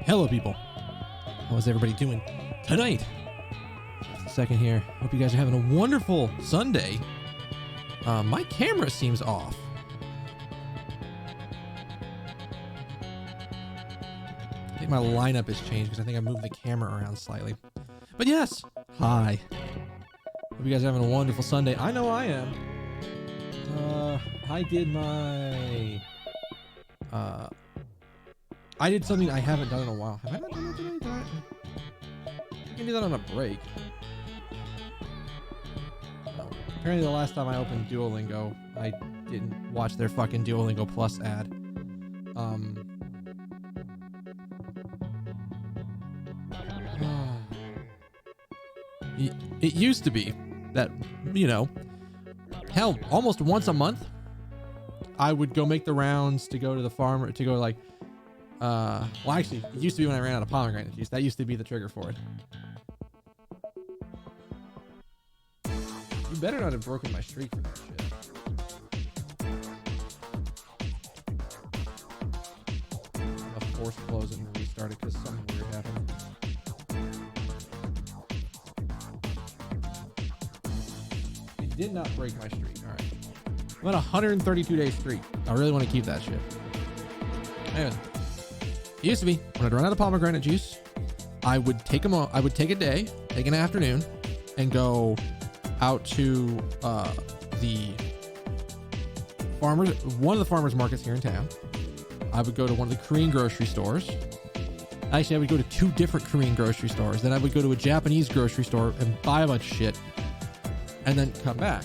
Hello, people. How's everybody doing tonight? Just a second here. Hope you guys are having a wonderful Sunday. My camera seems off. I think my lineup has changed because I think I moved the camera around slightly. But yes, hi. Hope you guys are having a wonderful Sunday. I know I am. I did my... I did something I haven't done in a while. Have I not done that today? I can do that on a break. Apparently the last time I opened Duolingo, I didn't watch their fucking Duolingo Plus ad. It used to be that, you know, hell, almost once a month, I would go make the rounds to go to the farmer, to go like, well, actually, it used to be when I ran out of pomegranate juice. That used to be the trigger for it. You better not have broken my streak for that shit. I'll force close it and restart it because something weird happened. It did not break my streak. All right. I'm on a 132-day streak. I really want to keep that shit. Anyway. It used to be when I'd run out of pomegranate juice, I would take them. I would take a day, take an afternoon, and go out to the farmers, one of the farmers markets here in town. I would go to one of the Korean grocery stores. Actually, I would go to two different Korean grocery stores. Then I would go to a Japanese grocery store and buy a bunch of shit, and then come back.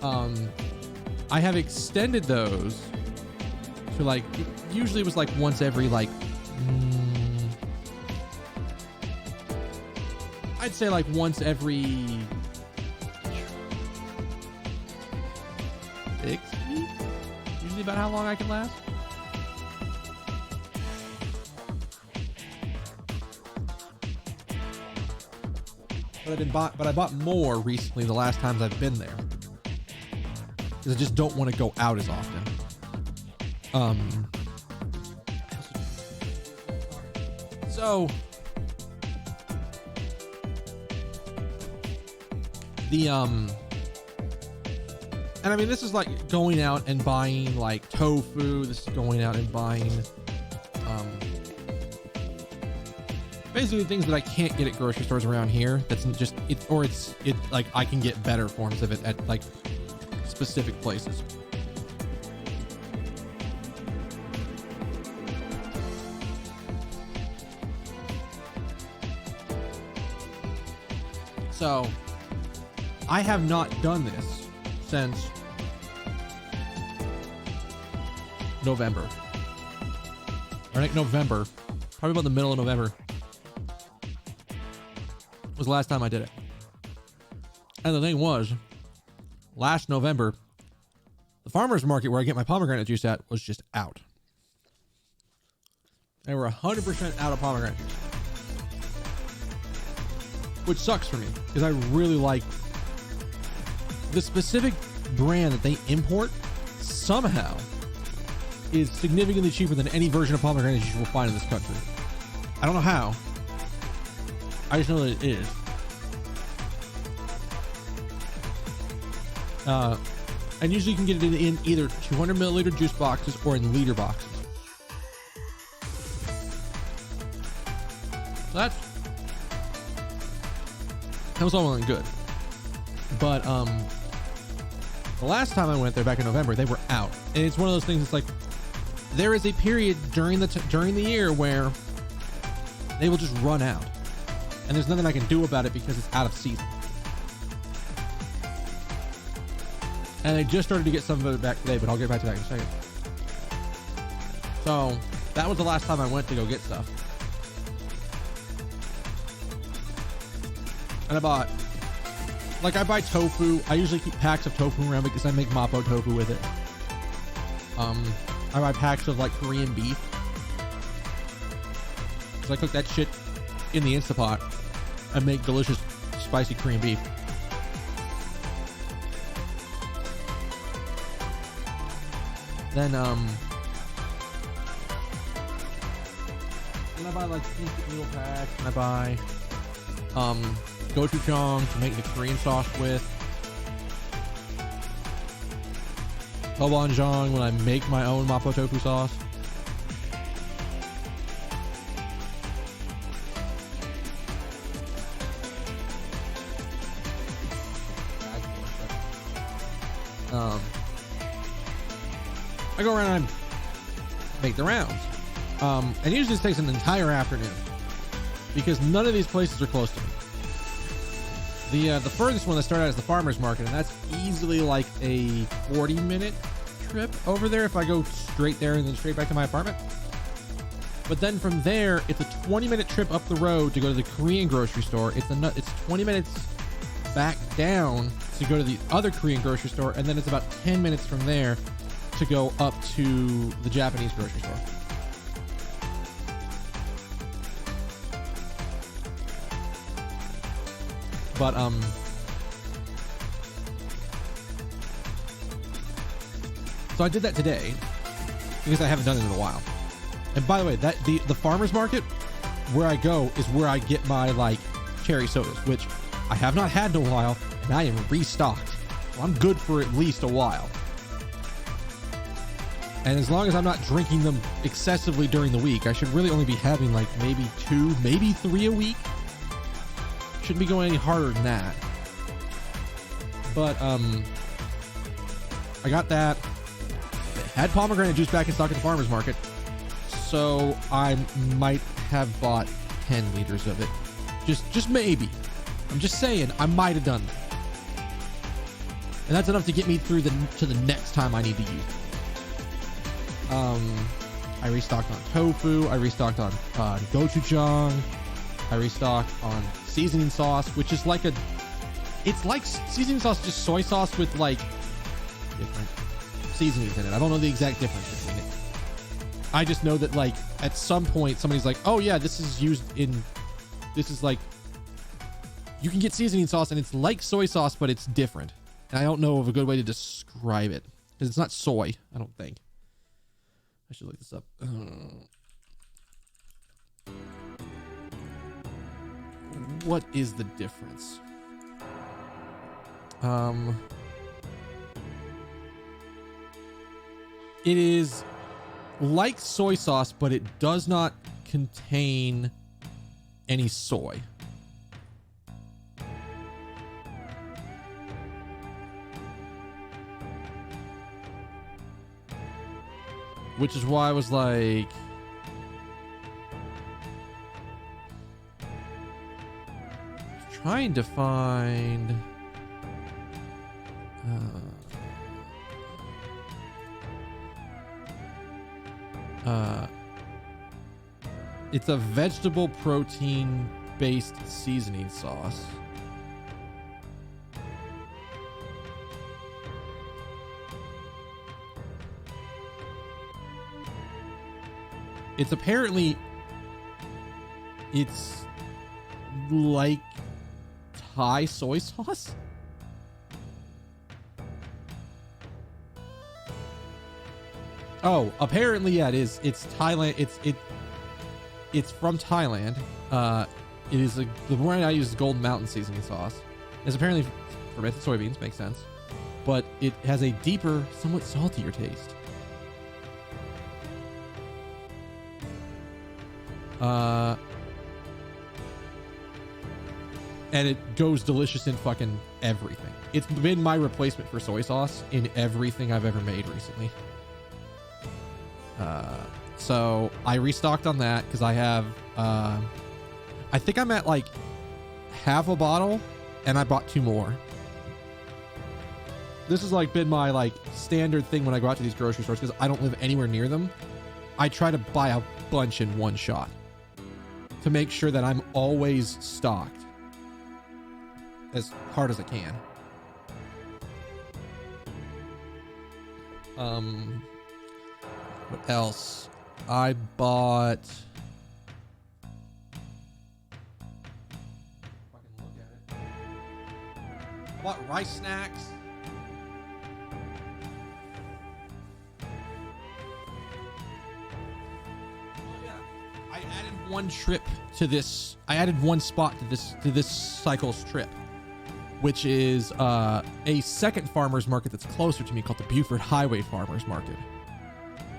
I have extended those to like, usually it was like once every like. I'd say like once every 6 weeks. Usually about how long I can last. But I bought more recently the last times I've been there. Because I just don't want to go out as often. So and I mean, this is like going out and buying like tofu. This is going out and buying basically things that I can't get at grocery stores around here. That's just it, or it's like I can get better forms of it at like specific places. So I have not done this since November. Or like November. Probably about the middle of November was the last time I did it. And the thing was, last November, the farmer's market where I get my pomegranate juice at was just out. They were 100% out of pomegranate juice. Which sucks for me, because I really like the specific brand that they import somehow is significantly cheaper than any version of pomegranate juice you will find in this country. I don't know how. I just know that it is. And usually you can get it in either 200 milliliter juice boxes or in liter boxes. So that was all well and good. But the last time I went there back in November, they were out. And it's one of those things, it's like there is a period during the year where they will just run out. And there's nothing I can do about it because it's out of season. And I just started to get some of it back today, but I'll get back to that in a second. So that was the last time I went to go get stuff. And I buy tofu. I usually keep packs of tofu around because I make mapo tofu with it. I buy packs of like Korean beef. So I cook that shit in the Instapot and make delicious spicy Korean beef. Then I buy like instant noodle packs, and I buy gochujang to make the Korean sauce with. Doubanjiang when I make my own mapo tofu sauce. I go around and make the rounds. And usually this takes an entire afternoon because none of these places are close to me. The furthest one that started out is the farmer's market, and that's easily like a 40-minute trip over there if I go straight there and then straight back to my apartment. But then from there, it's a 20-minute trip up the road to go to the Korean grocery store. It's 20 minutes back down to go to the other Korean grocery store, and then it's about 10 minutes from there to go up to the Japanese grocery store. But so I did that today because I haven't done it in a while. And by the way, that the farmer's market where I go is where I get my like cherry sodas, which I have not had in a while, and I am restocked. So I'm good for at least a while. And as long as I'm not drinking them excessively during the week, I should really only be having like maybe 2, maybe 3 a week. Shouldn't be going any harder than that. But I got that. Had pomegranate juice back in stock at the farmer's market, so I might have bought 10 liters of it. Just maybe. I'm just saying I might have done that. And that's enough to get me through to the next time I need to use it. I restocked on tofu. I restocked on gochujang. I restocked on seasoning sauce, which is like it's like seasoning sauce, just soy sauce with like different seasonings in it. I don't know the exact difference between it. I just know that like at some point somebody's like, oh yeah, this is like, you can get seasoning sauce and it's like soy sauce, but it's different. And I don't know of a good way to describe it because it's not soy, I don't think. I should look this up. What is the difference? It is like soy sauce, but it does not contain any soy. Which is why I was like, trying to find it's a vegetable protein based seasoning sauce. It's apparently, it's like Thai soy sauce. Oh, apparently, yeah, it is. It's Thailand. It's from Thailand. It is the brand I use is Golden Mountain seasoning sauce. It's apparently fermented soybeans, makes sense, but it has a deeper, somewhat saltier taste. and it goes delicious in fucking everything. It's been my replacement for soy sauce in everything I've ever made recently. So I restocked on that because I have, I think I'm at like half a bottle, and I bought 2 more. This has like been my like standard thing when I go out to these grocery stores because I don't live anywhere near them. I try to buy a bunch in one shot to make sure that I'm always stocked as hard as I can. What else? I bought. Fucking look at it. I bought rice snacks. I added one trip to this. I added one spot to this cycle's trip, which is a second farmers market that's closer to me called the Buford Highway Farmers Market.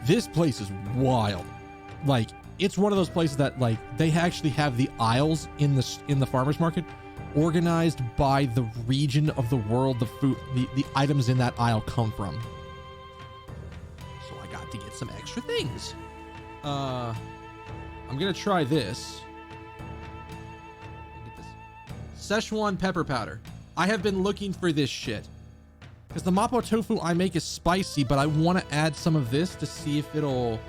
This place is wild. Like, it's one of those places that like they actually have the aisles in the farmers market organized by the region of the world the items in that aisle come from. So I got to get some extra things. I'm gonna try this. Get this Szechuan pepper powder. I have been looking for this shit because the mapo tofu I make is spicy, but I want to add some of this to see if it'll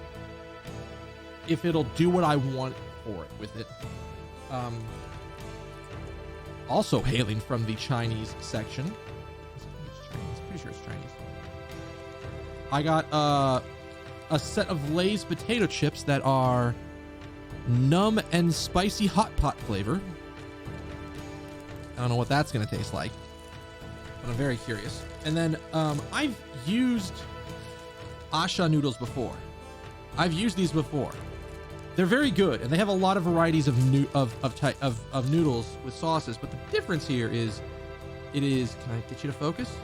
do what I want for it with it. Also hailing from the Chinese section. It's Chinese. Pretty sure it's Chinese. I got a set of Lay's potato chips that are numb and spicy hot pot flavor. I don't know what that's gonna taste like, but I'm very curious. And then I've used Asha noodles before. I've used these before. They're very good, and they have a lot of varieties of noodles with sauces. But the difference here is, it is. Can I get you to focus?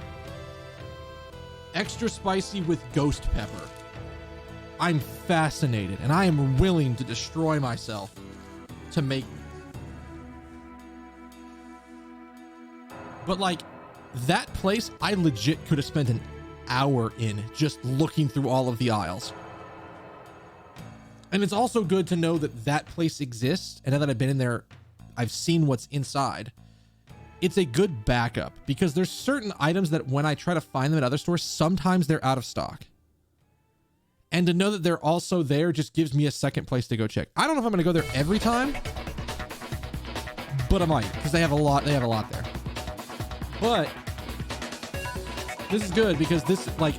Extra spicy with ghost pepper. I'm fascinated, and I am willing to destroy myself to make. But like that place, I legit could have spent an hour in just looking through all of the aisles. And it's also good to know that that place exists, and now that I've been in there, I've seen what's inside. It's a good backup because there's certain items that when I try to find them at other stores, sometimes they're out of stock. And to know that they're also there just gives me a second place to go check. I don't know if I'm going to go there every time, but I might because they have a lot there. But this is good because this, like,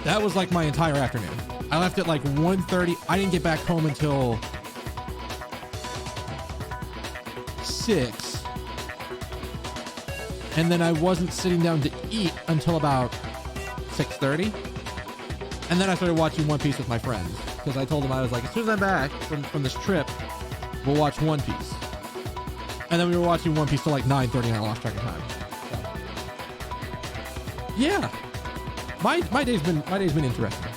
that was like my entire afternoon. I left at like 1:30. I didn't get back home until 6. And then I wasn't sitting down to eat until about 6:30. And then I started watching One Piece with my friends because I told them, I was like, as soon as I'm back from this trip, we'll watch One Piece. And then we were watching One Piece till like 9:30 and I lost track of time. So, yeah. My day's been interesting.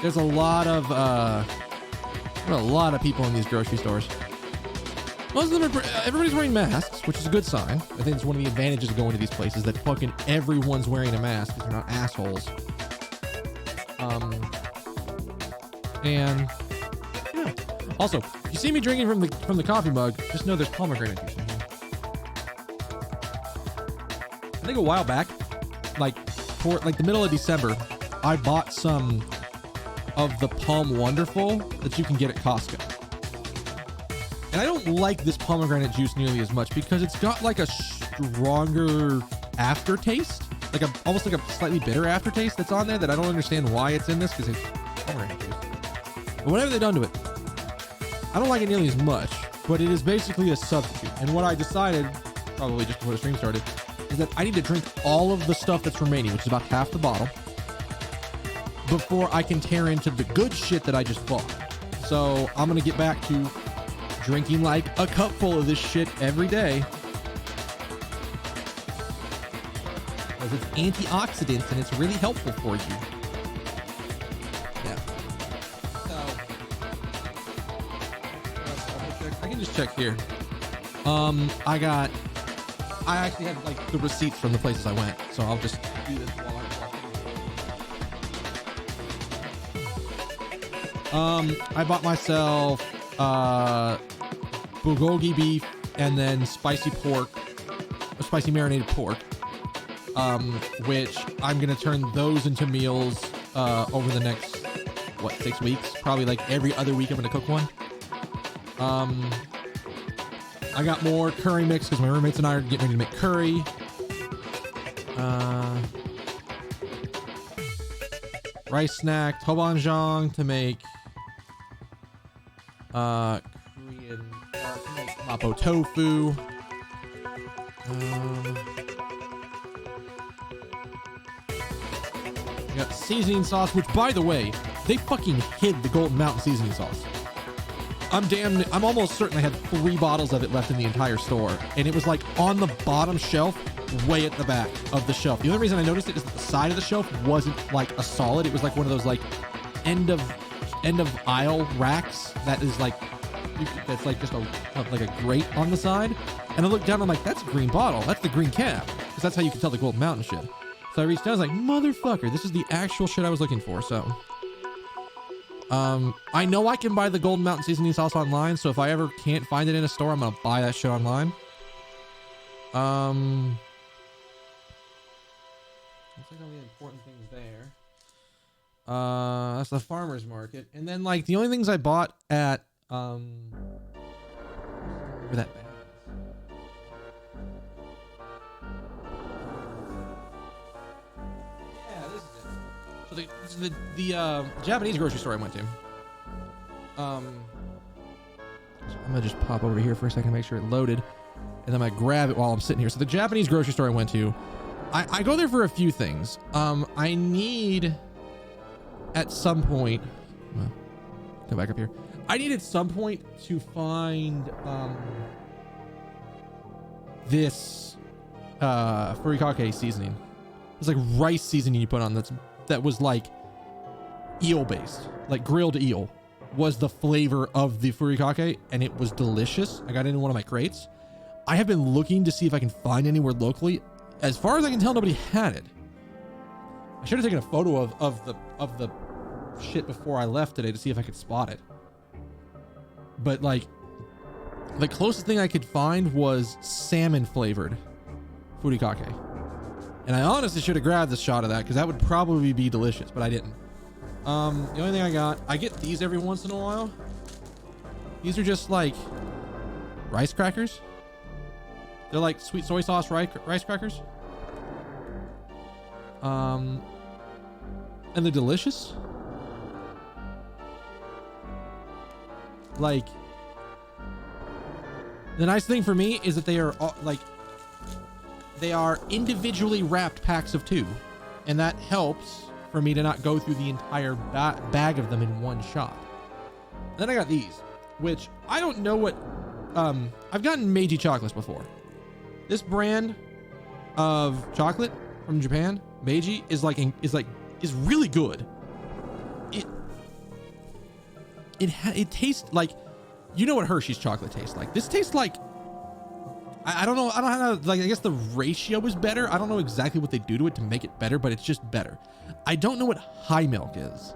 There's a lot of people in these grocery stores. Most of them everybody's wearing masks, which is a good sign. I think it's one of the advantages of going to these places, that fucking everyone's wearing a mask because they're not assholes. And yeah. Also, if you see me drinking from the coffee mug, just know there's pomegranate juice in here. I think a while back, like for like the middle of December, I bought some of the Palm Wonderful that you can get at Costco. And I don't like this pomegranate juice nearly as much because it's got like a stronger aftertaste, like almost like a slightly bitter aftertaste that's on there that I don't understand why it's in this because it's pomegranate juice. But whatever they've done to it, I don't like it nearly as much, but it is basically a substitute. And what I decided, probably just before the stream started, is that I need to drink all of the stuff that's remaining, which is about half the bottle, before I can tear into the good shit that I just bought. So I'm going to get back to drinking like a cup full of this shit every day. Because it's antioxidants and it's really helpful for you. I can just check here. I actually have like the receipts from the places I went, so I'll just do this while I'm walking. I bought myself bulgogi beef and then spicy pork, or spicy marinated pork, which I'm gonna turn those into meals over the next 6 weeks. Probably like every other week I'm gonna cook one. I got more curry mix because my roommates and I are getting ready to make curry. Rice snack, tobanjang to make Korean mapo tofu. We got seasoning sauce, which by the way, they fucking hid the Golden Mountain seasoning sauce. I'm almost certain I had 3 bottles of it left in the entire store, and it was like on the bottom shelf, way at the back of the shelf. The only reason I noticed it is that the side of the shelf wasn't like a solid. It was like one of those like end of aisle racks that is like that's like just like a grate on the side. And I looked down, I'm like, that's a green bottle. That's the green cap, because that's how you can tell the Golden Mountain shit. So I reached down, I was like, motherfucker, this is the actual shit I was looking for. So I know I can buy the Golden Mountain seasoning sauce online, so if I ever can't find it in a store, I'm gonna buy that shit online. Looks like all the important things there. That's the farmer's market. And then like the only things I bought at where that bag is. Yeah, this is it. So this is the Japanese grocery store I went to. So I'm gonna just pop over here for a second, make sure it loaded, and then I grab it while I'm sitting here. So the Japanese grocery store I went to, I go there for a few things. I need at some point, well, come back up here. I need at some point to find this furikake seasoning. It's like rice seasoning you put on that was like eel based, like grilled eel was the flavor of the furikake, and it was delicious. I got it in one of my crates. I have been looking to see if I can find anywhere locally. As far as I can tell, nobody had it. I should have taken a photo of the shit before I left today to see if I could spot it. But like the closest thing I could find was salmon flavored furikake. And I honestly should have grabbed a shot of that, because that would probably be delicious, but I didn't. The only thing I get these every once in a while. These are just like rice crackers. They're like sweet soy sauce rice crackers. And they're delicious. Like, the nice thing for me is that they are they are individually wrapped packs of 2, and that helps for me to not go through the entire bag of them in one shot. Then I got these, which I don't know what. I've gotten Meiji chocolates before. This brand of chocolate from Japan, Meiji, is really good. It tastes like, you know what Hershey's chocolate tastes like. This tastes like, I don't know how to, like, I guess the ratio is better. I don't know exactly what they do to it to make it better, but it's just better. I don't know what high milk is.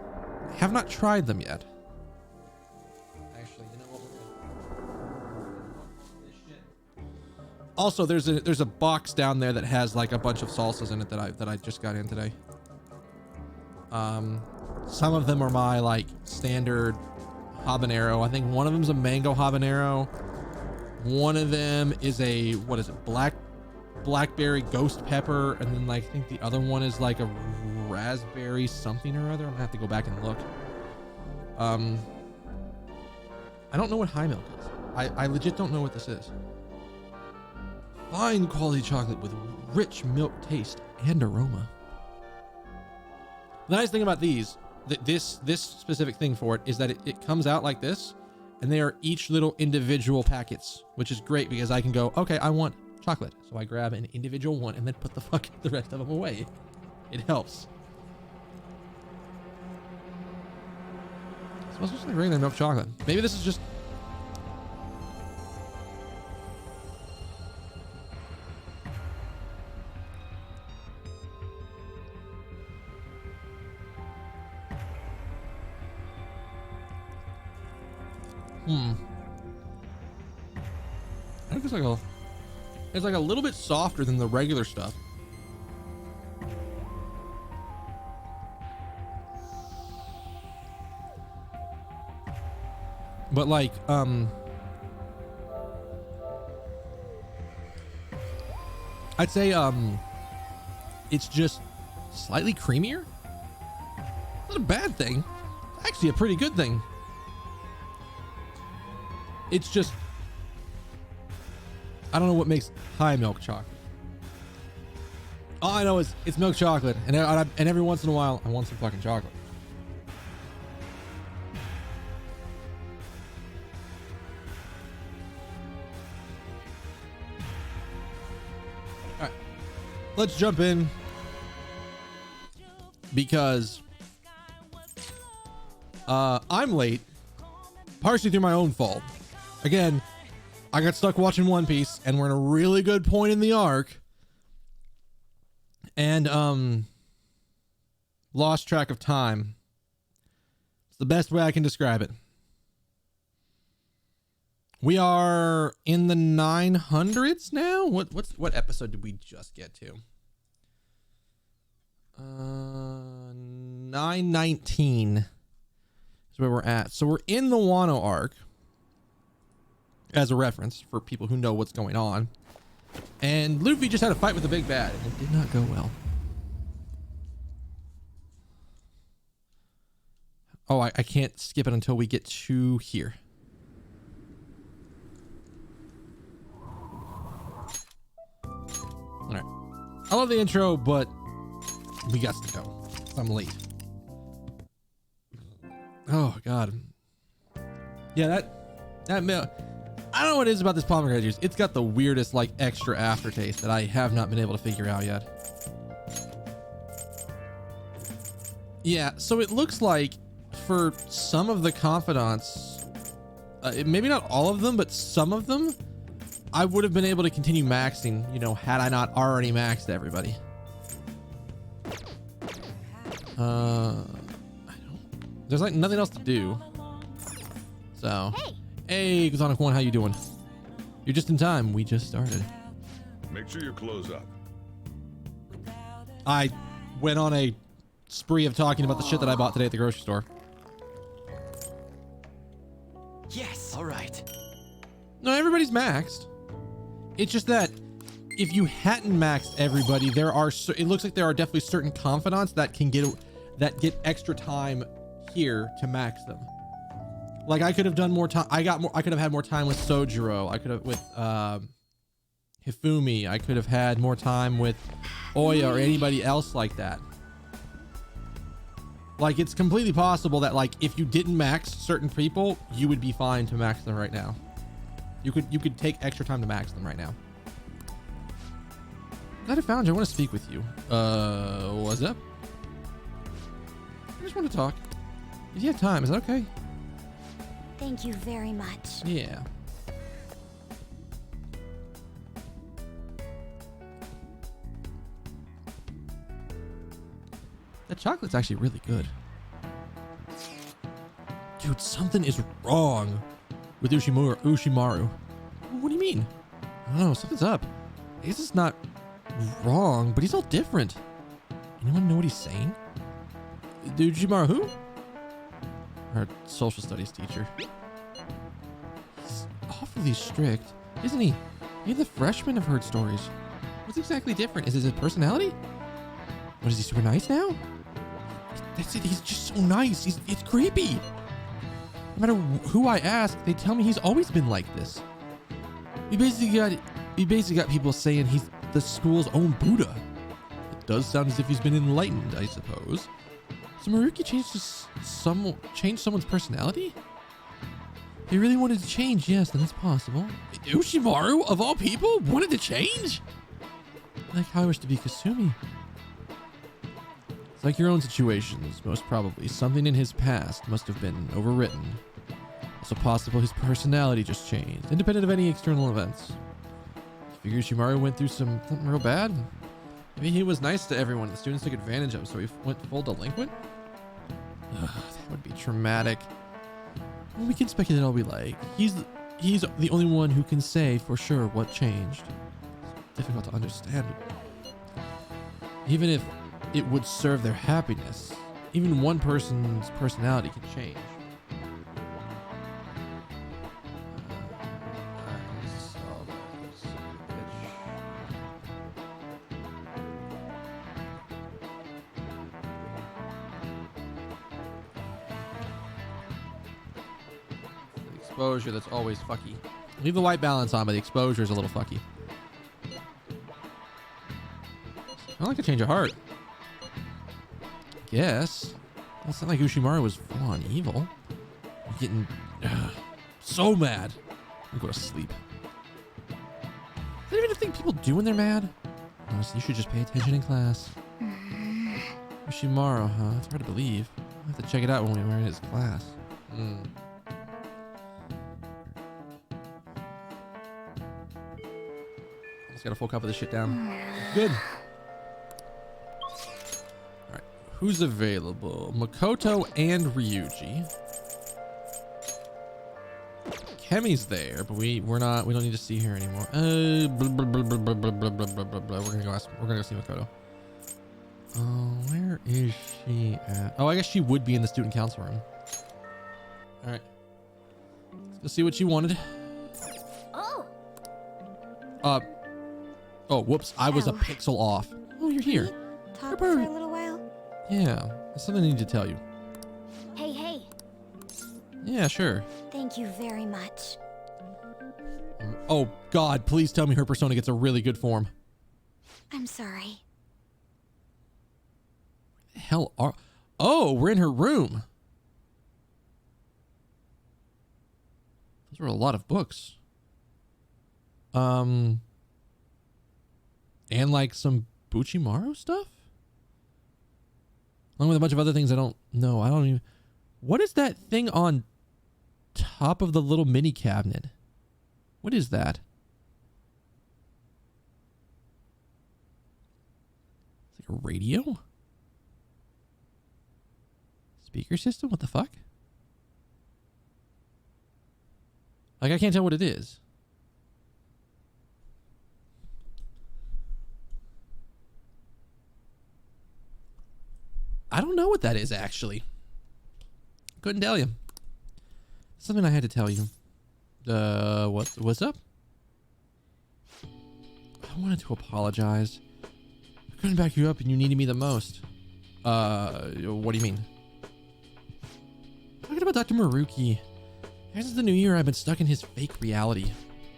I have not tried them yet. Actually, you know what? This shit. Also, there's a box down there that has like a bunch of salsas in it that I just got in today. Some of them are my like standard habanero. I think one of them's a mango habanero. One of them is a, what is it, blackberry ghost pepper, and then like I think the other one is like a raspberry something or other. I'm gonna have to go back and look. I don't know what high milk is. I legit don't know what this is. Fine quality chocolate with rich milk taste and aroma. The nice thing about these, this specific thing for it, is that it comes out like this, and they are each little individual packets, which is great because I can go, okay, I want chocolate. So I grab an individual one and then put the rest of them away. It helps. It smells just like regular milk chocolate. Maybe this is just, I think it's like a little bit softer than the regular stuff. But like, I'd say, it's just slightly creamier. Not a bad thing. Actually a pretty good thing. It's just, I don't know what makes high milk chocolate. All I know is it's milk chocolate, and every once in a while I want some fucking chocolate. All right, let's jump in because I'm late, partially through my own fault. Again, I got stuck watching One Piece, and we're in a really good point in the arc, and lost track of time. It's the best way I can describe it. We are in the 900s now. What episode did we just get to? 919 is where we're at. So we're in the Wano arc, as a reference for people who know what's going on. And Luffy just had a fight with the big bad, and it did not go well. Oh, I can't skip it until we get to here. All right. I love the intro, but we got to go. I'm late. Oh God. Yeah, that milk. I don't know what it is about this pomegranate juice. It's got the weirdest, like, extra aftertaste that I have not been able to figure out yet. Yeah, so it looks like for some of the confidants, maybe not all of them, but some of them, I would have been able to continue maxing, you know, had I not already maxed everybody. There's like nothing else to do. So, hey, Gazonic One, how you doing? You're just in time. We just started. Make sure you close up. I went on a spree of talking about the shit that I bought today at the grocery store. Yes, all right. No, everybody's maxed. It's just that if you hadn't maxed everybody, it looks like there are definitely certain confidants that get extra time here to max them. Like I could have done more time. I could have had more time with Sojiro. I could have with Hifumi. I could have had more time with Oya or anybody else like that. Like it's completely possible that like if you didn't max certain people, you would be fine to max them right now. You could take extra time to max them right now. Glad I found you. I want to speak with you. What's up? I just want to talk. If you have time, is that okay? Thank you very much. Yeah. That chocolate's actually really good. Dude, something is wrong with Ushimaru. What do you mean? I don't know, something's up. I guess it's not wrong, but he's all different. Anyone know what he's saying? Dude, Ushimaru who? Our social studies teacher. He's awfully strict, isn't he? Even the freshmen have heard stories. What's exactly different? Is it his personality? What, is he super nice now? That's it, he's just so nice. It's creepy. No matter who I ask, they tell me he's always been like this. We basically got people saying he's the school's own Buddha. It does sound as if he's been enlightened, I suppose. So Maruki changed someone's personality? If he really wanted to change, yes, then it's possible. Ushimaru, of all people, wanted to change? Like how I wish to be Kasumi. It's like your own situations, most probably. Something in his past must have been overwritten. Also possible his personality just changed, independent of any external events. You figure Ushimaru went through something real bad? Maybe he was nice to everyone. The students took advantage of him, so he went full delinquent? Ugh, that would be traumatic. We can speculate all we like. He's the only one who can say for sure what changed. It's difficult to understand. Even if it would serve their happiness, even one person's personality can change. Exposure, that's always fucky. Leave the white balance on, but the exposure is a little fucky. I like a change of heart. Guess. It's not like Ushimaru was full on evil. I'm getting so mad. I'm gonna go to sleep. Is that even a thing people do when they're mad? Honestly, you should just pay attention in class. Ushimaru, huh? It's hard to believe. I'll have to check it out when we're in his class. Just got a full cup of this shit down. Good. Alright. Who's available? Makoto and Ryuji. Kemi's there, but we don't need to see her anymore. We're gonna go see Makoto. Where is she at? Oh, I guess she would be in the student council room. Alright. Let's see what she wanted. Oh, whoops. I was a pixel off. Oh, you're here. Talk for a little while? Yeah. There's something I need to tell you. Hey. Yeah, sure. Thank you very much. Oh, God. Please tell me her persona gets a really good form. I'm sorry. Hell are... Oh, we're in her room. Those were a lot of books. And like some Buchimaru stuff? Along with a bunch of other things I don't know. I don't even... What is that thing on top of the little mini cabinet? What is that? It's like a radio? Speaker system? What the fuck? Like, I can't tell what it is. I don't know what that is, actually. Couldn't tell you. Something I had to tell you. What's up? I wanted to apologize. I couldn't back you up and you needed me the most. What do you mean? Talking about Dr. Maruki. Ever since the new year, I've been stuck in his fake reality.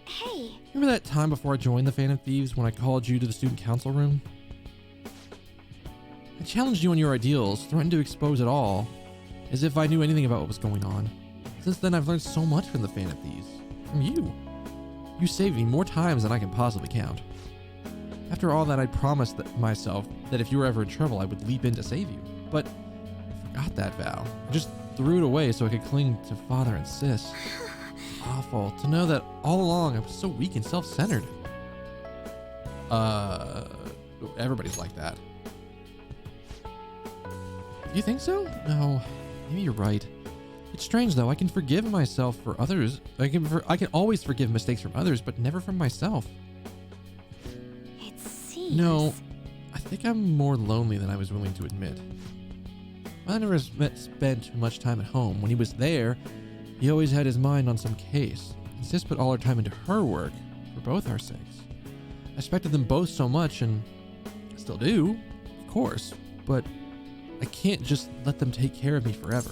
Hey. Remember that time before I joined the Phantom Thieves when I called you to the student council room? I challenged you on your ideals, threatened to expose it all, as if I knew anything about what was going on. Since then, I've learned so much from the Phantom Thieves. From you. You saved me more times than I can possibly count. After all that, I promised myself that if you were ever in trouble, I would leap in to save you. But I forgot that vow. I just threw it away so I could cling to father and sis. Awful to know that all along I was so weak and self-centered. Everybody's like that. You think so? No, maybe you're right. It's strange though. I can forgive myself for others. I can always forgive mistakes from others, but never from myself. It seems... No, I think I'm more lonely than I was willing to admit. I never spent too much time at home. When he was there, he always had his mind on some case. Sis put all her time into her work for both our sakes. I respected them both so much, and I still do, of course, but I can't just let them take care of me forever.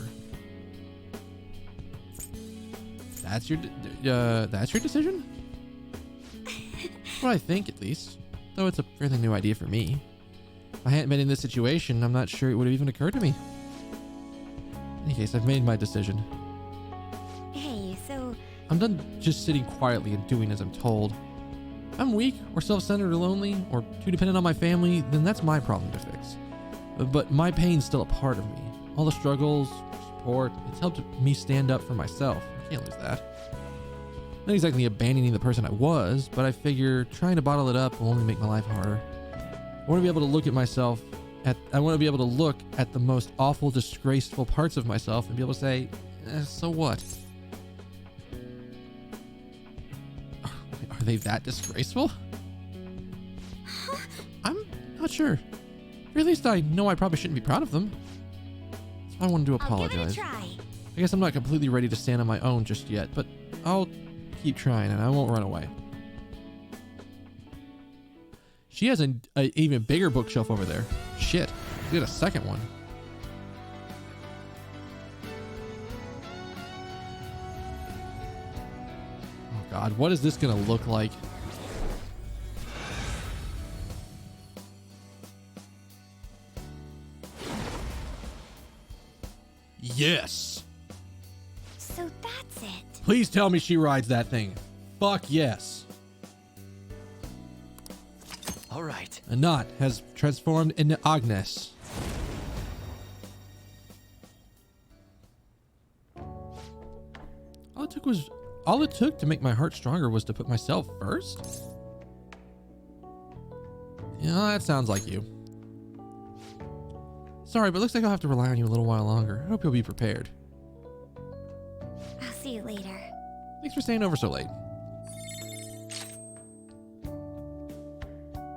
That's your decision? What I think, at least. Though it's a fairly new idea for me. If I hadn't been in this situation, I'm not sure it would have even occurred to me. In any case, I've made my decision. Hey, so... I'm done just sitting quietly and doing as I'm told. If I'm weak, or self-centered, or lonely, or too dependent on my family, then that's my problem to fix. But my pain's still a part of me. All the struggles, support, it's helped me stand up for myself. I can't lose that. Not exactly abandoning the person I was, but I figure trying to bottle it up will only make my life harder. I want to be able to look at myself I want to be able to look at the most awful, disgraceful parts of myself and be able to say, so what? Are they that disgraceful? I'm not sure. Or at least I know I probably shouldn't be proud of them. So I wanted to apologize. I'll give it a try. I guess I'm not completely ready to stand on my own just yet, but I'll keep trying and I won't run away. She has an even bigger bookshelf over there. Shit. She got a second one. Oh God, what is this gonna look like? Yes. So that's it. Please tell me she rides that thing. Fuck yes. All right. Anat has transformed into Agnes. All it took to make my heart stronger was to put myself first? Yeah, that sounds like you. Sorry, but looks like I'll have to rely on you a little while longer. I hope you'll be prepared. I'll see you later. Thanks for staying over so late.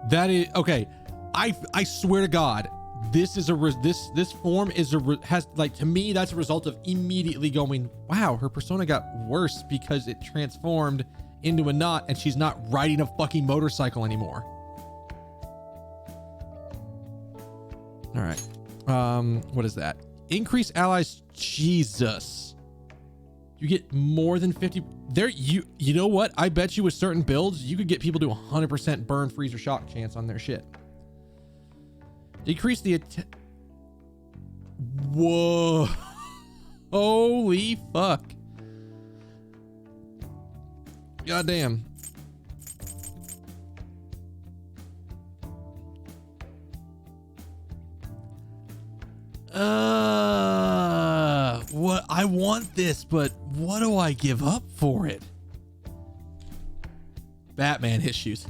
That is okay. I swear to God, this is this form is has like, to me, that's a result of immediately going, wow, her persona got worse because it transformed into a knot and she's not riding a fucking motorcycle anymore. All right. What is that? Increase allies. Jesus. You get more than 50 there. You know what? I bet you with certain builds, you could get people to 100% burn, freeze, or shock chance on their shit. Decrease the whoa. Holy fuck. Goddamn. What? I want this, but what do I give up for it? Batman issues.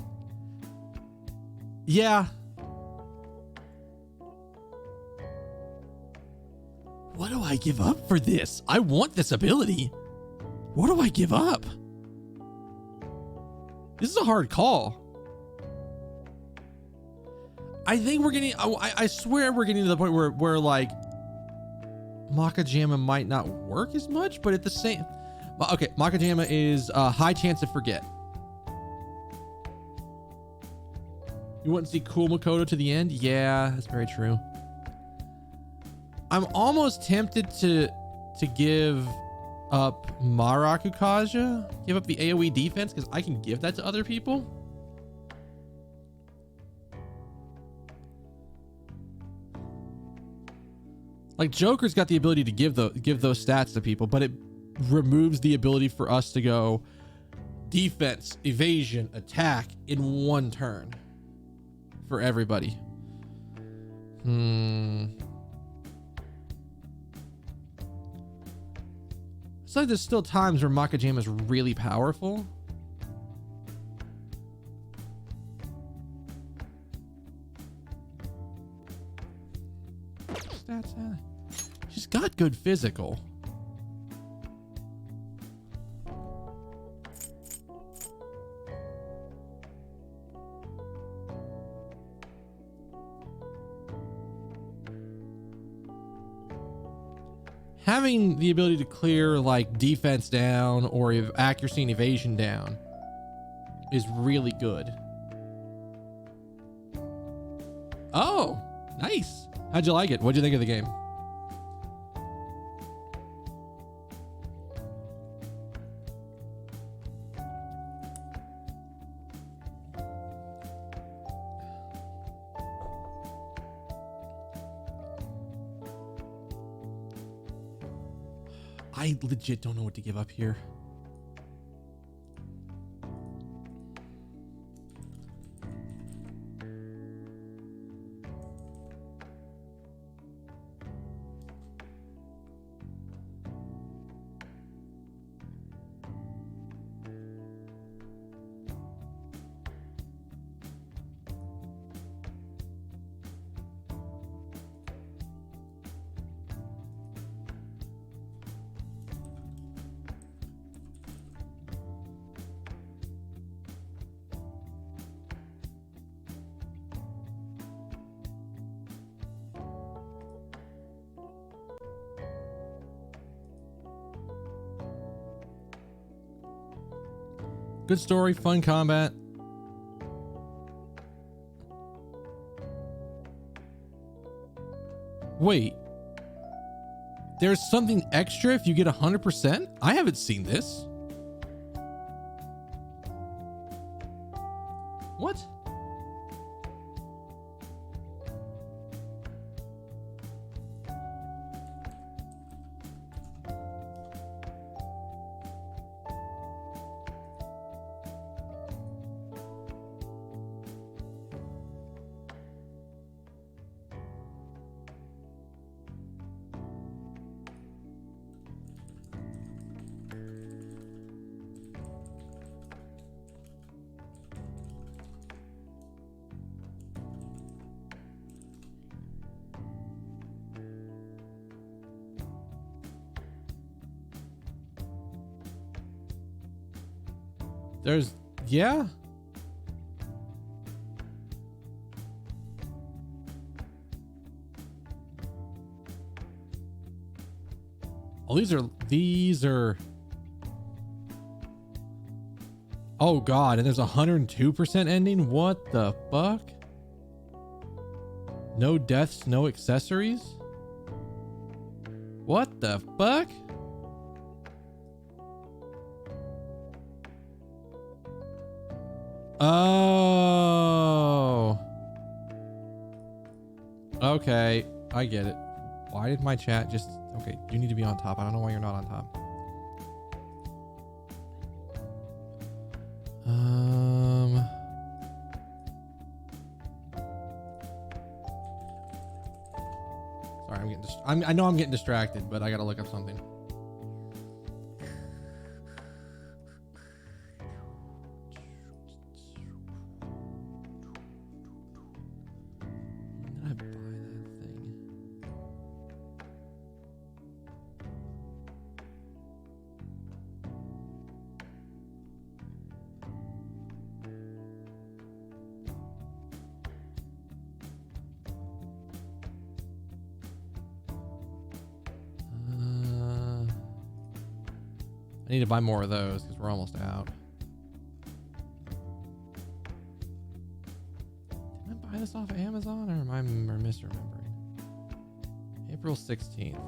Yeah. What do I give up for this? I want this ability. What do I give up? This is a hard call. I think we're getting, I swear we're getting to the point where like Makajama might not work as much, but at the same, okay, Makajama is a high chance to forget. You want to see cool Makoto to the end? Yeah, that's very true. I'm almost tempted to give up Maraku Kaja, give up the AoE defense, because I can give that to other people. Like Joker's got the ability to give those stats to people, but it removes the ability for us to go defense, evasion, attack in one turn for everybody. So there's still times where Makajama is really powerful. Stats. She's got good physical. Having the ability to clear like defense down or accuracy and evasion down is really good. Oh, nice. How'd you like it? What'd you think of the game? I legit don't know what to give up here. Good story, fun combat. Wait. There's something extra if you get 100%? I haven't seen this. What? There's, yeah. Oh, these are. Oh God, and there's 102% ending? What the fuck? No deaths, no accessories? What the fuck? Oh. Okay, I get it. Why did my chat just... Okay, you need to be on top. I don't know why you're not on top. Sorry, I know I'm getting distracted, but I gotta look up something. I need to buy more of those because we're almost out. Did I buy this off of Amazon or am I misremembering? April 16th.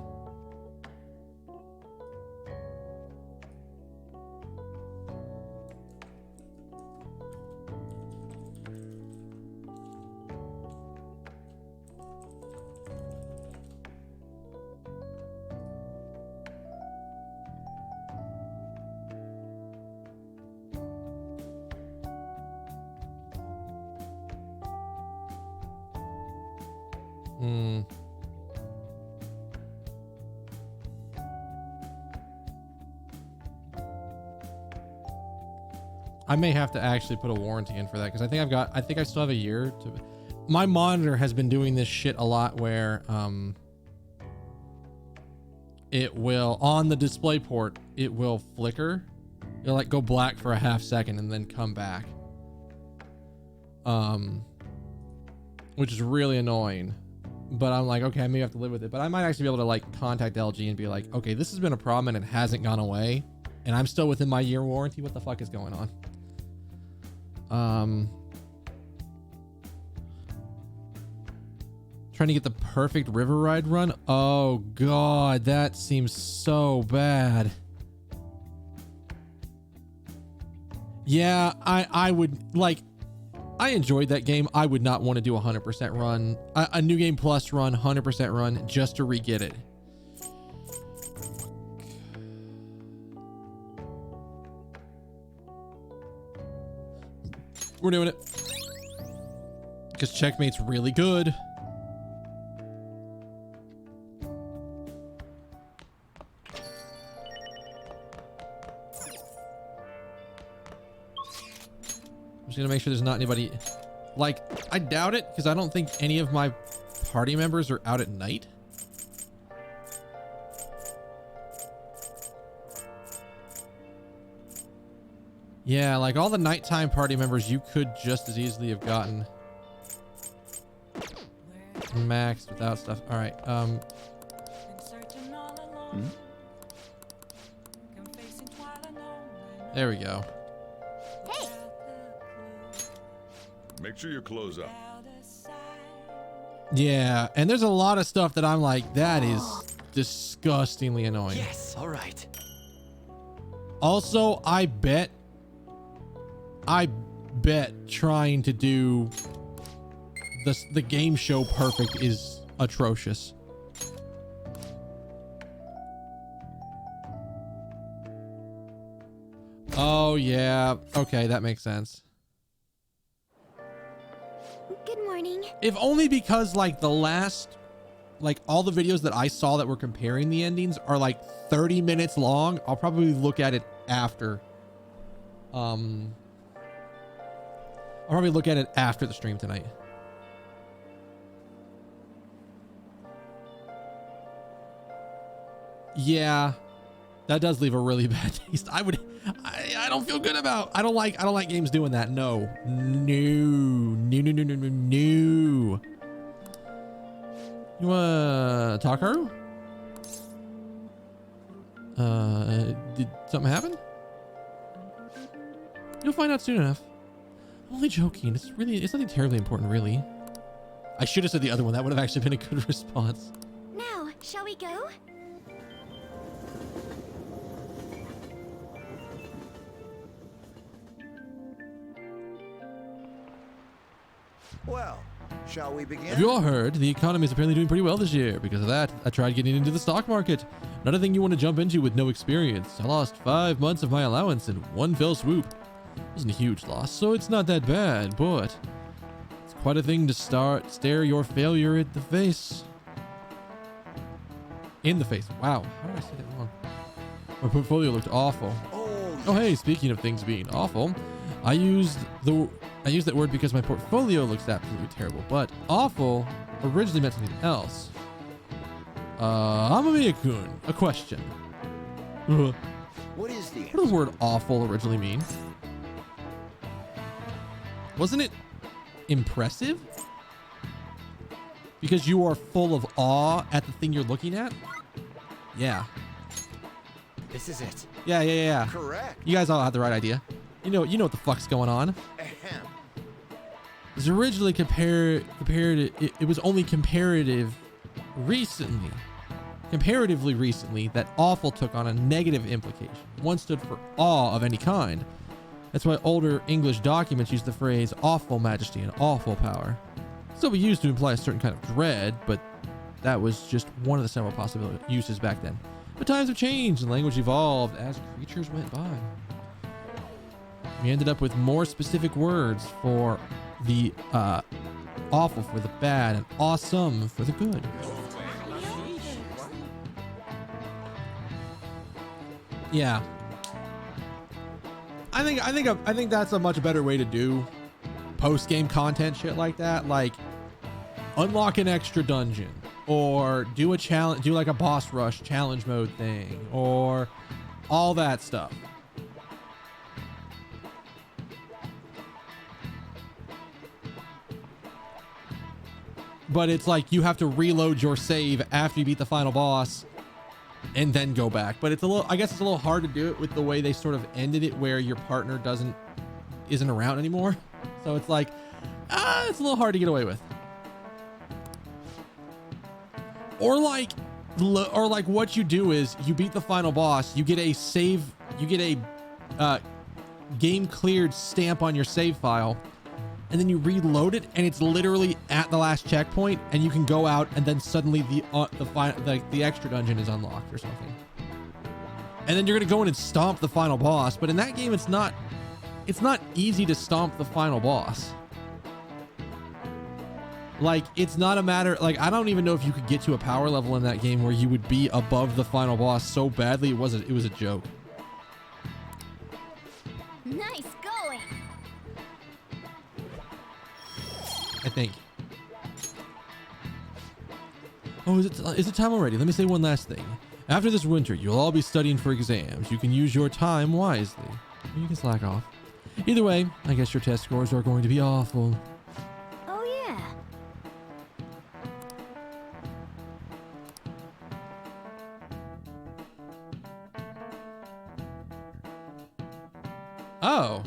I may have to actually put a warranty in for that because I think I still have a year to. My monitor has been doing this shit a lot where it will, on the display port, it will flicker. It'll like go black for a half second and then come back. Which is really annoying. But I'm like, okay, I may have to live with it. But I might actually be able to like contact LG and be like, okay, this has been a problem and it hasn't gone away. And I'm still within my year warranty. What the fuck is going on? Trying to get the perfect river ride run. Oh God, that seems so bad. Yeah, I would like, I enjoyed that game. I would not want to do a 100% run, a new game plus run, 100% run just to re-get it. We're doing it because checkmate's really good. I'm just gonna make sure there's not anybody. Like, I doubt it because I don't think any of my party members are out at night. Yeah, like all the nighttime party members you could just as easily have gotten maxed without stuff. All right. There we go. Make sure you close up. Yeah, and there's a lot of stuff that I'm like, that is disgustingly annoying. Yes, all right. Also, I bet trying to do the game show perfect is atrocious. Oh yeah, okay, that makes sense. Good morning. If only because like the last, like all the videos that I saw that were comparing the endings are like 30 minutes long. I'll probably look at it after. I'll probably look at it after the stream tonight. Yeah, that does leave a really bad taste. I don't feel good about. I don't like games doing that. No. You talk, Haru? Did something happen? You'll find out soon enough. I'm only joking. It's nothing terribly important, really. I should have said the other one. That would have actually been a good response. Now, shall we go? Well, shall we begin? Have you all heard? The economy is apparently doing pretty well this year. Because of that, I tried getting into the stock market. Not a thing you want to jump into with no experience. I lost 5 months of my allowance in one fell swoop. It wasn't a huge loss, so it's not that bad, but it's quite a thing to stare your failure at the face. In the face. Wow. How did I say that wrong? My portfolio looked awful. Oh, hey, speaking of things being awful, I used that word because my portfolio looks absolutely terrible, but awful originally meant something else. Amamiya-kun, a question. What is the What does the word awful originally mean? Wasn't it impressive? Because you are full of awe at the thing you're looking at? Yeah. This is it. Yeah. correct? You guys all had the right idea. You know what the fuck's going on. Ahem. It was originally it was only comparatively recently that awful took on a negative implication. One stood for awe of any kind. That's why older English documents use the phrase awful majesty and awful power. Still be used to imply a certain kind of dread, but that was just one of the several possible uses back then. But times have changed and language evolved as creatures went by. We ended up with more specific words for the awful for the bad and awesome for the good. Yeah. I think that's a much better way to do post-game content shit like that. Like unlock an extra dungeon or do a challenge, do like a boss rush challenge mode thing or all that stuff. But it's like you have to reload your save after you beat the final boss and then go back. But I guess it's a little hard to do it with the way they sort of ended it where your partner isn't around anymore. So it's like, it's a little hard to get away with. Or like what you do is you beat the final boss, you get a game cleared stamp on your save file, and then you reload it and it's literally at the last checkpoint and you can go out and then suddenly the extra dungeon is unlocked or something. And then you're going to go in and stomp the final boss, but in that game it's not easy to stomp the final boss. Like it's not a matter, like I don't even know if you could get to a power level in that game where you would be above the final boss so badly it was a joke. Nice going. I think. Oh, is it time already? Let me say one last thing. After this winter, you'll all be studying for exams. You can use your time wisely. You can slack off. Either way, I guess your test scores are going to be awful. Oh yeah. Oh.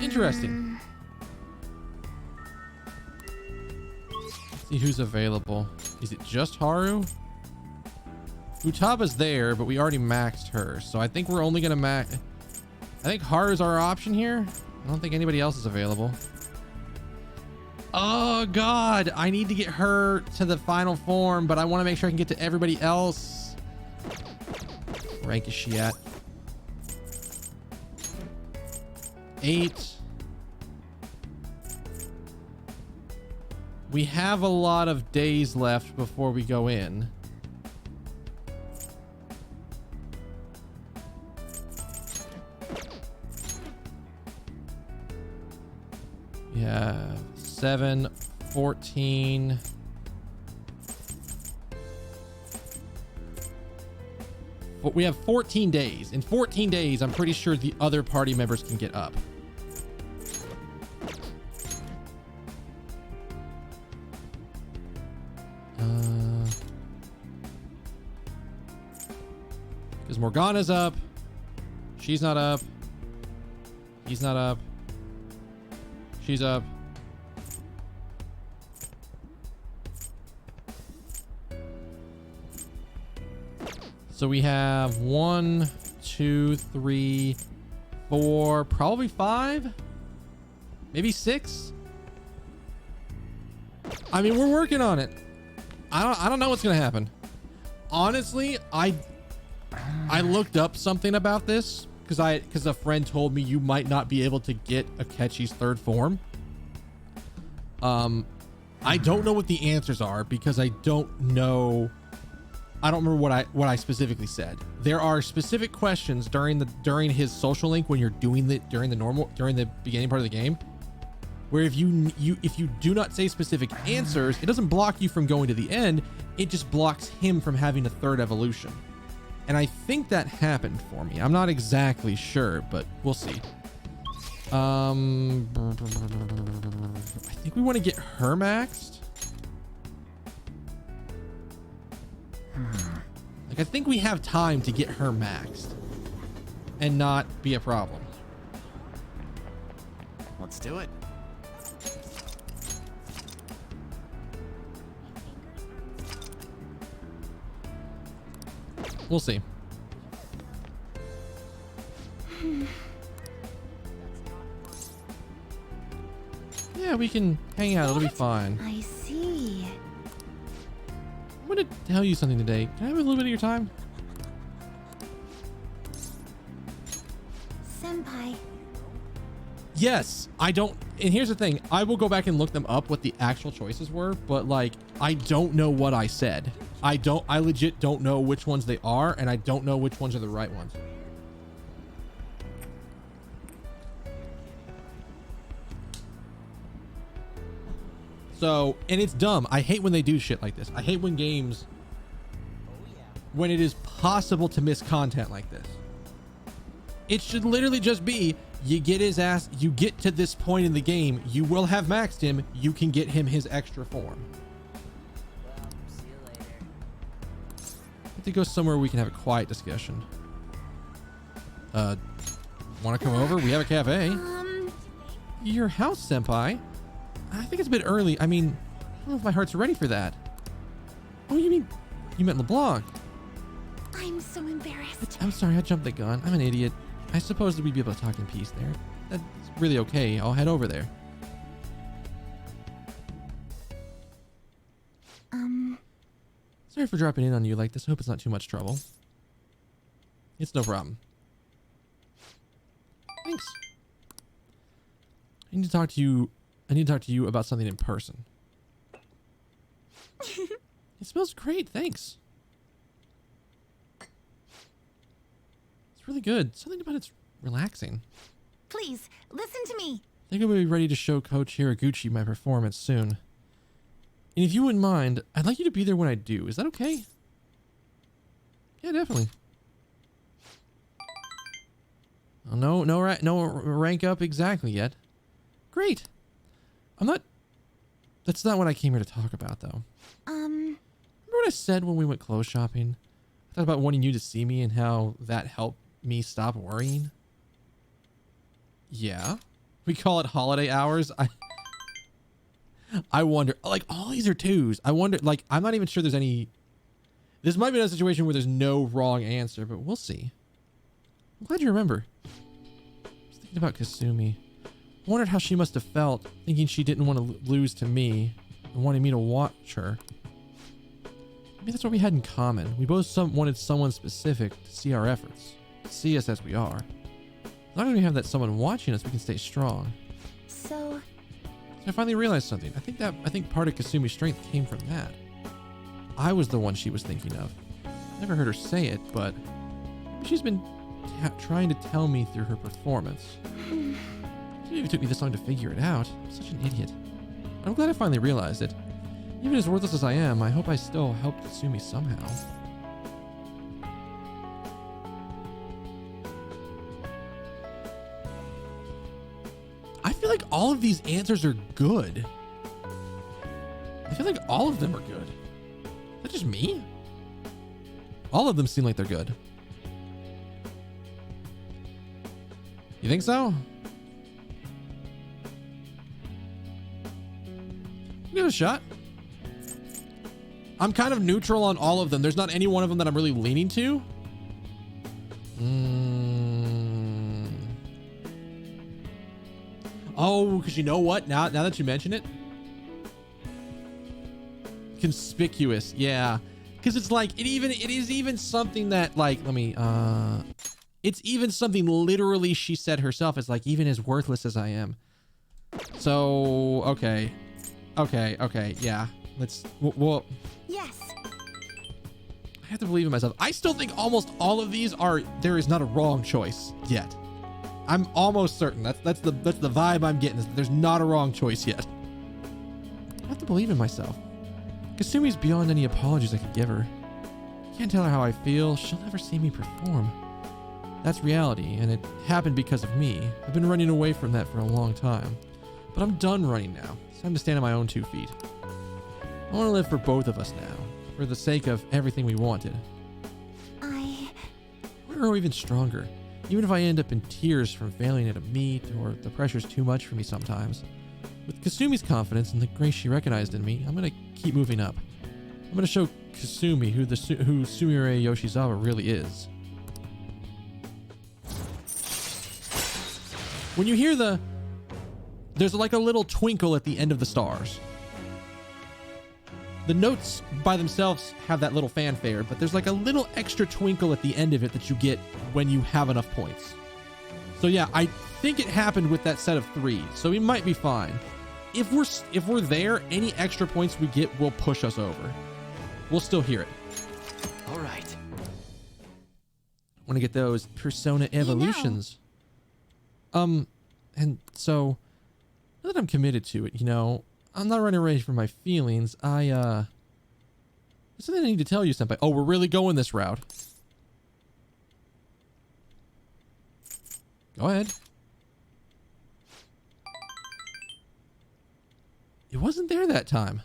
Interesting. Let's see who's available. Is it just Haru? Utaba's there, but we already maxed her. So I think we're only going to max... I think Haru's our option here. I don't think anybody else is available. Oh, God. I need to get her to the final form, but I want to make sure I can get to everybody else. What rank is she at? 8. We have a lot of days left before we go in. Yeah, 7, 14. But we have 14 days. In 14 days, I'm pretty sure the other party members can get up. Because Morgana's up. She's not up. He's not up. She's up. So we have 1, 2, 3, 4, probably 5, maybe 6. I mean, we're working on it. I don't know what's gonna happen. Honestly, I looked up something about this because a friend told me you might not be able to get Akechi's third form. I don't know what the answers are because I don't know. I don't remember what I specifically said. There are specific questions during his social link when you're doing during the beginning part of the game, where if you do not say specific answers, it doesn't block you from going to the end. It just blocks him from having a third evolution. And I think that happened for me. I'm not exactly sure, but we'll see. I think we want to get her maxed. Like, I think we have time to get her maxed and not be a problem. Let's do it. We'll see. Yeah, we can hang out. It'll be fine. I see. I'm going to tell you something today. Can I have a little bit of your time? Senpai. Yes, I don't. And here's the thing. I will go back and look them up what the actual choices were, but like, I don't know what I said. I legit don't know which ones they are, and I don't know which ones are the right ones. So, and it's dumb. I hate when they do shit like this. I hate when games, when it is possible to miss content like this. It should literally just be, you get his ass, you get to this point in the game, you will have maxed him, you can get him his extra form. To go somewhere we can have a quiet discussion. Want to come over? We have a cafe. Your house, senpai. I think it's a bit early. I mean, I don't know if my heart's ready for that. Oh, you meant LeBlanc. I'm so embarrassed. I'm sorry, I jumped the gun. I'm an idiot. I suppose that we'd be able to talk in peace there. That's really okay. I'll head over there. Sorry for dropping in on you like this. I hope it's not too much trouble. It's no problem. Thanks. I need to talk to you about something in person. It smells great. Thanks. It's really good. Something about it's relaxing. Please, listen to me. I think I'll be ready to show Coach Hiraguchi my performance soon. And if you wouldn't mind, I'd like you to be there when I do. Is that okay? Yeah, definitely. Oh, no rank up exactly yet. Great. That's not what I came here to talk about, though. Remember what I said when we went clothes shopping? I thought about wanting you to see me and how that helped me stop worrying. Yeah. We call it holiday hours. I wonder, like, all these are 2s. I wonder, like, I'm not even sure there's any. This might be a situation where there's no wrong answer, but we'll see. I'm glad you remember. I was thinking about Kasumi. I wondered how she must have felt, thinking she didn't want to lose to me and wanting me to watch her. Maybe that's what we had in common. We both wanted someone specific to see our efforts, to see us as we are. As long as we have that someone watching us, we can stay strong. So, I finally realized something. I think part of Kasumi's strength came from that. I was the one she was thinking of. Never heard her say it, but she's been trying to tell me through her performance. Maybe it took me this long to figure it out. I'm such an idiot. I'm glad I finally realized it. Even as worthless as I am, I hope I still helped Kasumi somehow. I feel like all of these answers are good. I feel like all of them are good. Is that just me? All of them seem like they're good. You think so? Give it a shot. I'm kind of neutral on all of them. There's not any one of them that I'm really leaning to. Oh, because you know what? Now that you mention it. Conspicuous. Yeah. Because it's like, it is even something that, like, it's even something literally she said herself. It's like, even as worthless as I am. So, okay. Yeah. Well. yes. I have to believe in myself. I still think almost all of these there is not a wrong choice yet. I'm almost certain. That's the vibe I'm getting, is that there's not a wrong choice yet. I have to believe in myself. Kasumi's beyond any apologies I could give her. Can't tell her how I feel. She'll never see me perform. That's reality, and it happened because of me. I've been running away from that for a long time. But I'm done running now. It's time to stand on my own 2 feet. I want to live for both of us now, for the sake of everything we wanted. We're grow even stronger, even if I end up in tears from failing at a meet or the pressure's too much for me sometimes. With Kasumi's confidence and the grace she recognized in me, I'm going to keep moving up. I'm going to show Kasumi who Sumire Yoshizawa really is. When you hear there's like a little twinkle at the end of the stars. The notes by themselves have that little fanfare, but there's like a little extra twinkle at the end of it that you get when you have enough points. So yeah, I think it happened with that set of 3, so we might be fine. If we're there, any extra points we get will push us over. We'll still hear it. All right. Want to get those persona evolutions. And so now that I'm committed to it, I'm not running away from my feelings. There's something I need to tell you, senpai. Oh, we're really going this route. Go ahead. It wasn't there that time.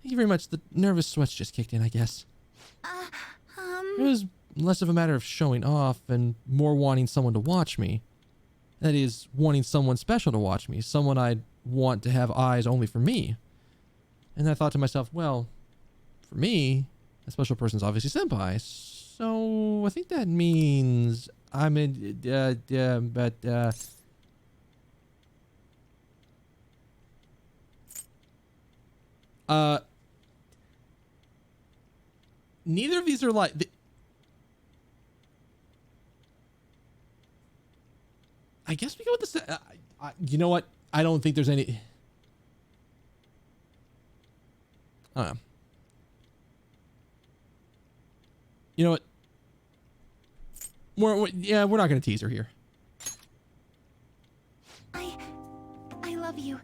Thank you very much. The nervous sweats just kicked in, I guess. It was less of a matter of showing off and more wanting someone to watch me. That is, wanting someone special to watch me. Someone I'd want to have eyes only for me. And I thought to myself, well, for me, a special person's obviously senpai. So I think that means I'm in, neither of these are like, I guess we go with the, you know what? I don't think there's any, I don't know. You know what? We're not going to tease her here. I love you.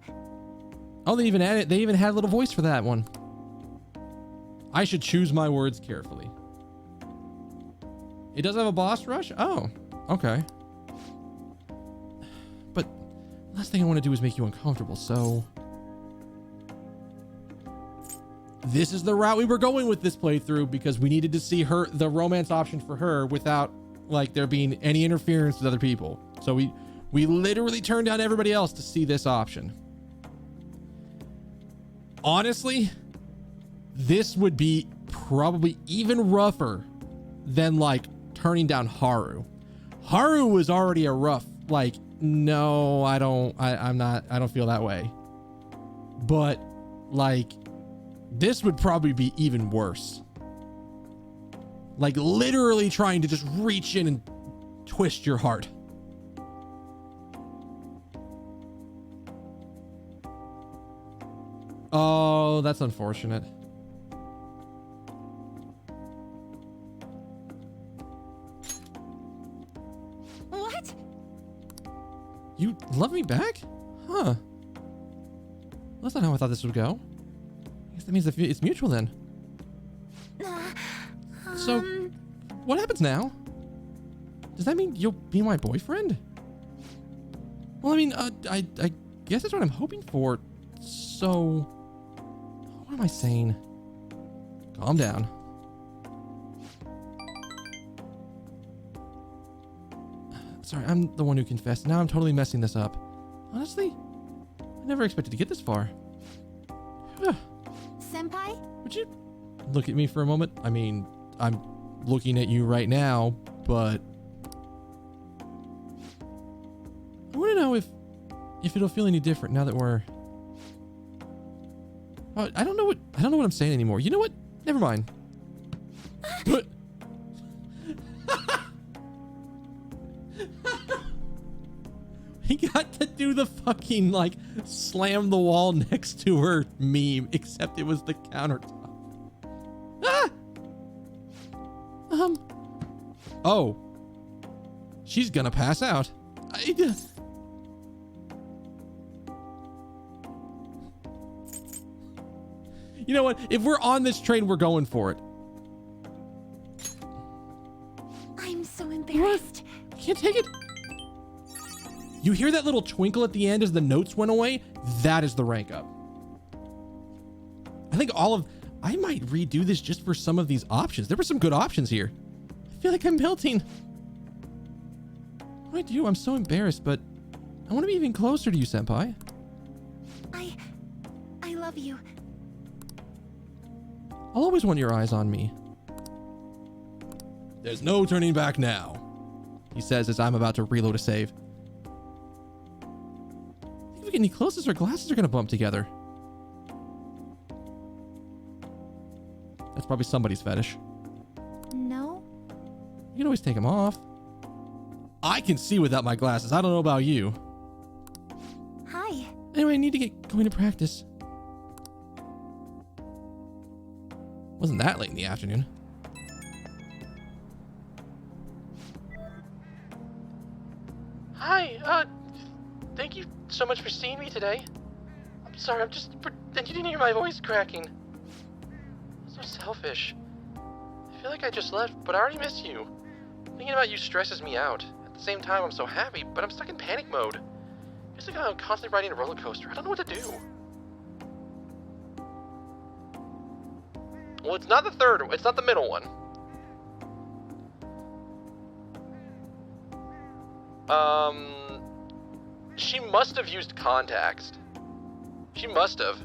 Oh, they even added, they even had a little voice for that one. I should choose my words carefully. It doesn't have a boss rush? Oh, okay. But last thing I want to do is make you uncomfortable, so this is the route we were going with this playthrough because we needed to see the romance option for her without like there being any interference with other people. So we We literally turned down everybody else to see this option. Honestly, this would be probably even rougher than like turning down Haru. Haru was already a rough, like, no, I don't feel that way. But like, this would probably be even worse. Like literally trying to just reach in and twist your heart. Oh, that's unfortunate. What? You love me back? Huh. That's not how I thought this would go. I guess that means it's mutual then. So, what happens now? Does that mean you'll be my boyfriend? Well, I mean, I guess that's what I'm hoping for. So, what am I saying? Calm down. Sorry, I'm the one who confessed. Now I'm totally messing this up. Honestly, I never expected to get this far. Senpai? Would you look at me for a moment? I mean, I'm looking at you right now, but I want to know if it'll feel any different now that we're. I don't know what I'm saying anymore. You know what? Never mind. But he got to do the fucking like slam the wall next to her meme, except it was the countertop. Ah! Oh. She's gonna pass out. You know what? If we're on this train, we're going for it. I'm so embarrassed. You can't take it. You hear that little twinkle at the end as the notes went away? That is the rank up. I think I might redo this just for some of these options. There were some good options here. I feel like I'm melting. What do I do? I'm so embarrassed, but I want to be even closer to you, Senpai. I love you. I'll always want your eyes on me. There's no turning back now, he says as I'm about to reload a save. If we get any closest, our glasses are going to bump together. That's probably somebody's fetish. No? You can always take them off. I can see without my glasses. I don't know about you. Hi. Anyway, I need to get going to practice. Wasn't that late in the afternoon. Hi, thank you so much for seeing me today. I'm sorry, and you didn't hear my voice cracking. So selfish. I feel like I just left, but I already miss you. Thinking about you stresses me out. At the same time, I'm so happy, but I'm stuck in panic mode. Feels like I'm constantly riding a roller coaster. I don't know what to do. Well, it's not the third. It's not the middle one. She must have used context. She must have,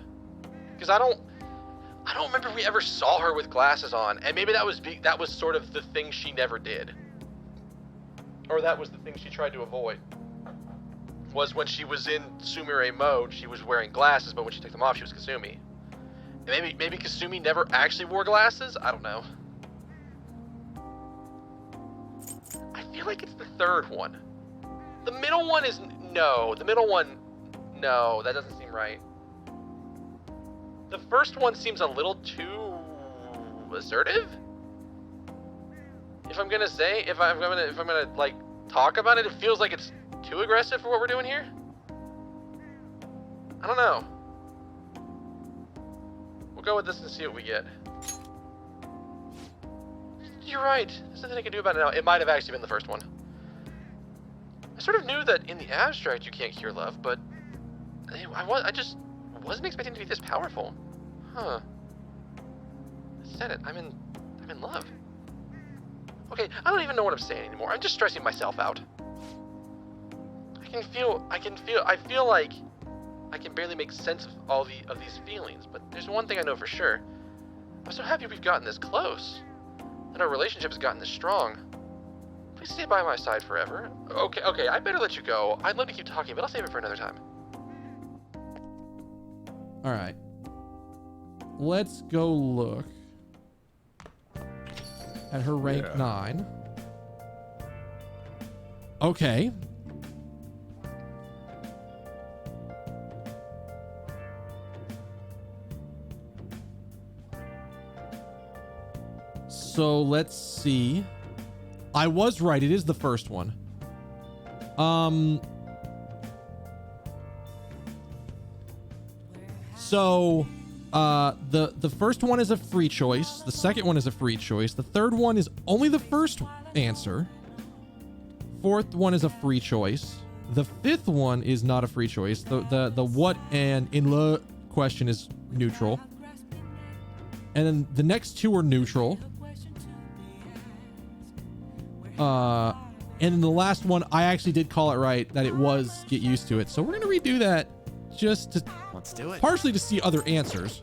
because I don't remember if we ever saw her with glasses on, and maybe that was sort of the thing she never did, or that was the thing she tried to avoid. Was when she was in Sumire mode, she was wearing glasses, but when she took them off, she was Kasumi. And maybe Kasumi never actually wore glasses? I don't know. I feel like it's the third one. The middle one is... No. The middle one... No, that doesn't seem right. The first one seems a little too... assertive? If I'm gonna say... If I'm gonna, like, talk about it, it feels like it's too aggressive for what we're doing here? I don't know. We'll go with this and see what we get. You're right. There's nothing I can do about it now. It might have actually been the first one. I sort of knew that in the abstract you can't cure love, but I just wasn't expecting to be this powerful. Huh. I said it. I'm in love. Okay, I don't even know what I'm saying anymore. I'm just stressing myself out. I I feel like I can barely make sense of all of these feelings, but there's one thing I know for sure. I'm so happy we've gotten this close, and our relationship has gotten this strong. Please stay by my side forever. Okay, I better let you go. I'd love to keep talking, but I'll save it for another time. All right. Let's go look at her rank 9. Okay. So let's see. I was right. It is the first one. So the first one is a free choice. The second one is a free choice. The third one is only the first answer. Fourth one is a free choice. The fifth one is not a free choice. The what and in le question is neutral. And then the next two are neutral. And then the last one, I actually did call it right, that it was get used to it. So we're going to redo that just to... Let's do it. Partially to see other answers.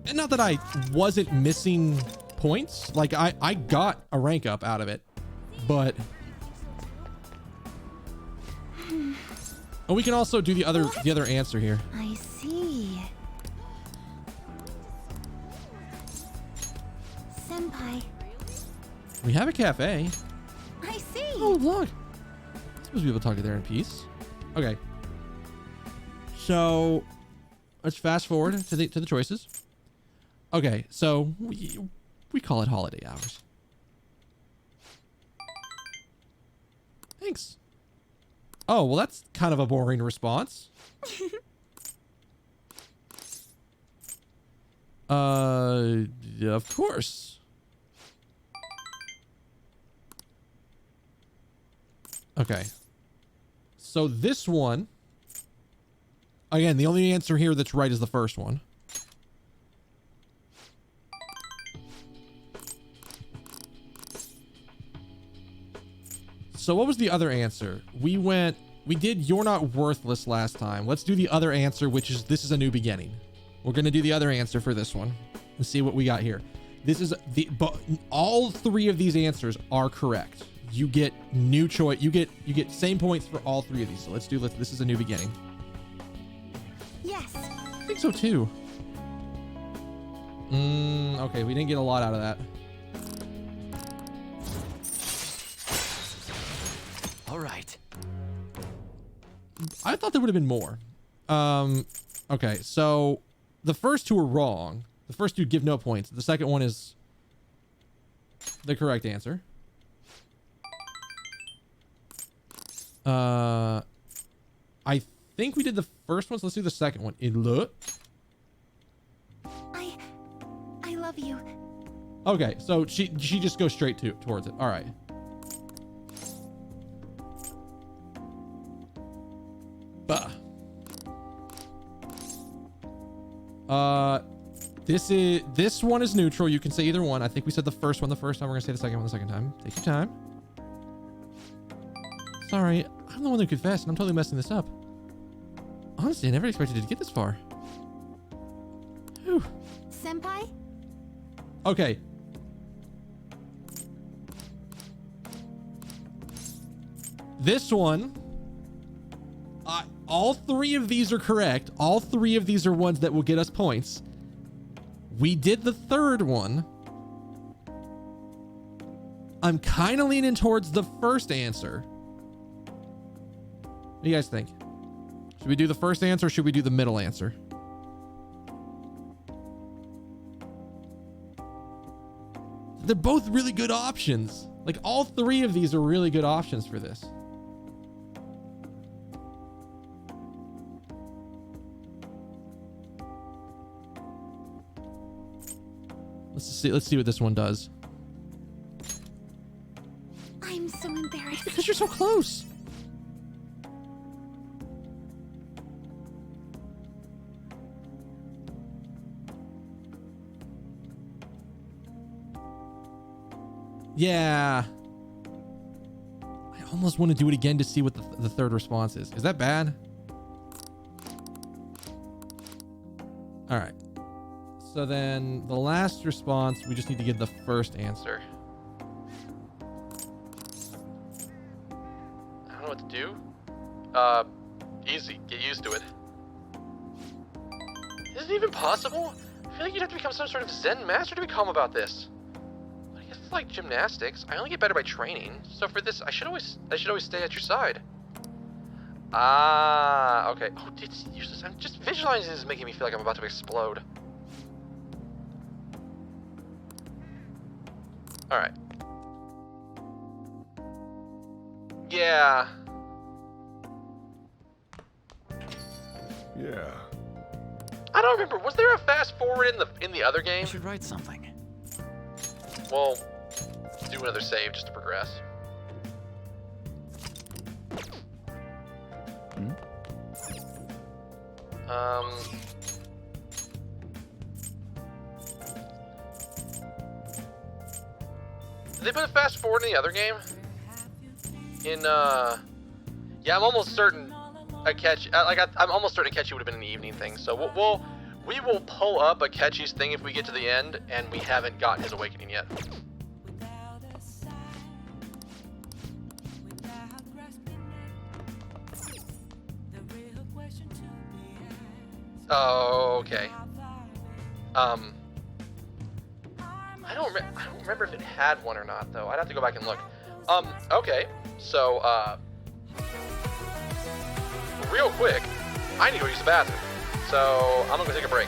And not that I wasn't missing points. Like, I got a rank up out of it. But... Oh, we can also do the other answer here. I see. Senpai. We have a cafe. I see. Oh, look. Supposed to be able to talk to there in peace. Okay. So let's fast forward to the choices. Okay, so we call it holiday hours. Thanks. Oh, well, that's kind of a boring response. Of course. Okay. So this one, again, the only answer here that's right is the first one. So what was the other answer? We did you're not worthless last time. Let's do the other answer, which is this is a new beginning. We're going to do the other answer for this one and see what we got here. But all three of these answers are correct. You get new choice. You get same points for all three of these. So let's do this is a new beginning. Yes. I think so too. Okay, we didn't get a lot out of that. All right. I thought there would have been more. Okay, so the first two are wrong. The first two give no points. The second one is the correct answer. I think we did the first one, so let's do the second one. I love you. Okay, so she just goes straight towards it. All right. This one is neutral. You can say either one. I think we said the first one the first time. We're gonna say the second one the second time. Take your time. Sorry, I'm the one that confessed, and I'm totally messing this up. Honestly, I never expected it to get this far. Whew. Senpai? Okay. This one, all three of these are correct. All three of these are ones that will get us points. We did the third one. I'm kind of leaning towards the first answer. What do you guys think? Should we do the first answer or should we do the middle answer? They're both really good options. Like, all three of these are really good options for this. Let's see what this one does. I'm so embarrassed. Because you're so close. Yeah. I almost want to do it again to see what the third response is. Is that bad? All right. So then the last response, we just need to give the first answer. I don't know what to do. Easy. Get used to it. Is it even possible? I feel like you'd have to become some sort of Zen master to be calm about this. I guess it's like gymnastics. I only get better by training. So for this, I should always stay at your side. Ah, okay. Oh, it's useless. I'm just visualizing this is making me feel like I'm about to explode. All right. Yeah. Yeah. I don't remember. Was there a fast forward in the other I game? should write something. Well, do another save just to progress. Did they put a fast forward in the other game? Yeah, I'm almost certain I'm almost certain Akechi would have been an evening thing. So we will pull up Akechi's thing if we get to the end and we haven't gotten his awakening yet. Oh, okay. I don't remember if it had one or not though. I'd have to go back and look. Okay. So, real quick, I need to go use the bathroom. So, I'm gonna go take a break.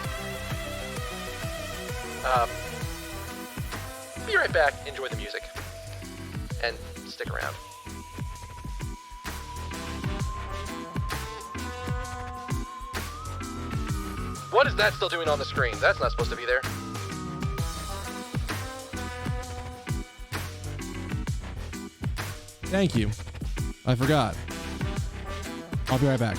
Be right back. Enjoy the music. And stick around. What is that still doing on the screen? That's not supposed to be there. Thank you. I forgot. I'll be right back.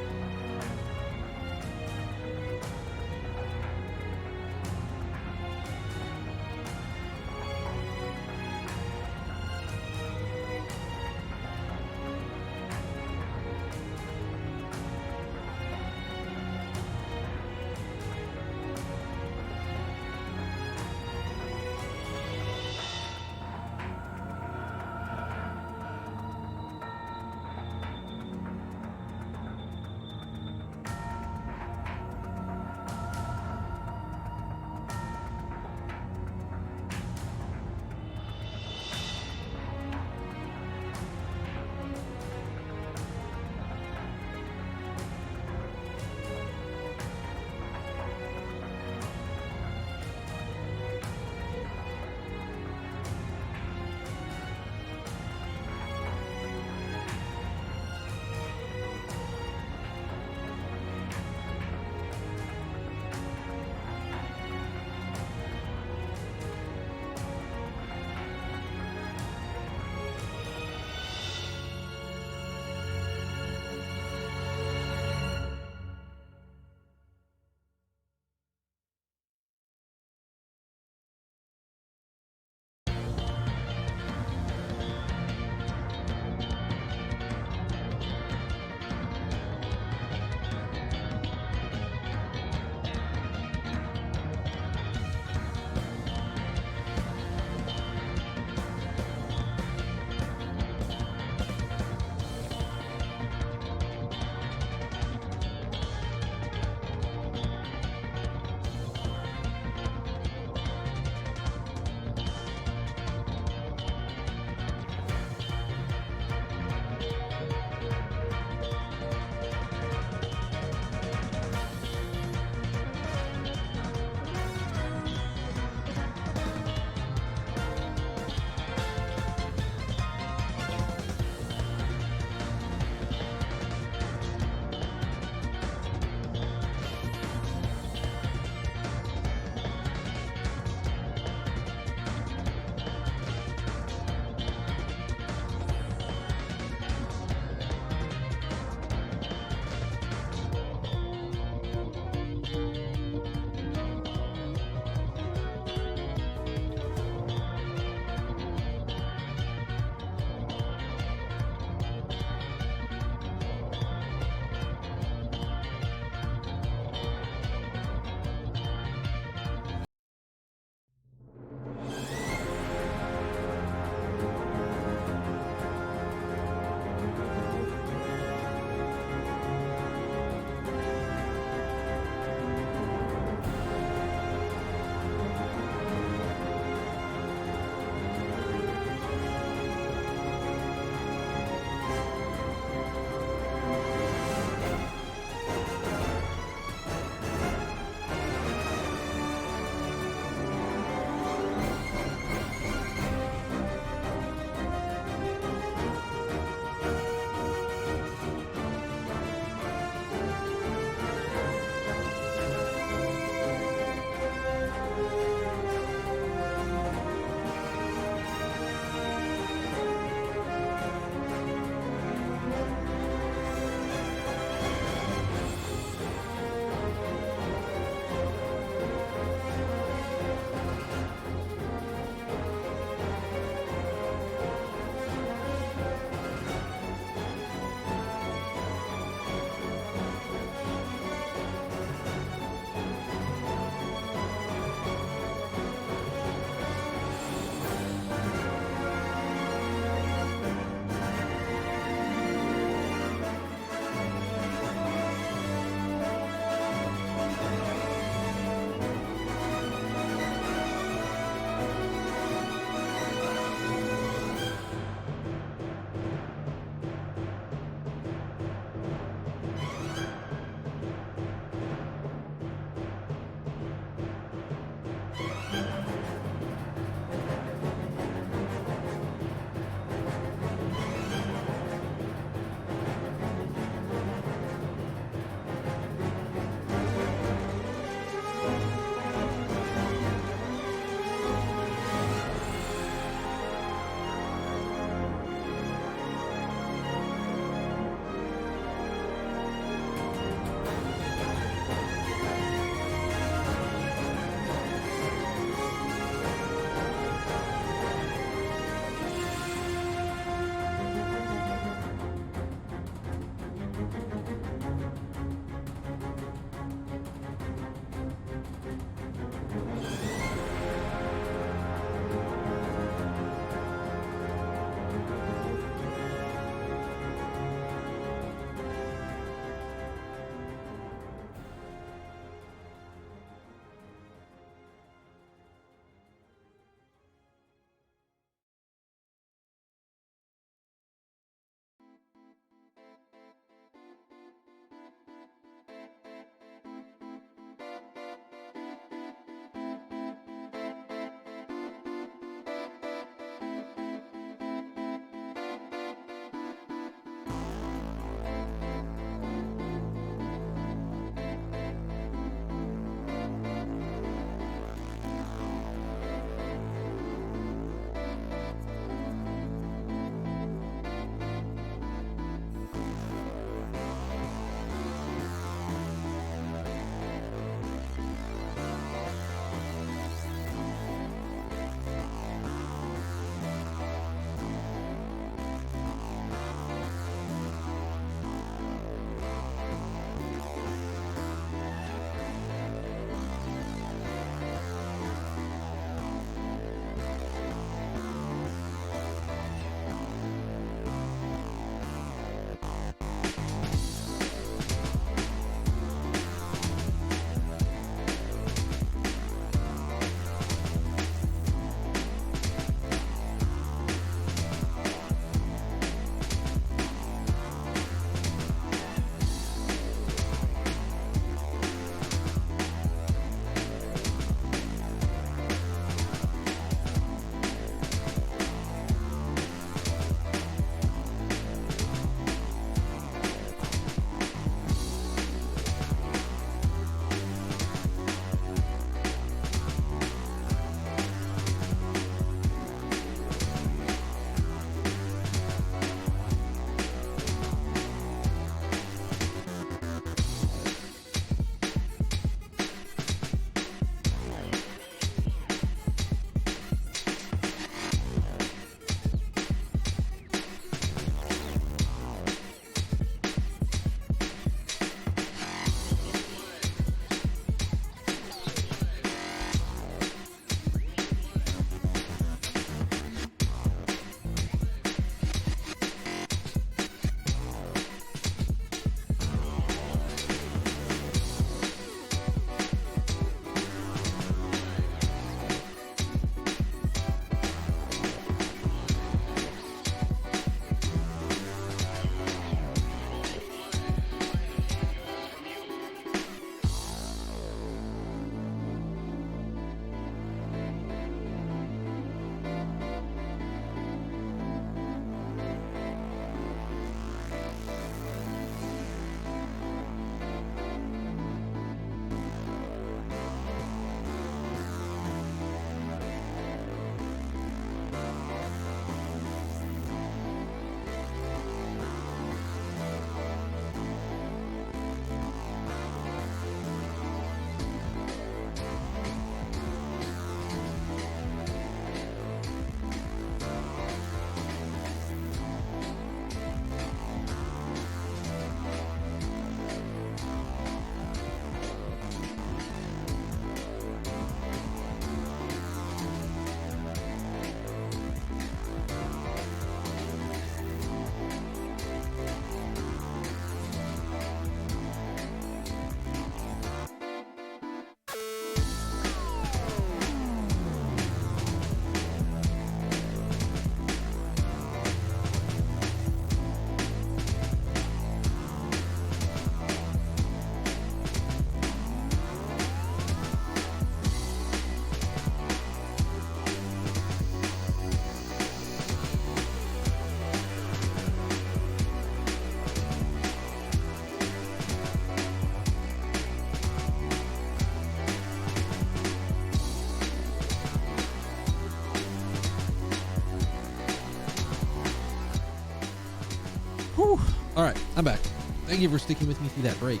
All right, I'm back. Thank you for sticking with me through that break.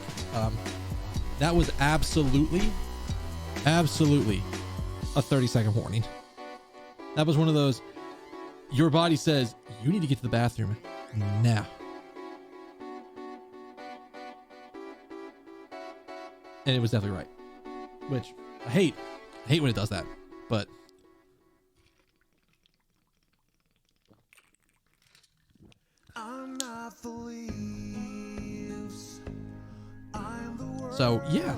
That was absolutely a 30-second warning. That was one of those, your body says, you need to get to the bathroom now. And it was definitely right. Which, I hate when it does that. But so yeah,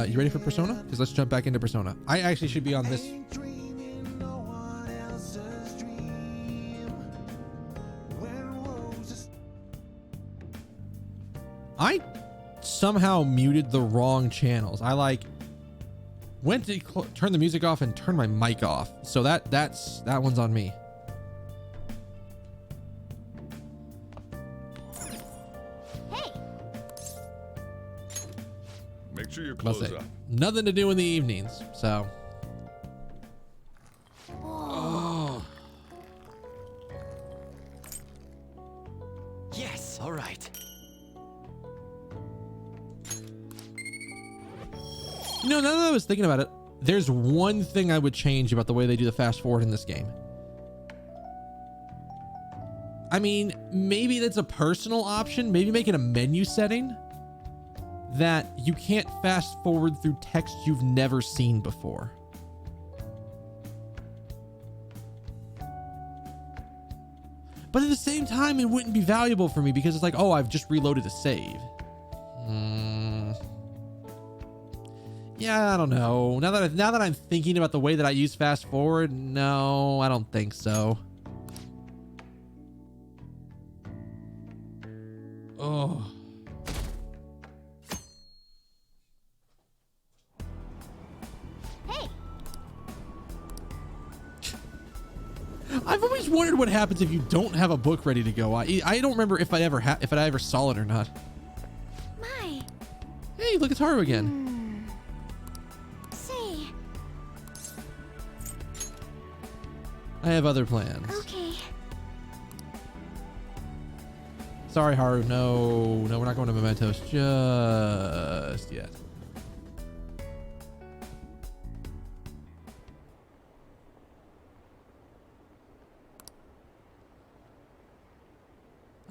you ready for Persona? Because let's jump back into Persona. I actually should be on this. I somehow muted the wrong channels. I went to turn the music off and turn my mic off. So that one's on me. Make sure you close up. Nothing to do in the evenings, so. Oh. Yes, all right. You know, now that I was thinking about it, there's one thing I would change about the way they do the fast forward in this game. I mean, maybe that's a personal option. Maybe make it a menu setting that you can't fast forward through text you've never seen before. But at the same time, it wouldn't be valuable for me because it's like, oh, I've just reloaded a save. Yeah, I don't know. Now that I'm thinking about the way that I use fast forward, no, I don't think so. Oh. Hey, I've always wondered what happens if you don't have a book ready to go. I don't remember if I ever saw it or not. my. Hey, look, it's Haru again. Say, I have other plans. okay. Sorry, Haru. No, we're not going to Mementos just yet.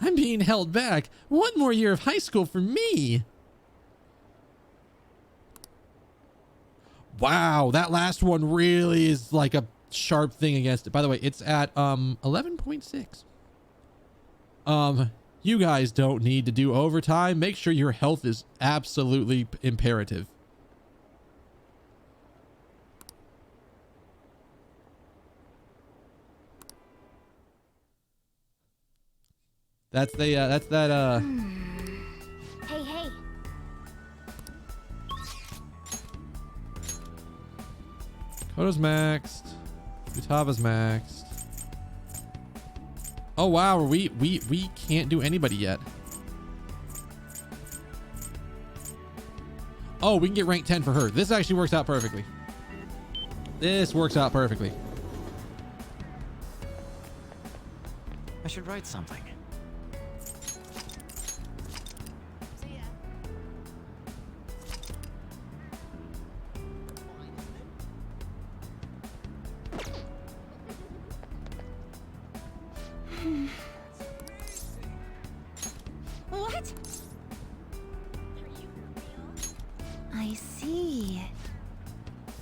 I'm being held back. One more year of high school for me. Wow, that last one really is like a sharp thing against it. By the way, it's at 11.6. You guys don't need to do overtime. Make sure your health is absolutely imperative. That's that Hey. Koto's maxed. Utava's maxed. Oh wow, we can't do anybody yet. Oh, we can get rank 10 for her. This actually works out perfectly. This works out perfectly. I should write something. What? I see.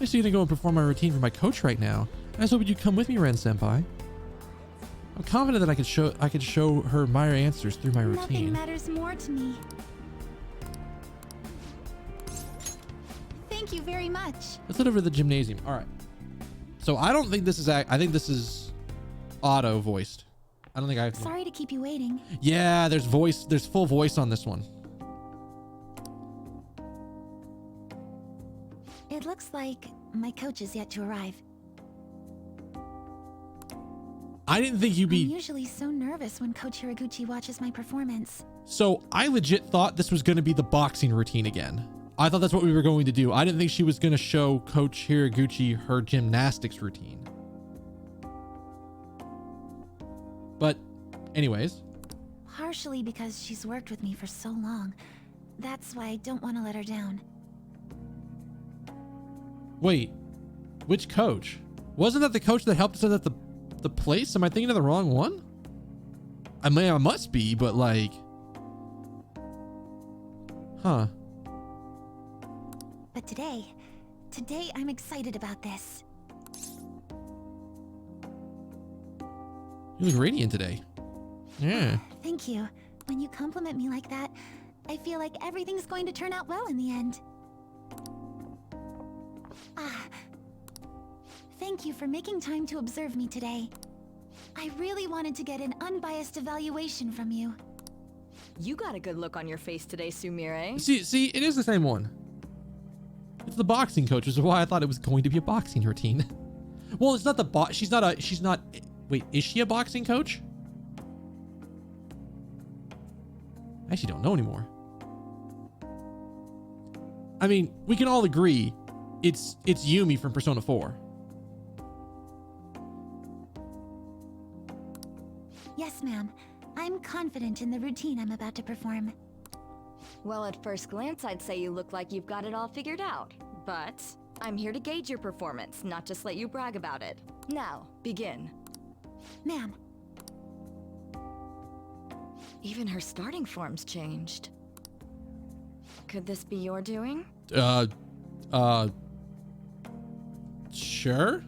I see you to go and perform my routine for my coach right now. I was hoping you'd come with me, Ren Senpai. I'm confident that I could show her my answers through my Nothing routine. matters more to me. Thank you very much. Let's head over to the gymnasium. All right. So I don't think this is I think this is auto voiced. I don't think I have to. Sorry to keep you waiting. Yeah, there's full voice on this one. It looks like my coach is yet to arrive. I didn't think you'd I'm be. usually so nervous when Coach Hiraguchi watches my performance. So I legit thought this was going to be the boxing routine again. I thought that's what we were going to do. I didn't think she was going to show Coach Hiraguchi her gymnastics routine. But anyways, partially because she's worked with me for so long. That's why I don't want to let her down. Wait, which coach? Wasn't that the coach that helped us at the place? Am I thinking of the wrong one? I mean, I must be, but like, huh? But today I'm excited about this. You look radiant today. Yeah. Thank you. When you compliment me like that, I feel like everything's going to turn out well in the end. Thank you for making time to observe me today. I really wanted to get an unbiased evaluation from you. You got a good look on your face today, Sumire. See, it is the same one. It's the boxing coach, which is why I thought it was going to be a boxing routine. Well, it's not the she's not, wait, is she a boxing coach? I actually don't know anymore. I mean, we can all agree it's Yumi from Persona 4. Yes, ma'am. I'm confident in the routine I'm about to perform. Well, at first glance, I'd say you look like you've got it all figured out. But I'm here to gauge your performance, not just let you brag about it. Now, begin. Ma'am. Even her starting form's changed. Could this be your doing? Sure.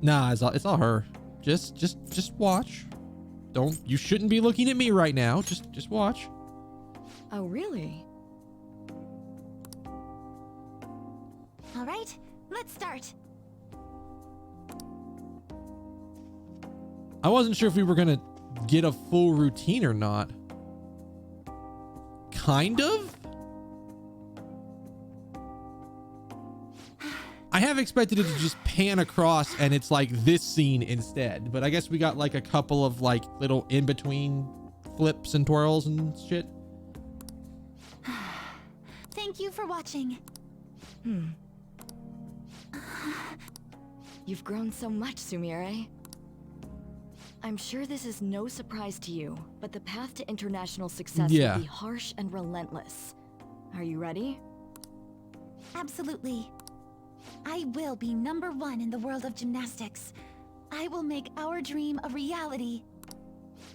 Nah, it's all her. Just watch. You shouldn't be looking at me right now. Just watch. Oh, really? All right, let's start. I wasn't sure if we were gonna get a full routine or not. Kind of? I have expected it to just pan across and it's like this scene instead, but I guess we got like a couple of like little in-between flips and twirls and shit. Thank you for watching. You've grown so much, Sumire. I'm sure this is no surprise to you, but the path to international success will be harsh and relentless. Are you ready? Absolutely. I will be #1 in the world of gymnastics. I will make our dream a reality.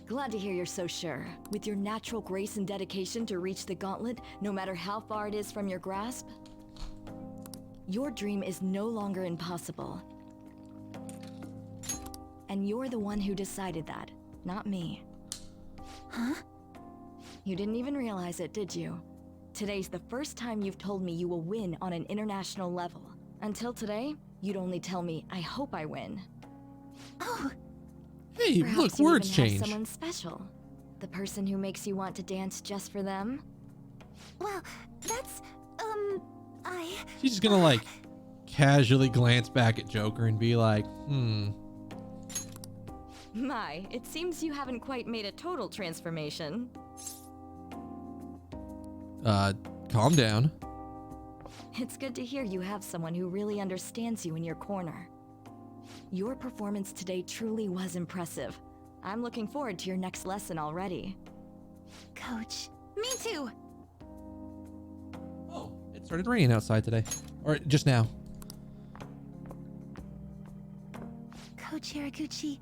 Glad to hear you're so sure. With your natural grace and dedication to reach the gauntlet, no matter how far it is from your grasp, your dream is no longer impossible. And you're the one who decided that, not me. Huh? You didn't even realize it, did you? Today's the first time you've told me you will win on an international level. Until today, you'd only tell me, I hope I win. Oh, Hey, Perhaps look, you words even have change. someone special. The person who makes you want to dance just for them? well, that's, She's just gonna like casually glance back at Joker and be like, My, it seems you haven't quite made a total transformation. calm down. It's good to hear you have someone who really understands you in your corner. Your performance today truly was impressive. I'm looking forward to your next lesson already. Coach. Me too. Oh, it started raining outside today. Or just now. Coach Hiraguchi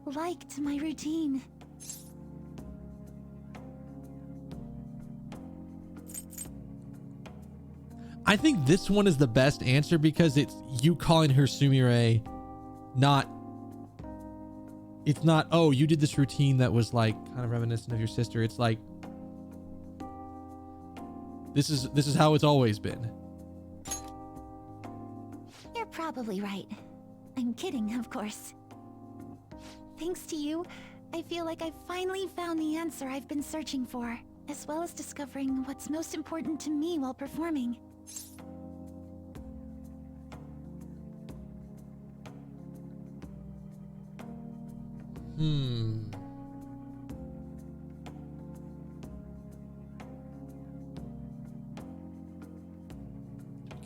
liked my routine. I think this one is the best answer because it's you calling her Sumire, it's not, oh, you did this routine that was like kind of reminiscent of your sister. It's like, this is how it's always been. You're probably right. I'm kidding, of course. Thanks to you, I feel like I've finally found the answer I've been searching for, as well as discovering what's most important to me while performing.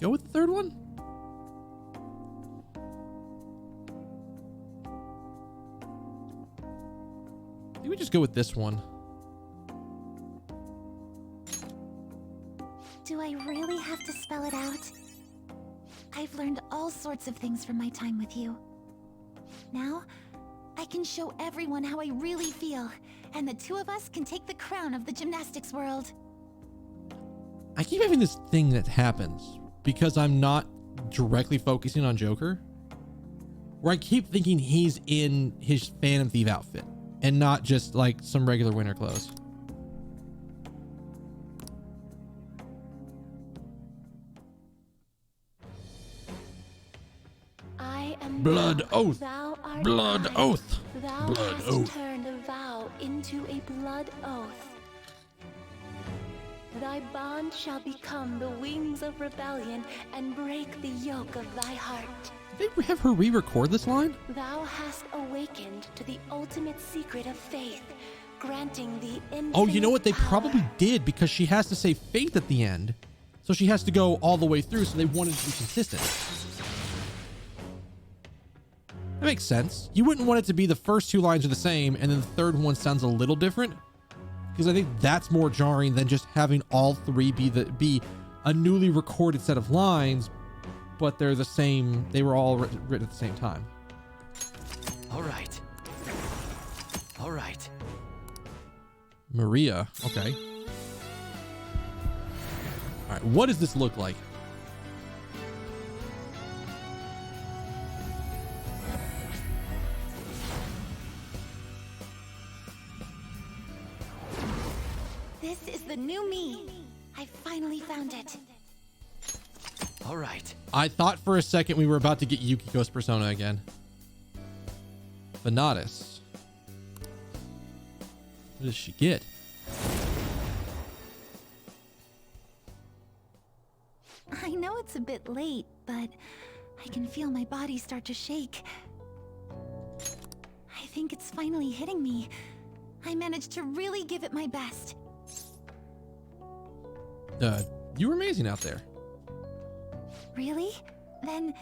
Go with the third one? Maybe we just go with this one. Do I really have to spell it out? I've learned all sorts of things from my time with you. Now, I can show everyone how I really feel, and the two of us can take the crown of the gymnastics world. I keep having this thing that happens because I'm not directly focusing on Joker, where I keep thinking he's in his Phantom Thief outfit and not just like some regular winter clothes. I am Blood thou, oath. Thou art Blood I. oath. Thou Blood hast oath. turned a vow into a blood oath. Thy bond shall become the wings of rebellion and break the yoke of thy heart. Did they have her re-record this line? Thou hast awakened to the ultimate secret of faith, granting thee infinite Oh, you know what? They power. probably did because she has to say faith at the end. So she has to go all the way through. So they wanted to be consistent. That makes sense. You wouldn't want it to be the first two lines are the same and then the third one sounds a little different. Because I think that's more jarring than just having all three be a newly recorded set of lines, but they're the same. They were all written at the same time. All right. All right. Maria. Okay. All right. What does this look like? This is the new me. I finally found it. All right. I thought for a second we were about to get Yukiko's persona again. Venatus. What does she get? I know it's a bit late, but I can feel my body start to shake. I think it's finally hitting me. I managed to really give it my best. You were amazing out there. Really? Then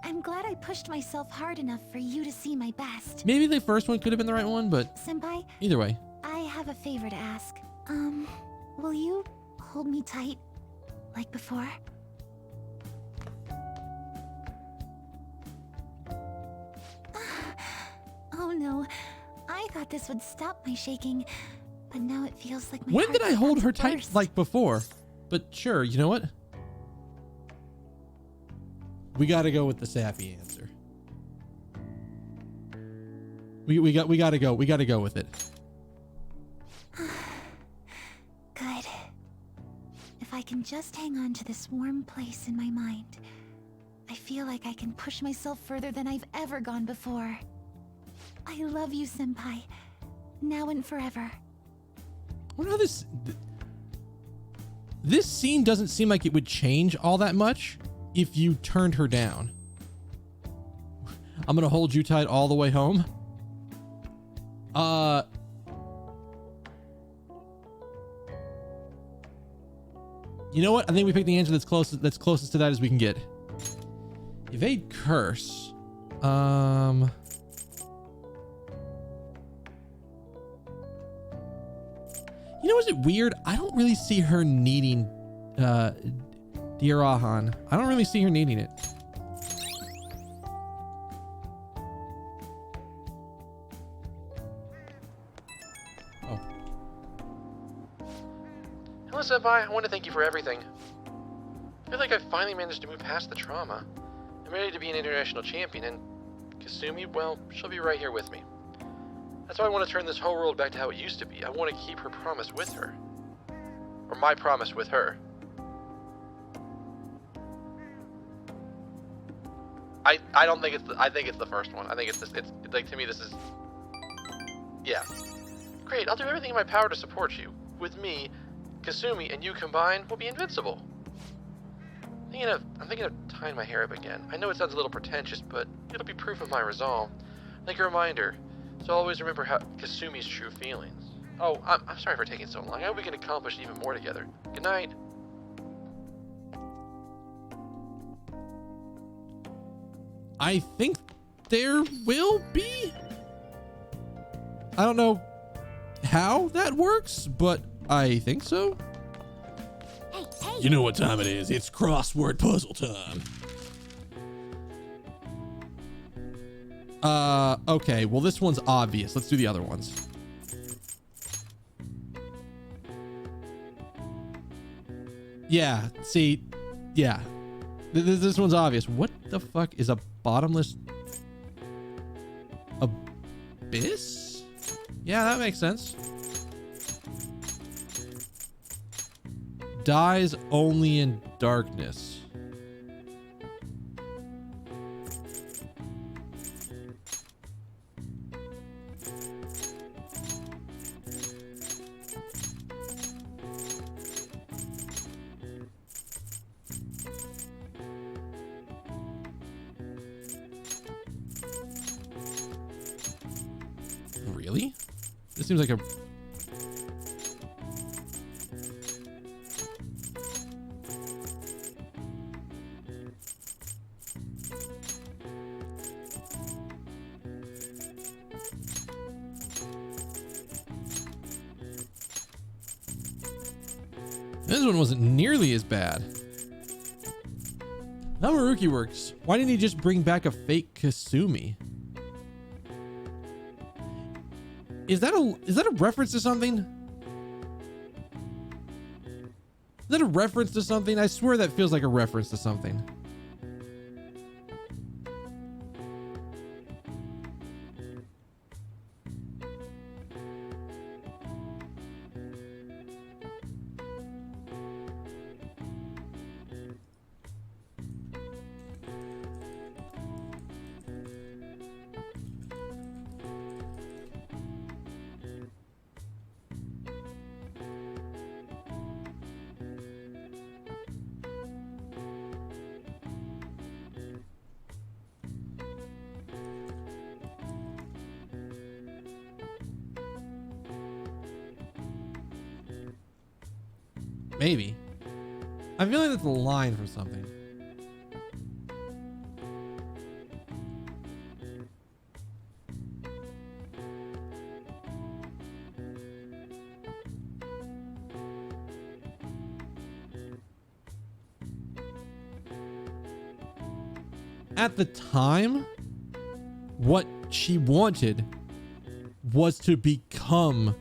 I'm glad I pushed myself hard enough for you to see my best. Maybe the first one could have been the right one, but Senpai, either way. I have a favor to ask. Will you hold me tight, like before? Oh no, I thought this would stop my shaking, but now it feels like my When did heart's I hold about her to tight burst. like before? But sure, you know what? We got to go with the sappy answer. We got to go with it. Good. If I can just hang on to this warm place in my mind, I feel like I can push myself further than I've ever gone before. I love you, Senpai. Now and forever. I wonder how this scene doesn't seem like it would change all that much if you turned her down. I'm gonna hold you tight all the way home. You know what? I think we picked the answer that's closest to that as we can get. Evade curse. You know, is it weird? I don't really see her needing Dear Ahan. I don't really see her needing it. Oh. Hello, Senpai. I want to thank you for everything. I feel like I finally managed to move past the trauma. I'm ready to be an international champion, and Kasumi, well, she'll be right here with me. That's why I want to turn this whole world back to how it used to be. I want to keep her promise with her. Or my promise with her. I don't think I think it's the first one. I think it's like, to me, this is, yeah. Great, I'll do everything in my power to support you. With me, Kasumi, and you combined, we'll be invincible. I'm thinking of tying my hair up again. I know it sounds a little pretentious, but it'll be proof of my resolve. Like a reminder. So always remember Kasumi's true feelings. Oh, I'm sorry for taking so long. I hope we can accomplish even more together. Good night. I think there will be. I don't know how that works, but I think so. Hey, hey! You know what time it is. It's crossword puzzle time. Okay. Well, this one's obvious. Let's do the other ones. Yeah. See. Yeah. This one's obvious. What the fuck is a bottomless abyss? Yeah, that makes sense. Dies only in darkness. Really? This seems like a... This one wasn't nearly as bad. How Maruki works. Why didn't he just bring back a fake Kasumi? Is that a reference to something? Is that a reference to something? I swear that feels like a reference to something. Maybe. I feel like that's a line from something. At the time, what she wanted was to become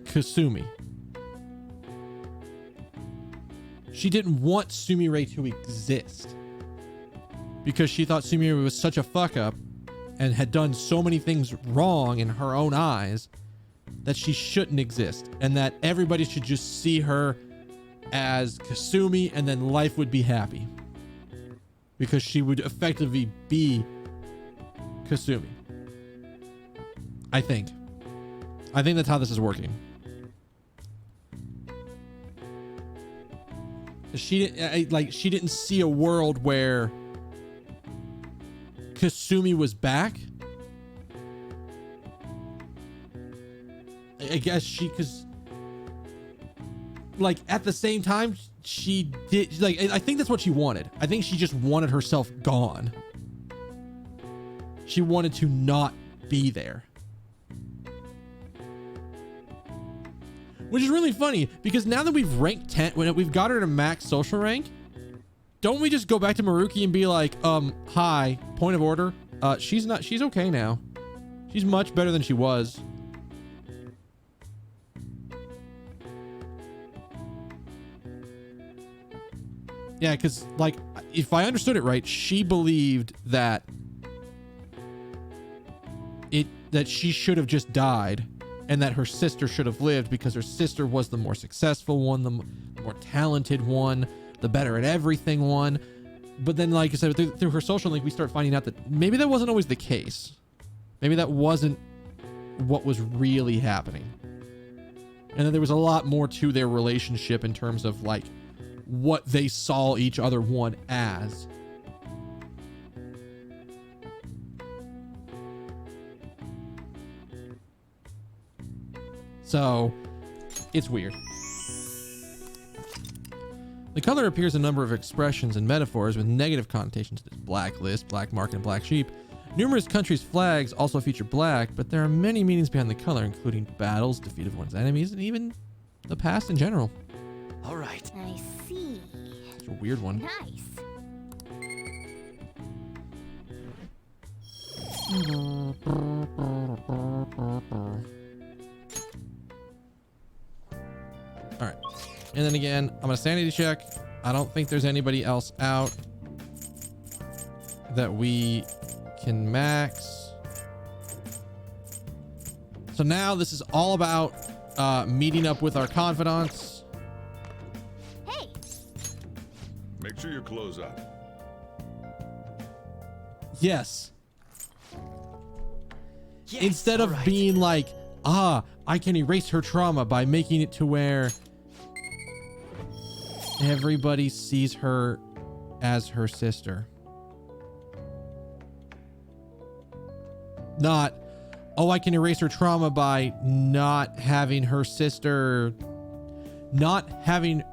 Kasumi. She didn't want Sumire to exist because she thought Sumire was such a fuck up and had done so many things wrong in her own eyes that she shouldn't exist, and that everybody should just see her as Kasumi, and then life would be happy because she would effectively be Kasumi. I think that's how this is working. She didn't see a world where Kasumi was back. I guess because like at the same time she did, like, I think that's what she wanted. I think she just wanted herself gone. She wanted to not be there. Which is really funny because now that we've ranked 10, when we've got her to max social rank, don't we just go back to Maruki and be like, hi, point of order. She's okay now. She's much better than she was. Yeah, because like, if I understood it right, she believed that she should have just died, and that her sister should have lived because her sister was the more successful one, the more talented one, the better at everything one. But then, like I said, through her social link, we start finding out that maybe that wasn't always the case. Maybe that wasn't what was really happening. And then there was a lot more to their relationship in terms of like what they saw each other one as. So, it's weird. The color appears in a number of expressions and metaphors with negative connotations such as black list, black market, and black sheep. Numerous countries' flags also feature black, but there are many meanings behind the color, including battles, defeat of one's enemies, and even the past in general. All right. I see. It's a weird one. Nice. All right. And then again, I'm gonna sanity check. I don't think there's anybody else out that we can max. So now this is all about meeting up with our confidants. Hey, Make sure you close up. Yes. Yes, Instead of all right. being like, I can erase her trauma by making it to where everybody sees her as her sister. Not, I can erase her trauma by not having her sister, not having,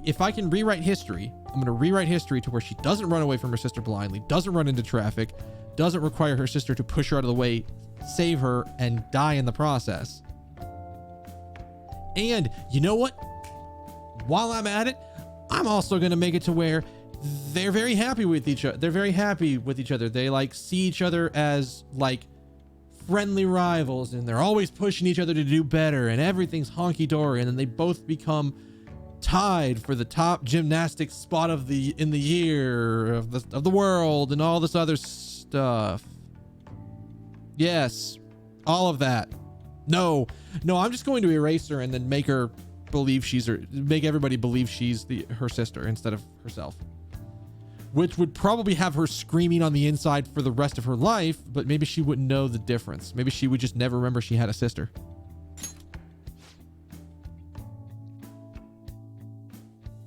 if I can rewrite history, I'm going to rewrite history to where she doesn't run away from her sister blindly, doesn't run into traffic, doesn't require her sister to push her out of the way, save her, and die in the process. And you know what? While I'm at it, I'm also going to make it to where they're very happy with each other. They're very happy with each other. They like see each other as like friendly rivals, and they're always pushing each other to do better, and everything's honky-dory, and then they both become tied for the top gymnastics spot of the year of the world and all this other stuff. Yes, all of that. No, I'm just going to erase her and then make her believe make everybody believe she's her sister instead of herself, which would probably have her screaming on the inside for the rest of her life, but maybe she wouldn't know the difference. Maybe she would just never remember she had a sister.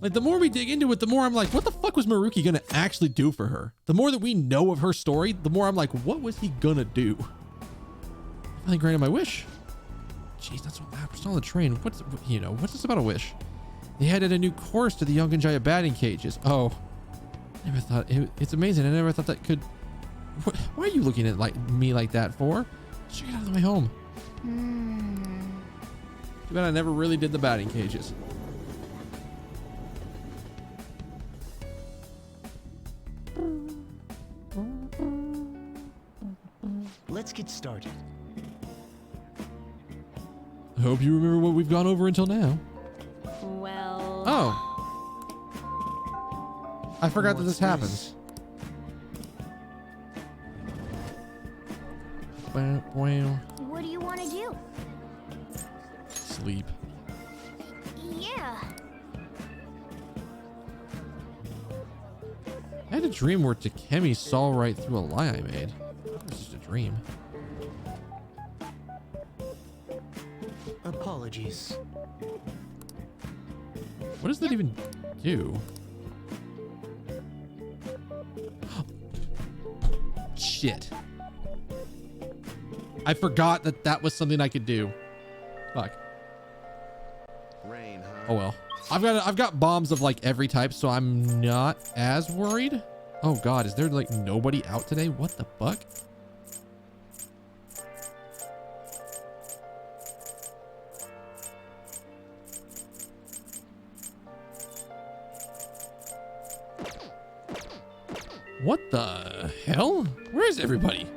Like, the more we dig into it, the more I'm like, what the fuck was Maruki gonna actually do for her? The more that we know of her story, the more I'm like, what was he gonna do? I finally granted my wish. Jeez, that's so loud. We're still on the train. What's this about a wish? They added a new course to the Yongenjaya batting cages. Oh, never thought it's amazing. I never thought that could. Why are you looking at me like that for? Just get out of the way home. Too bad I never really did the batting cages. Let's get started. I hope you remember what we've gone over until now. Well... Oh. I forgot that this happens. Wow. what do you want to do? Sleep. Yeah. I had a dream where Takemi saw right through a lie I made. It was just a dream. Apologies. What does that even do? Shit. I forgot that was something I could do. Fuck. Rain, huh? Oh well. I've got bombs of like every type, so I'm not as worried. Oh god, is there like nobody out today? What the fuck? What the hell? Where is everybody?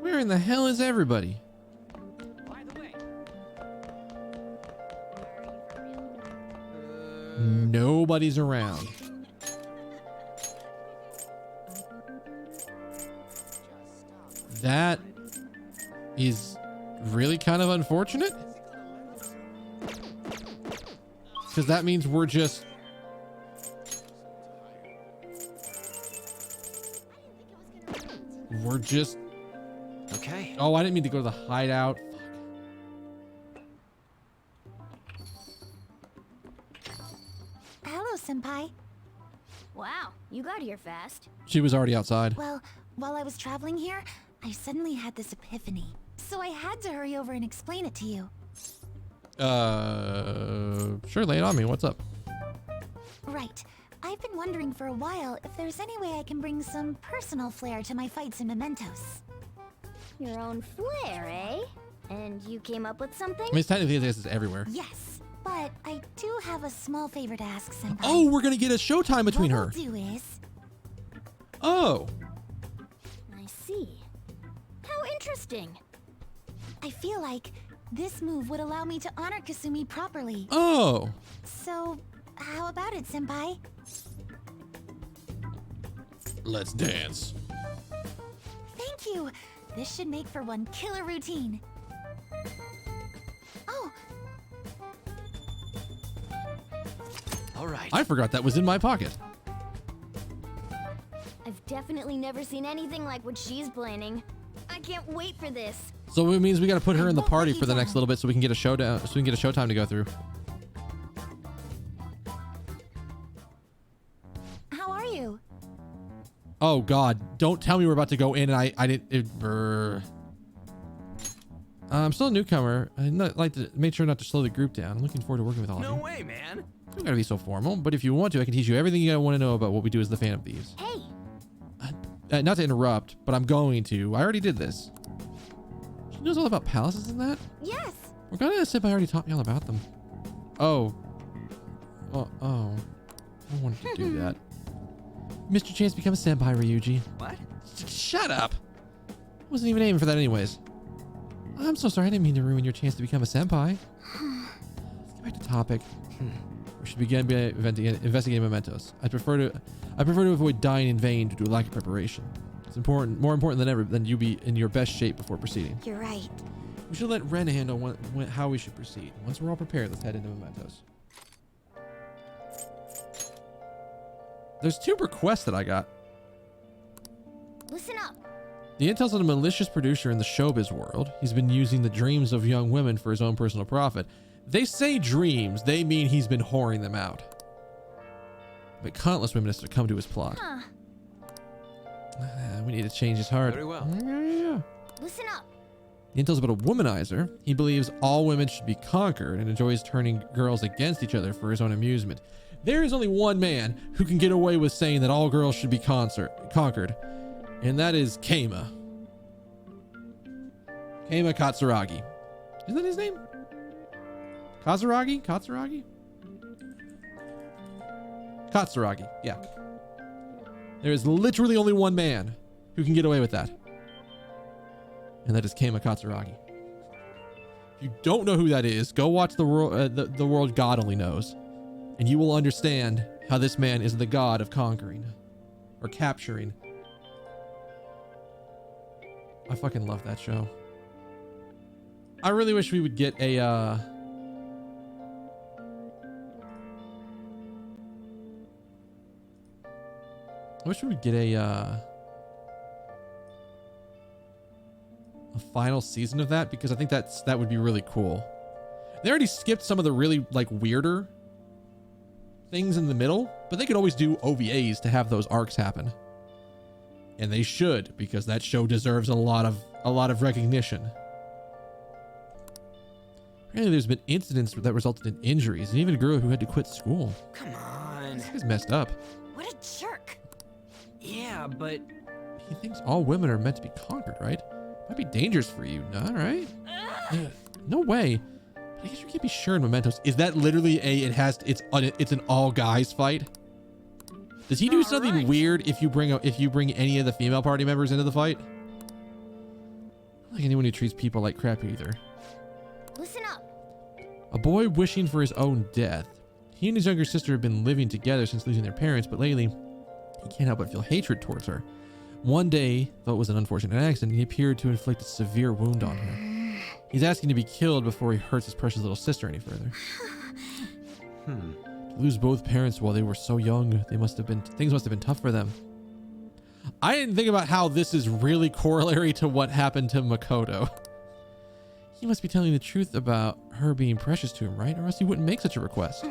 Where in the hell is everybody? Nobody's around. That is really kind of unfortunate. Because that means we're just... Okay. Oh, I didn't mean to go to the hideout. Hello, Senpai. Wow, you got here fast. She was already outside. Well, while I was traveling here, I suddenly had this epiphany. So I had to hurry over and explain it to you. Sure, lay it on me. What's up? Right. I've been wondering for a while if there's any way I can bring some personal flair to my fights in Mementos. Your own flair, eh? And you came up with something? I mean, it's technically this is everywhere. Yes, but I do have a small favor to ask, Senpai. Oh, we're gonna get a showtime between her. What we'll do is... Oh. I see. How interesting. I feel like this move would allow me to honor Kasumi properly. Oh. So, how about it, Senpai? Let's dance. Thank you. This should make for one killer routine. Oh, All right. I forgot that was in my pocket. I've definitely never seen anything like what she's planning. I can't wait for this. So it means we got to put her in the Won't party let for the you next down. little bit so we can get a showdown, so we can get a showtime to go through. how are you? Oh God, don't tell me we're about to go in and I didn't. I'm still a newcomer. I'd like to make sure not to slow the group down. I'm looking forward to working with all No of you. way, man. You don't gotta be so formal, but if you want to, I can teach you everything you want to know about what we do as the fan of thieves. Hey, Not to interrupt, but I'm going to. I already did this. She knows all about palaces and that? Yes. We're gonna Senpai already taught me all about them. Oh. Oh. I wanted to do that. Mr. Chance become a senpai, Ryuji. What? Shut up. I wasn't even aiming for that anyways. I'm so sorry. I didn't mean to ruin your chance to become a senpai. Let's get back to topic. We should begin by investigating mementos. I prefer to avoid dying in vain due to a lack of preparation. It's more important than ever than you be in your best shape before proceeding. You're right. We should let Ren handle how we should proceed. Once we're all prepared, let's head into mementos. There's 2 requests that I got. listen up. The intel's on a malicious producer in the showbiz world. He's been using the dreams of young women for his own personal profit. They say dreams, they mean he's been whoring them out. But countless women have succumbed to his plot. Huh. We need to change his heart. Very well. Yeah. Listen up. The intel's about a womanizer. He believes all women should be conquered and enjoys turning girls against each other for his own amusement. There is only one man who can get away with saying that all girls should be conquered, and that is Keima. Keima Katsuragi. Is that his name? Katsuragi? Katsuragi? Katsuragi, yeah. There is literally only one man who can get away with that. And that is Keima Katsuragi. If you don't know who that is, go watch the world God Only Knows. And you will understand how this man is the god of conquering. Or capturing. I fucking love that show. I really wish we would get a, I wish we would get a final season of that, because I think that would be really cool. They already skipped some of the really like weirder things in the middle, but they could always do OVAs to have those arcs happen. And they should, because that show deserves a lot of recognition. Apparently there's been incidents that resulted in injuries, and even a girl who had to quit school. Come on. This guy's messed up. What a jerk. Yeah, but He thinks all women are meant to be conquered, right? Might be dangerous for you, no, right? No way. But I guess you can't be sure in Mementos. Is that literally it's an all guys fight? Does he do something weird if you bring any of the female party members into the fight? I don't like anyone who treats people like crap either. Listen up. A boy wishing for his own death. He and his younger sister have been living together since losing their parents, but lately he can't help but feel hatred towards her. One day, though it was an unfortunate accident, he appeared to inflict a severe wound on her. He's asking to be killed before he hurts his precious little sister any further. To lose both parents while they were so young, things must have been tough for them. I didn't think about how this is really corollary to what happened to Makoto. He must be telling the truth about her being precious to him, right? Or else he wouldn't make such a request.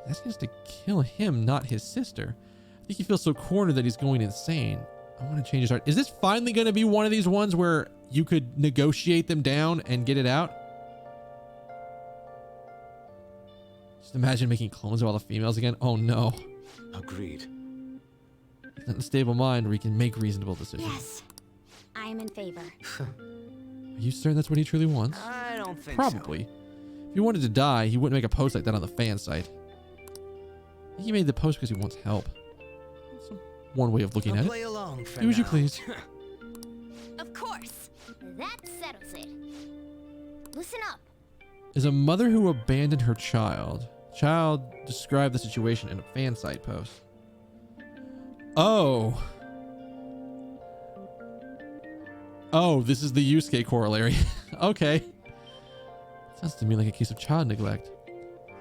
That's just to kill him, not his sister. I think he feels so cornered that he's going insane. I want to change his heart. Is this finally going to be one of these ones where you could negotiate them down and get it out? Just imagine making clones of all the females again. Oh no. Agreed. He's not in a stable mind where he can make reasonable decisions. Yes, I am in favor. Are you certain that's what he truly wants? I don't think Probably. If he wanted to die, he wouldn't make a post like that on the fan site. I think he made the post because he wants help. That's one way of looking I'll at play it. along for Do as you now. please. Of course. That settles it. Listen up. Is a mother who abandoned her child. Child described the situation in a fan site post. Oh. Oh, this is the Yusuke corollary. Okay. Sounds to me like a case of child neglect.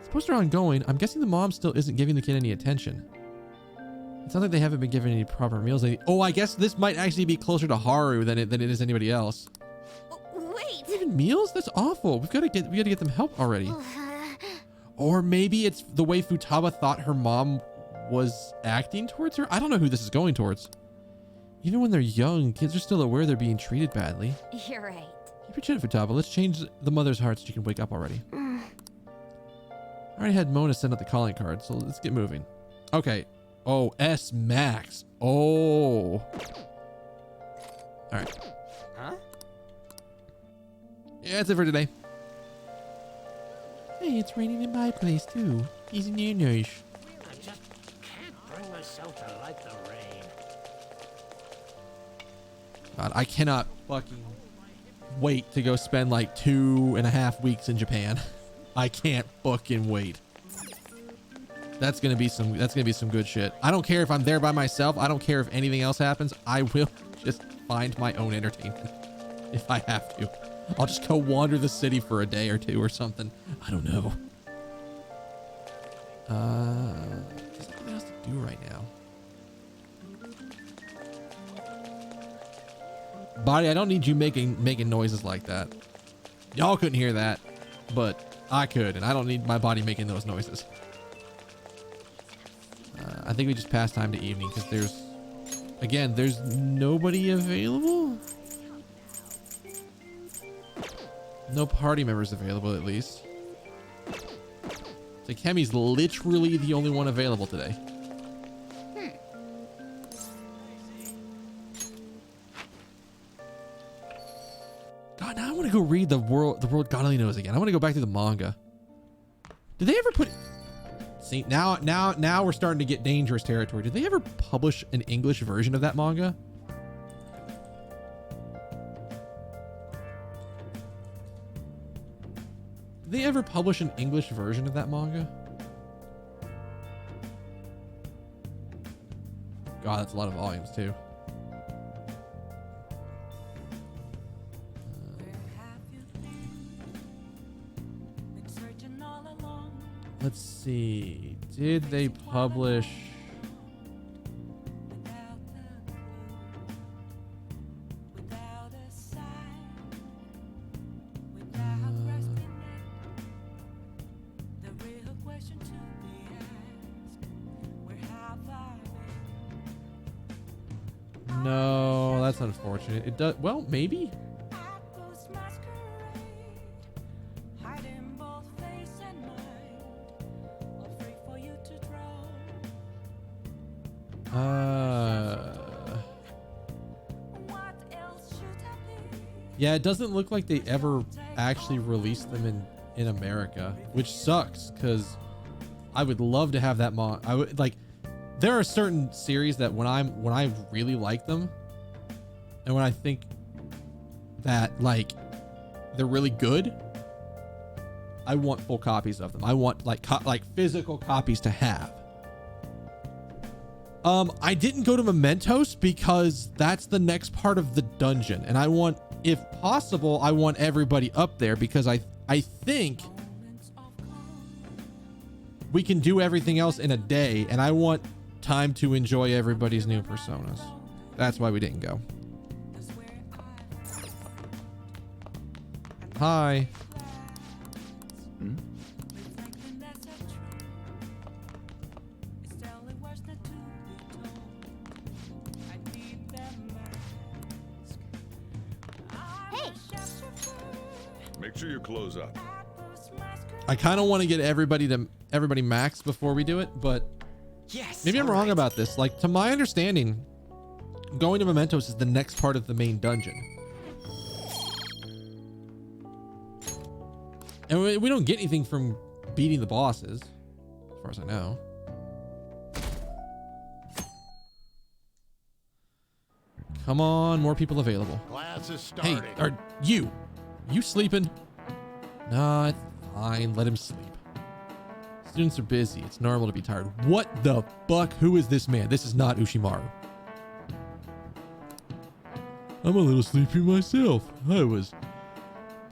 This poster ongoing. I'm guessing the mom still isn't giving the kid any attention. It sounds like they haven't been given any proper meals. Oh, I guess this might actually be closer to Haru than it is anybody else. Wait. Even meals? That's awful. We gotta get them help already. Or maybe it's the way Futaba thought her mom was acting towards her. I don't know who this is going towards. Even when they're young, kids are still aware they're being treated badly. You're right. Keep your chin, Futaba. Let's change the mother's heart so she can wake up already. I already had Mona send out the calling card, so let's get moving. Okay. Oh, S Max. Oh. All right. Huh? Yeah, that's it for today. Hey, it's raining in my place too. Isn't it nice? I just can't bring myself to like the rain. God, I cannot fucking wait to go spend like 2.5 weeks in Japan. I can't fucking wait. That's gonna be some good shit. I don't care if I'm there by myself. I don't care if anything else happens. I will just find my own entertainment if I have to. I'll just go wander the city for a day or two or something. I don't know. There's nothing else to do right now. Body, I don't need you making noises like that. Y'all couldn't hear that, but I could, and I don't need my body making those noises. I think we just pass time to evening because there's nobody available. No party members available, at least. Takemi's literally the only one available today. God, now I want to go read the world God only knows again. I want to go back to the manga. Did they ever put? See, now we're starting to get dangerous territory. Did they ever publish an English version of that manga? Did they ever publish an English version of that manga? God, that's a lot of volumes too. Let's see. Did they publish? No, that's unfortunate. It does. Well, maybe. Yeah, it doesn't look like they ever actually released them in America, which sucks because I would love to have that I would like. There are certain series that when I really like them, and when I think that like they're really good, I want full copies of them. I want like physical copies to have. I didn't go to Mementos because that's the next part of the dungeon, and I want, if possible, I want everybody up there because I think we can do everything else in a day, and I want time to enjoy everybody's new personas. That's why we didn't go. Hi. Make sure you close up. I kind of want to get everybody max before we do it, but Yes. Maybe I'm all wrong right. about this. Like, to my understanding, going to Mementos is the next part of the main dungeon. And we don't get anything from beating the bosses, as far as I know. Come on, more people available. Class is Hey, starting. are you sleeping? Nah, it's fine. Let him sleep. Students are busy. It's normal to be tired. What the fuck? Who is this man? This is not Ushimaru. I'm a little sleepy myself. I was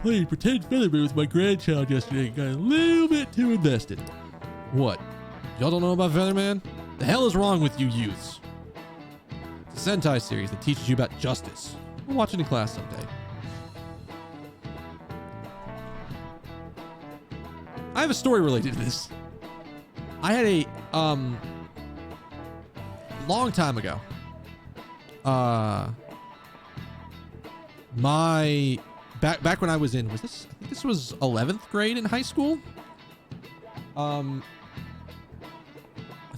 playing pretend featherman with my grandchild yesterday and got a little bit too invested. What? Y'all don't know about Featherman? The hell is wrong with you youths? It's a Sentai series that teaches you about justice. We'll watch it in class someday. I have a story related to this. I had a long time ago. My back when I was in, I think this was 11th grade in high school. I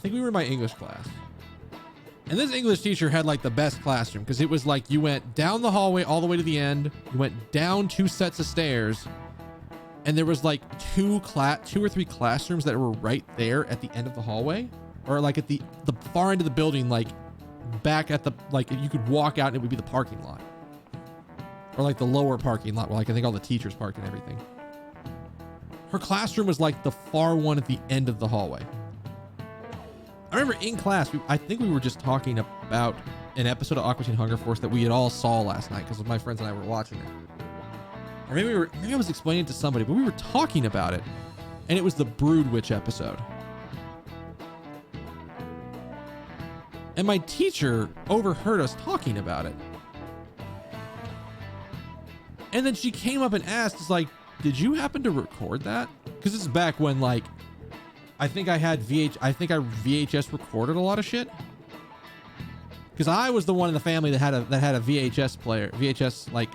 think we were in my English class. And this English teacher had like the best classroom because it was like you went down the hallway all the way to the end, you went down 2 sets of stairs, and there was like 2 or 3 classrooms that were right there at the end of the hallway, or like at the far end of the building, like back at the, like you could walk out and it would be the parking lot, or like the lower parking lot where like I think all the teachers parked and everything. Her classroom was like the far one at the end of the hallway. I remember in class, I think we were just talking about an episode of Aqua Teen Hunger Force that we had all saw last night because my friends and I were watching it. Or maybe I was explaining it to somebody, but we were talking about it, and it was the Brood Witch episode. And my teacher overheard us talking about it. And then she came up and asked, "It's like, did you happen to record that?" Because this is back when, like, I think I VHS recorded a lot of shit. Because I was the one in the family that had a VHS player, VHS like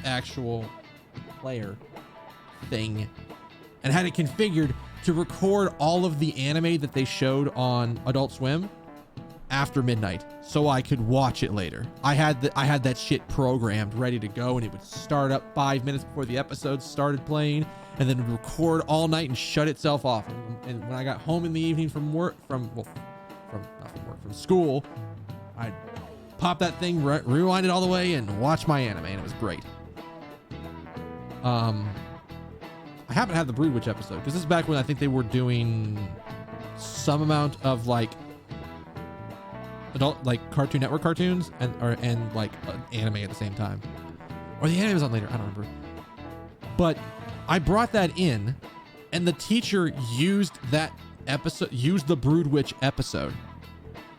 actual player thing, and had it configured to record all of the anime that they showed on Adult Swim after midnight, so I could watch it later. I had that shit programmed, ready to go, and it would start up 5 minutes before the episode started playing, and then record all night and shut itself off. And when I got home in the evening from school, I'd pop that thing, rewind it all the way, and watch my anime, and it was great. I happen to have the Brood Witch episode because this is back when I think they were doing some amount of like adult, like Cartoon Network cartoons and like anime at the same time, or the anime was on later. I don't remember. But I brought that in, and the teacher used that episode, used the Brood Witch episode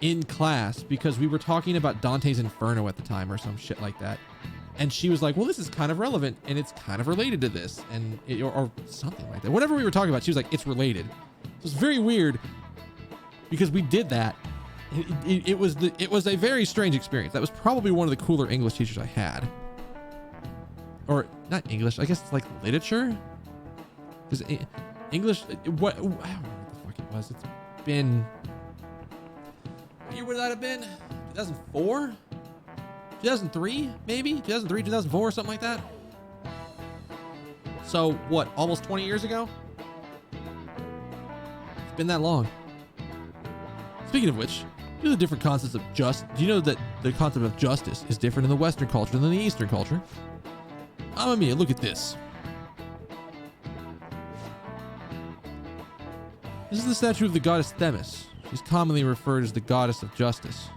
in class because we were talking about Dante's Inferno at the time or some shit like that. And she was like, "Well, this is kind of relevant and it's kind of related to this," and or something like that. Whatever we were talking about, she was like, "It's related." So it's very weird because we did that. It was a very strange experience. That was probably one of the cooler English teachers I had. Or not English, I guess it's like literature. Because English, I don't know what the fuck it was. It's been, what year would that have been? 2004? 2003, maybe? 2003, 2004, something like that. So what, almost 20 years ago? It's been that long. Speaking of which, you know the different concepts of do you know that the concept of justice is different in the Western culture than the Eastern culture? Mamma mia, look at this. This is the statue of the goddess Themis. She's commonly referred as the goddess of justice.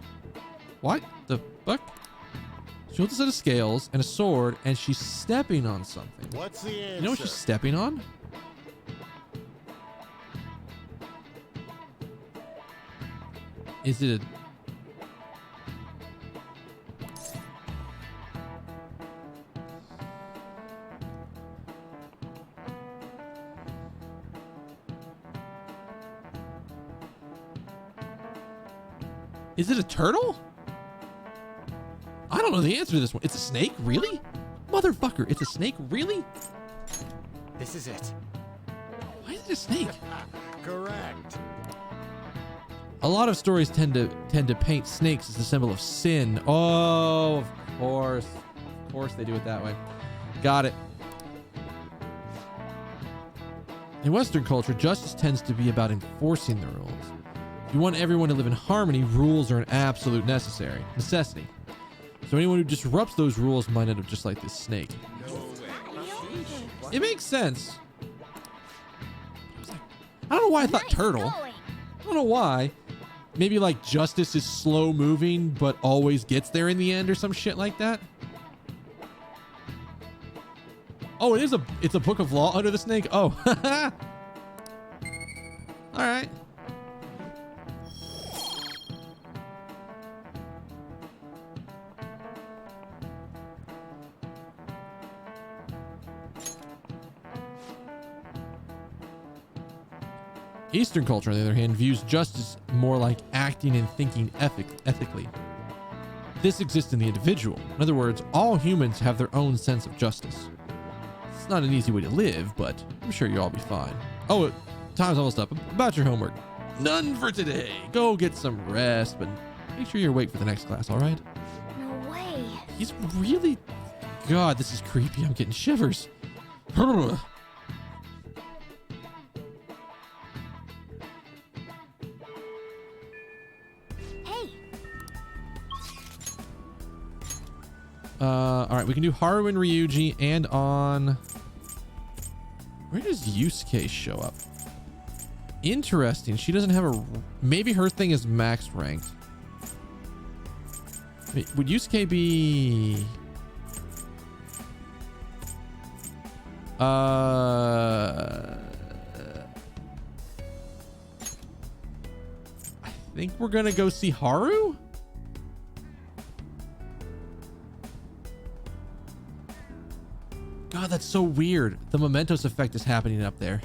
What the fuck? She holds a set of scales and a sword, and she's stepping on something. What's the answer? You know what she's stepping on? Is it a... Is it a turtle? I don't know the answer to this one. It's a snake? Really? Motherfucker, it's a snake? Really? This is it. Why is it a snake? Correct. A lot of stories tend to paint snakes as a symbol of sin. Oh, of course. Of course they do it that way. Got it. In Western culture, justice tends to be about enforcing the rules. If you want everyone to live in harmony, rules are an absolute necessity. So anyone who disrupts those rules might end up just like this snake. It makes sense. I don't know why I thought turtle. I don't know why. Maybe like justice is slow moving, but always gets there in the end or some shit like that. Oh, it's a book of law under the snake. Oh, all right. Eastern culture, on the other hand, views justice more like acting and thinking ethically. This exists in the individual. In other words, all humans have their own sense of justice. It's not an easy way to live, but I'm sure you'll all be fine. Oh, time's almost up. About your homework. None for today. Go get some rest, but make sure you're awake for the next class, all right? No way. He's really... God, this is creepy. I'm getting shivers. All right, we can do Haru and Ryuji, and on... Where does Yusuke show up? Interesting. She doesn't have a... Maybe her thing is max ranked. Wait, would Yusuke be... I think we're gonna go see Haru? God, that's so weird. The Mementos effect is happening up there.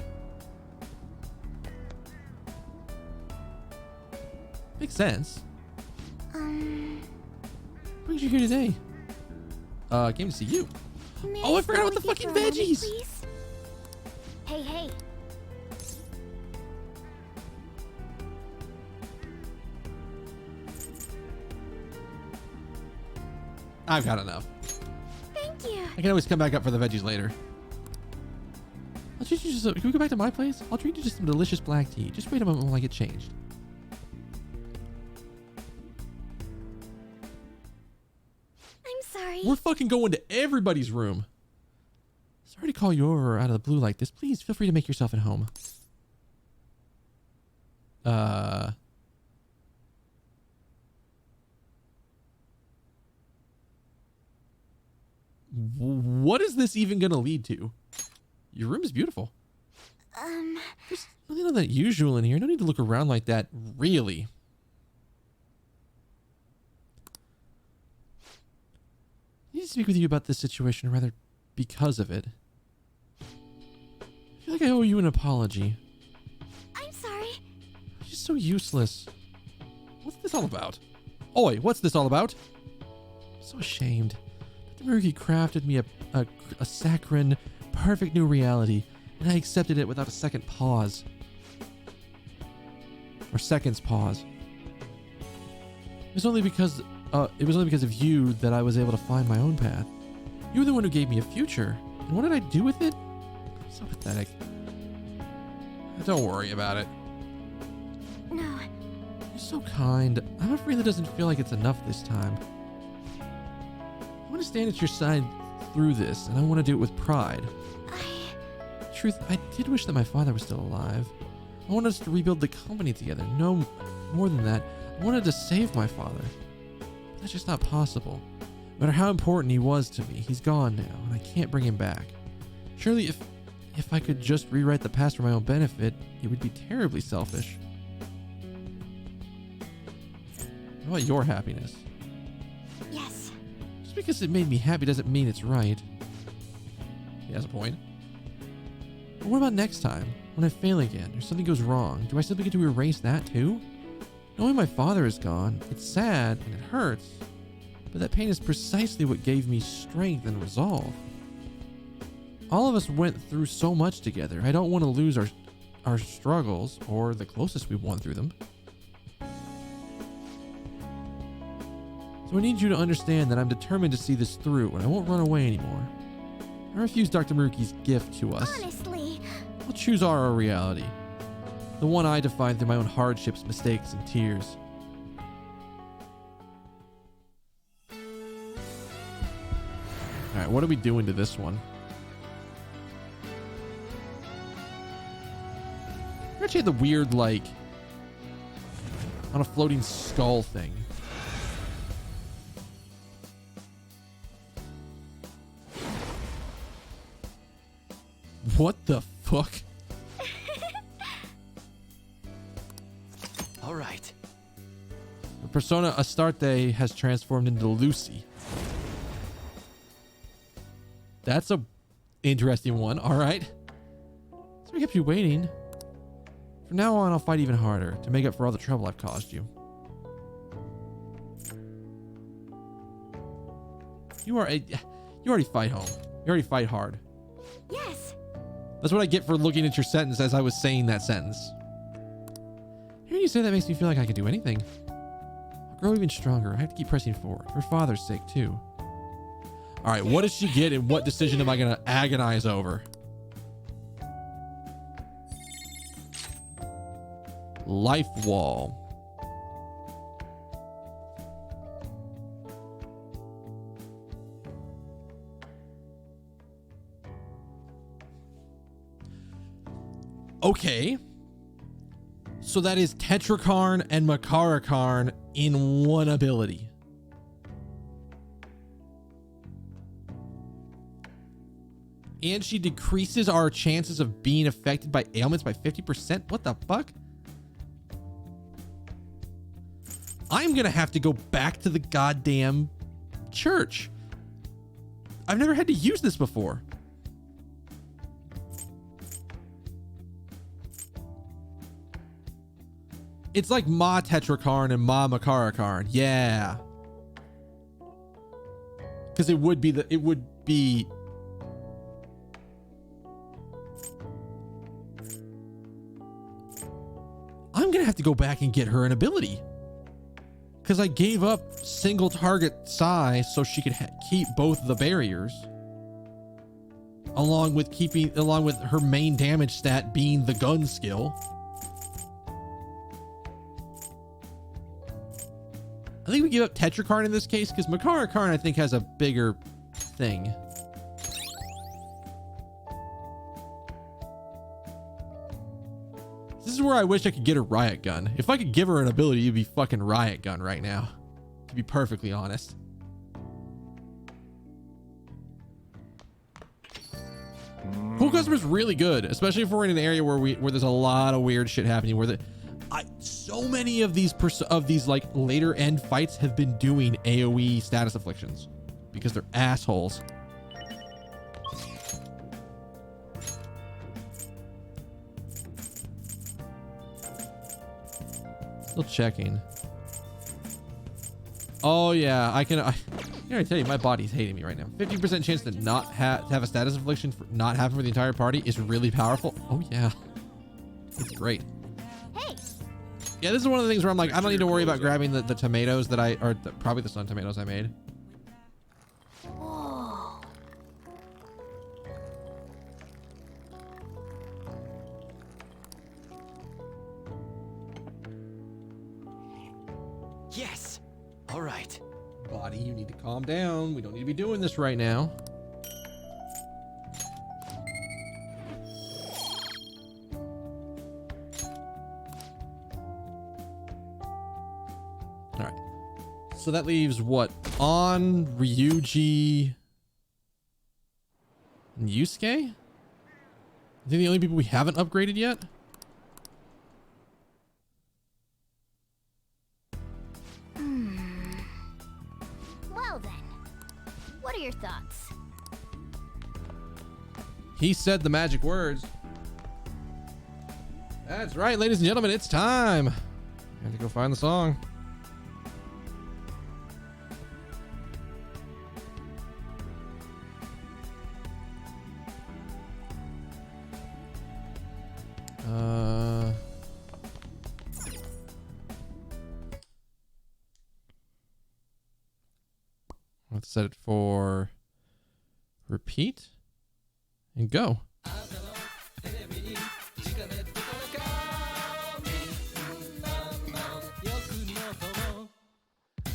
Makes sense. What brings you here today? Came to see you. Oh, I forgot about the fucking veggies. Hey. I've got enough. Thank you. I can always come back up for the veggies later. I'll treat you can we go back to my place? I'll treat you to some delicious black tea. Just wait a moment while I get changed. I'm sorry. We're fucking going to everybody's room. Sorry to call you over out of the blue like this. Please feel free to make yourself at home. What is this even gonna lead to? Your room is beautiful. There's nothing that usual in here. No need to look around like that, really. I need to speak with you about this situation, or rather, because of it. I feel like I owe you an apology. I'm sorry. You're just so useless. What's this all about? Oi, what's this all about? I'm so ashamed. Dr. Maruki crafted me a saccharine, perfect new reality, and I accepted it without a second pause. Or seconds pause. It was only because of you that I was able to find my own path. You were the one who gave me a future. And what did I do with it? So pathetic. Don't worry about it. No. You're so kind. I'm afraid that doesn't feel like it's enough this time. I want to stand at your side through this, and I want to do it with pride. Truth, I did wish that my father was still alive. I wanted us to rebuild the company together. No more than that. I wanted to save my father. But that's just not possible. No matter how important he was to me, he's gone now, and I can't bring him back. Surely if I could just rewrite the past for my own benefit, it would be terribly selfish. How about your happiness? Yes. Just because it made me happy doesn't mean it's right. He has a point. But what about next time? When I fail again, or something goes wrong, do I simply get to erase that too? Knowing my father is gone, it's sad and it hurts, but that pain is precisely what gave me strength and resolve. All of us went through so much together. I don't want to lose our struggles or the closest we've won through them. So I need you to understand that I'm determined to see this through and I won't run away anymore. I refuse Dr. Maruki's gift to us. Honestly, I'll choose our reality. The one I define through my own hardships, mistakes, and tears. Alright, what are we doing to this one? We actually had the weird, like, on a floating skull thing. What the fuck? All right. The persona Astarte has transformed into Lucy. That's a interesting one. All right. So we kept you waiting. From now on, I'll fight even harder to make up for all the trouble I've caused you. You already fight home. You already fight hard. yes. That's what I get for looking at your sentence as I was saying that sentence. Hearing you say that makes me feel like I can do anything. I'll grow even stronger. I have to keep pressing forward. For father's sake, too. All right, what does she get and what decision am I going to agonize over? Life wall. Okay. So that is Tetrakarn and Makarakarn in one ability. And she decreases our chances of being affected by ailments by 50%? What the fuck? I'm gonna have to go back to the goddamn church. I've never had to use this before. It's like Ma Tetrakarn and Ma Makarakarn. Yeah. Because it would be I'm gonna have to go back and get her an ability. Because I gave up single target Sai so she could keep both the barriers. Along with her main damage stat being the gun skill. I think we give up Tetrakarn in this case because Makarakarn I think has a bigger thing. This is where I wish I could get a riot gun. If I could give her an ability, it'd be fucking riot gun right now. To be perfectly honest. Cool customer's really good, especially if we're in an area where there's a lot of weird shit happening. So many of these like later end fights have been doing AoE status afflictions because they're assholes. Still checking. Oh yeah, I already tell you, my body's hating me right now. 50% chance to not have a status affliction for not having for the entire party is really powerful. Oh yeah, it's great. Hey. Yeah, this is one of the things where I'm like, I don't need to worry about grabbing the tomatoes that probably the sun tomatoes I made. Whoa. Yes. All right. Body, you need to calm down. We don't need to be doing this right now. All right. So that leaves what? On Ryuji and Yusuke? I think the only people we haven't upgraded yet. Well then, what are your thoughts? He said the magic words. That's right, ladies and gentlemen, it's time. I have to go find the song. Let's set it for repeat and go.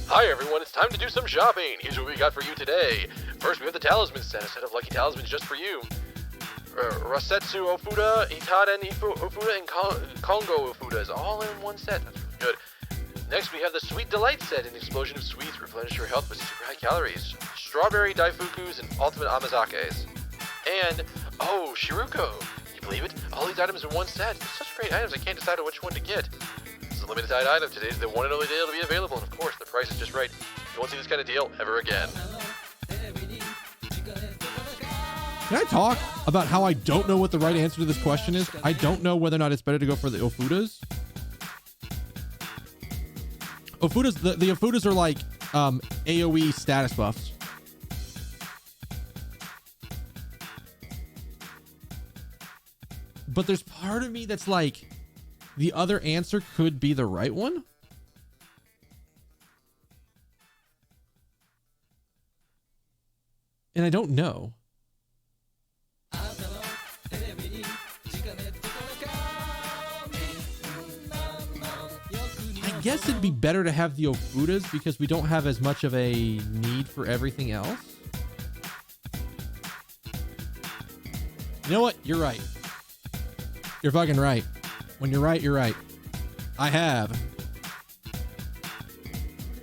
Hi everyone, it's time to do some shopping. Here's what we got for you today. First, we have the talisman set, a set of lucky talismans just for you. Rasetsu Ofuda, Itaden Ofuda, and Kongo Ofudas, all in one set. That's really good. Next, we have the Sweet Delight set, an explosion of sweets, replenish your health with super high calories. Strawberry Daifukus and ultimate Amazakes. And, oh, Shiruko. Can you believe it? All these items in one set. Such great items, I can't decide on which one to get. This is a limited time item. Today's the one and only day it'll be available, and of course, the price is just right. You won't see this kind of deal ever again. Can I talk about how I don't know what the right answer to this question is? I don't know whether or not it's better to go for the Ofudas. Ofudas, the Ofudas are like AoE status buffs. But there's part of me that's like, the other answer could be the right one. And I don't know. I guess it'd be better to have the Ofudas because we don't have as much of a need for everything else. You know what? You're right. You're fucking right. When you're right, you're right. I have.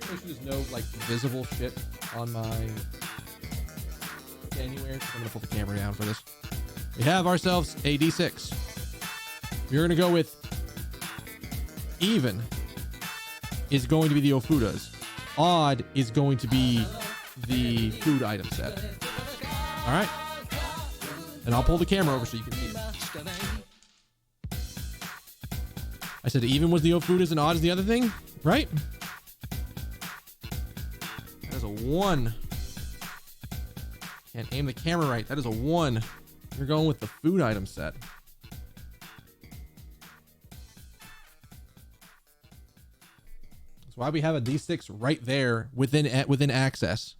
There's no like visible shit on my anywhere. I'm gonna pull the camera down for this. We have ourselves a D6. We're gonna go with even is going to be the Ofudas. Odd is going to be the food item set. All right. And I'll pull the camera over so you can see it. I said even was the Ofudas and odd is the other thing, right? That is a 1. Can't aim the camera right. That is a 1. You're going with the food item set. That's why we have a D6 right there within access.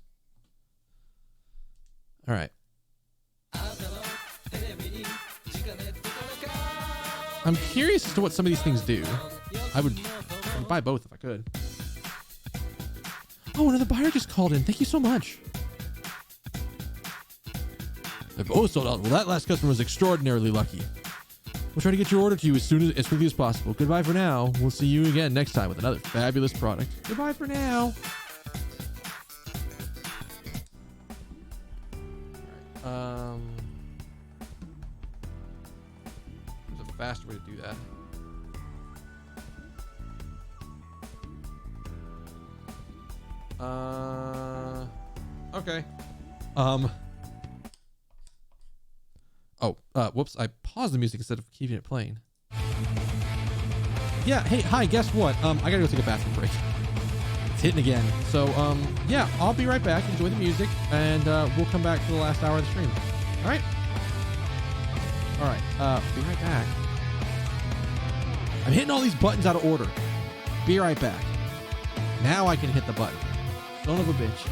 All right. I'm curious as to what some of these things do. I would buy both if I could. Oh, another buyer just called in. Thank you so much. They're both sold out. Well, that last customer was extraordinarily lucky. We'll try to get your order to you as quickly as possible. Goodbye for now. We'll see you again next time with another fabulous product. Goodbye for now. All right. There's a faster way to do that. Okay. Whoops. I paused the music instead of keeping it playing. Yeah. Hey, hi. Guess what? I gotta go take a bathroom break. It's hitting again. So, yeah, I'll be right back. Enjoy the music, and we'll come back for the last hour of the stream. All right. All right. Be right back. I'm hitting all these buttons out of order. Be right back. Now I can hit the button. Son of a bitch.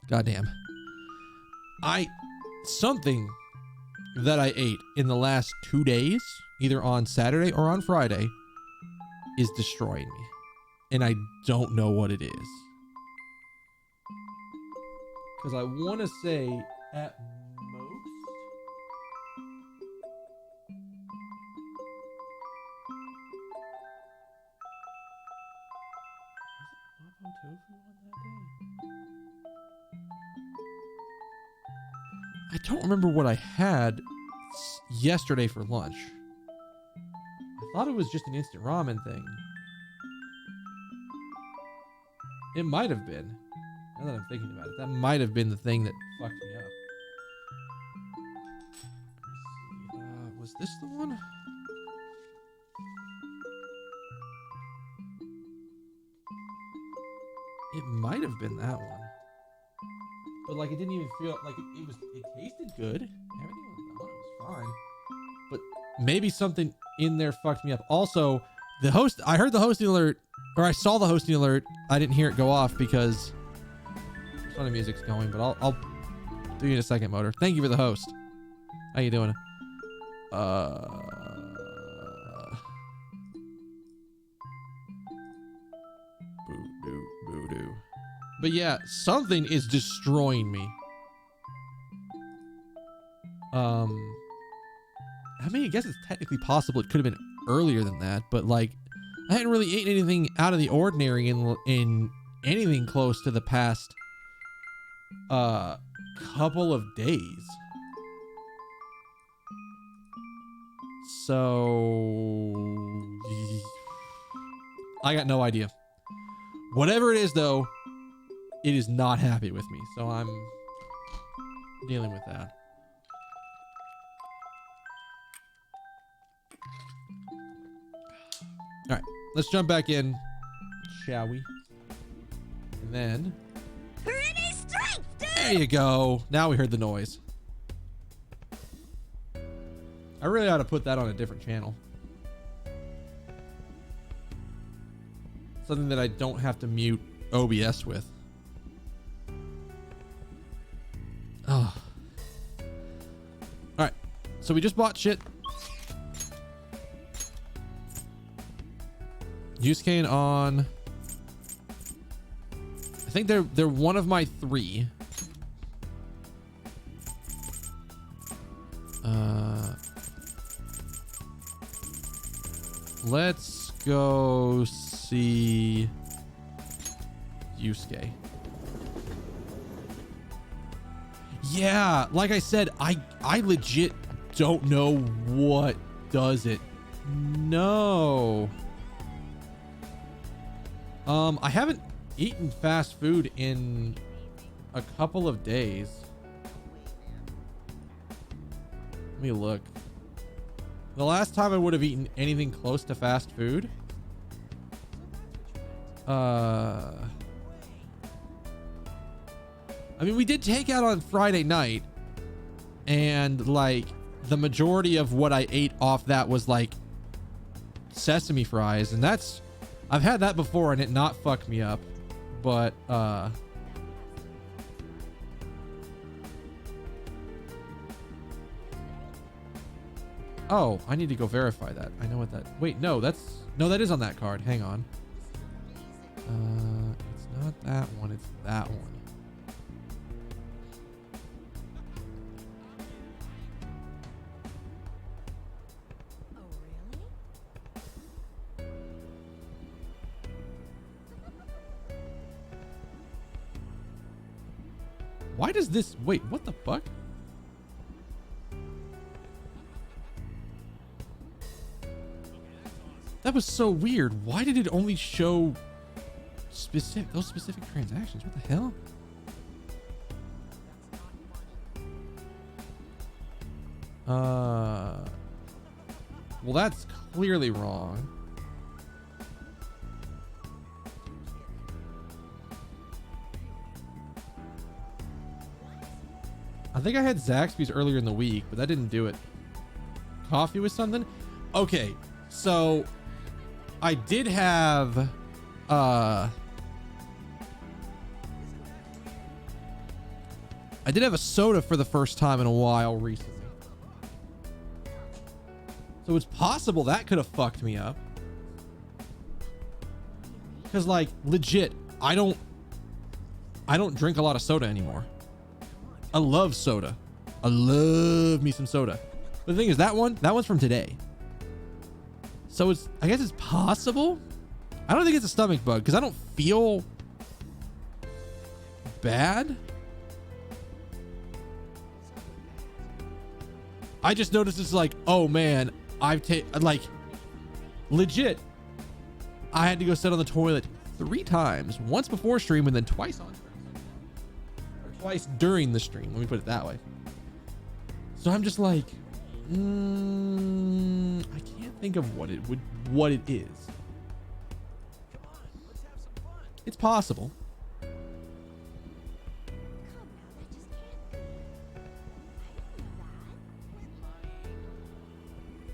Goddamn. Something that I ate in the last 2 days, either on Saturday or on Friday, is destroying me. And I don't know what it is. Because I want to say at most... Was it Wapo tofu on that day? I don't remember what I had yesterday for lunch. I thought it was just an instant ramen thing. It might have been. Now that I'm thinking about it, that might have been the thing that fucked me up. Let's see. Was this the one? It might have been that one. But like, it didn't even feel like it tasted good. Everything was fine. But maybe something in there fucked me up. Also, I heard the hosting alert, or I saw the hosting alert. I didn't hear it go off because Sony music's going, but I'll do you in a second, Motor. Thank you for the host. How you doing? Voodoo. But yeah, something is destroying me. I mean, I guess it's technically possible it could have been earlier than that, but like, I hadn't really eaten anything out of the ordinary in anything close to the past couple of days. So I got no idea. Whatever it is, though, it is not happy with me, so I'm dealing with that. All right, let's jump back in, shall we? And then... Pretty strength, dude! There you go. Now we heard the noise. I really ought to put that on a different channel. Something that I don't have to mute OBS with. Oh. Alright. So we just bought shit. Use cane on. I think they're one of my 3. Let's go see Yusuke. Yeah, like I said, I legit don't know what does it. No. I haven't eaten fast food in a couple of days. Let me look. The last time I would have eaten anything close to fast food. I mean, we did take out on Friday night, and like the majority of what I ate off that was like sesame fries, and that's, I've had that before and it not fucked me up, but oh, I need to go verify that. I know what that, wait, no, that is on that card. Hang on. It's not that one, it's that one. Why does this, wait, what the fuck? That was so weird. Why did it only show those specific transactions? What the hell? Well, that's clearly wrong. I think I had Zaxby's earlier in the week, but that didn't do it. Coffee with something? Okay, so I did have a soda for the first time in a while recently. So it's possible that could have fucked me up. Cause like legit, I don't drink a lot of soda anymore. I love soda. I love me some soda. But the thing is that one's from today. So I guess it's possible. I don't think it's a stomach bug because I don't feel bad. I just noticed it's like, oh man, like legit. I had to go sit on the toilet 3 times, once before stream and then twice on stream, or twice during the stream. Let me put it that way. So I'm just like, I can't think of what it is. It's possible.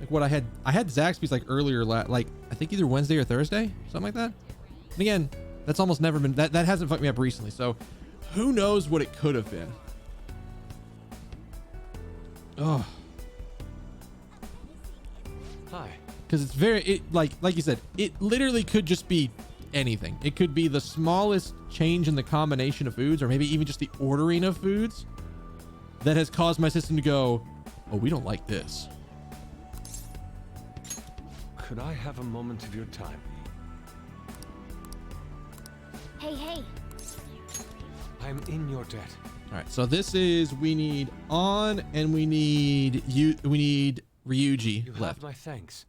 Like what I had Zaxby's like earlier, like I think either Wednesday or Thursday, something like that. And again, that's almost never been, that hasn't fucked me up recently. So who knows what it could have been. Oh. Hi. Because it's like you said, it literally could just be anything. It could be the smallest change in the combination of foods, or maybe even just the ordering of foods that has caused my system to go, oh, we don't like this. Could I have a moment of your time? Hey. I'm in your debt. All right, so this is, we need On and we need Ryuji You left. have my thanks.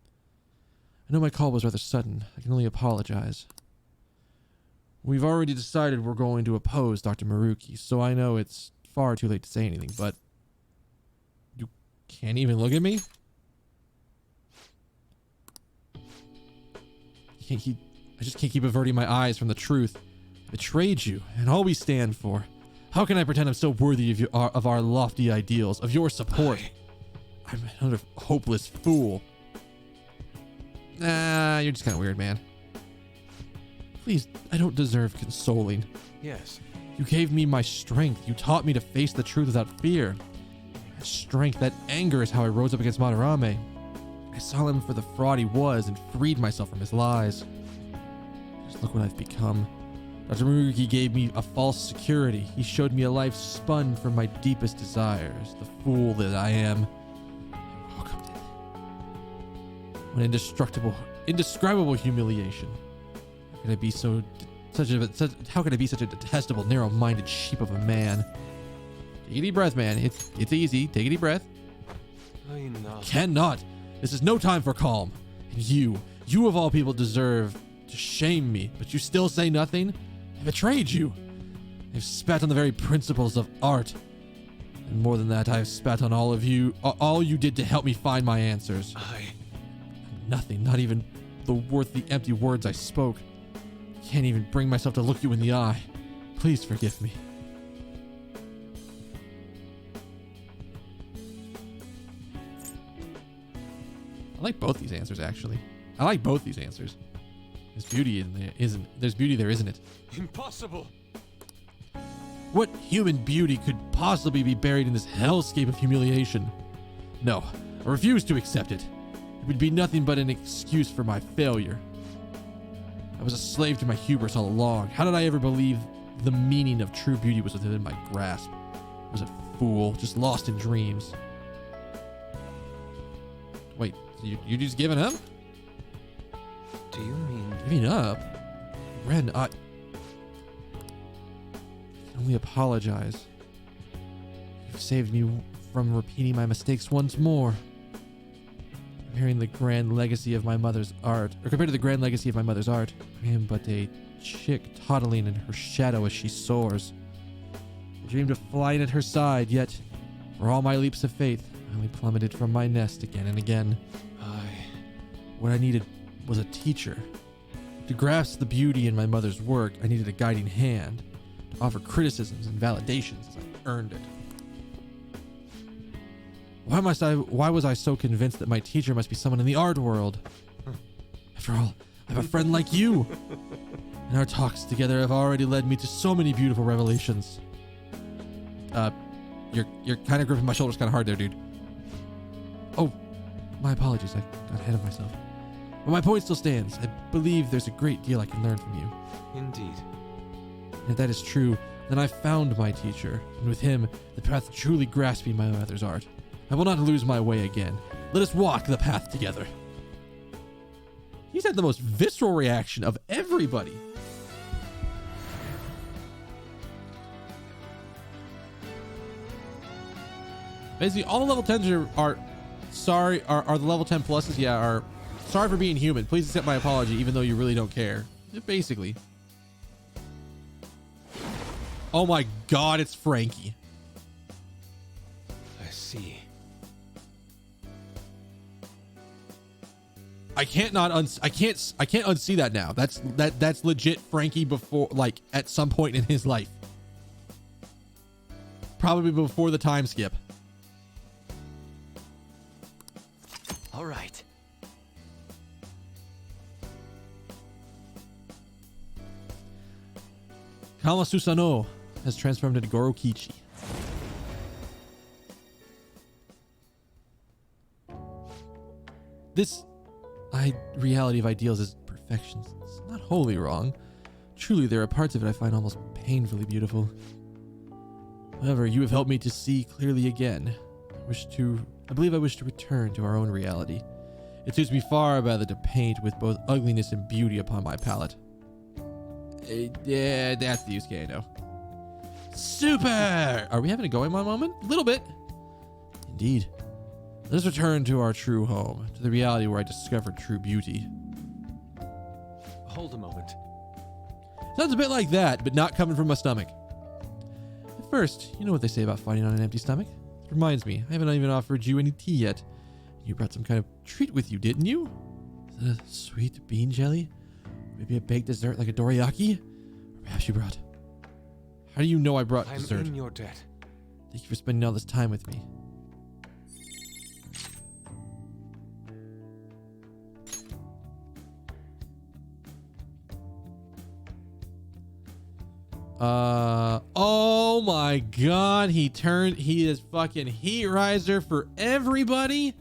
I know my call was rather sudden. I can only apologize. We've already decided we're going to oppose Dr. Maruki, so I know it's far too late to say anything, but you can't even look at me? I just can't keep averting my eyes from the truth. I betrayed you and all we stand for. How can I pretend I'm so worthy of our lofty ideals, of your support? I'm another hopeless fool. Nah, you're just kind of weird, man. Please, I don't deserve consoling. Yes. You gave me my strength. You taught me to face the truth without fear. That strength, that anger is how I rose up against Madarame. I saw him for the fraud he was and freed myself from his lies. Just look what I've become. Dr. Maruki gave me a false security. He showed me a life spun from my deepest desires. The fool that I am. I welcomed it. What indescribable humiliation. How could I be how could I be such a detestable, narrow-minded sheep of a man? Take a deep breath, man. It's easy. Take a deep breath. Cannot. This is no time for calm. And you of all people deserve to shame me, but you still say nothing? I betrayed you. I've spat on the very principles of art. And more than that, I've spat on all you did to help me find my answers. I'm nothing, not even worth the empty words I spoke. I can't even bring myself to look you in the eye. Please forgive me. I like both these answers, actually. I like both these answers. There's beauty in there, there's beauty there, isn't it? Impossible. What human beauty could possibly be buried in this hellscape of humiliation? No, I refuse to accept it. It would be nothing but an excuse for my failure. I was a slave to my hubris all along. How did I ever believe the meaning of true beauty was within my grasp? I was a fool, just lost in dreams. Wait, you just giving up? Do you mean giving up? Ren, I can only apologize. You've saved me from repeating my mistakes once more. Compared to the grand legacy of my mother's art, I am but a chick toddling in her shadow as she soars. I dreamed of flying at her side, yet, for all my leaps of faith, I only plummeted from my nest again and again. What I needed was a teacher. To grasp the beauty in my mother's work, I needed a guiding hand, to offer criticisms and validations as I earned it. Why was I so convinced that my teacher must be someone in the art world? After all, I have a friend like you. And our talks together have already led me to so many beautiful revelations. You're kind of gripping my shoulders kind of hard there, dude. Oh, my apologies. I got ahead of myself. But my point still stands. I believe there's a great deal I can learn from you. Indeed. And if that is true, then I found my teacher, and with him, the path to truly grasping my mother's art. I will not lose my way again. Let us walk the path together. He's had the most visceral reaction of everybody. Basically, all the level 10s are sorry, are the level 10 pluses, yeah, are sorry for being human. Please accept my apology, even though you really don't care. Basically. Oh my god, it's Frankie. I see. I can't unsee that now. That's legit Frankie before, like, at some point in his life. Probably before the time skip. All right. Kama Susano has transformed into Goro Kichi. This reality of ideals is perfection. It's not wholly wrong. Truly, there are parts of it I find almost painfully beautiful. However, you have helped me to see clearly again. I believe I wish to return to our own reality. It suits me far better to paint with both ugliness and beauty upon my palette. Yeah, that's the use case, I know. Super! Are we having a going on moment? A little bit. Indeed. Let us return to our true home, to the reality where I discovered true beauty. Hold a moment. Sounds a bit like that, but not coming from my stomach. At first, you know what they say about fighting on an empty stomach. It reminds me, I haven't even offered you any tea yet. You brought some kind of treat with you, didn't you? Is that a sweet bean jelly? Maybe a baked dessert like a dorayaki? Or perhaps you brought... How do you know I brought dessert? I'm in your debt. Thank you for spending all this time with me. Oh my god, he is fucking Heat Riser for everybody.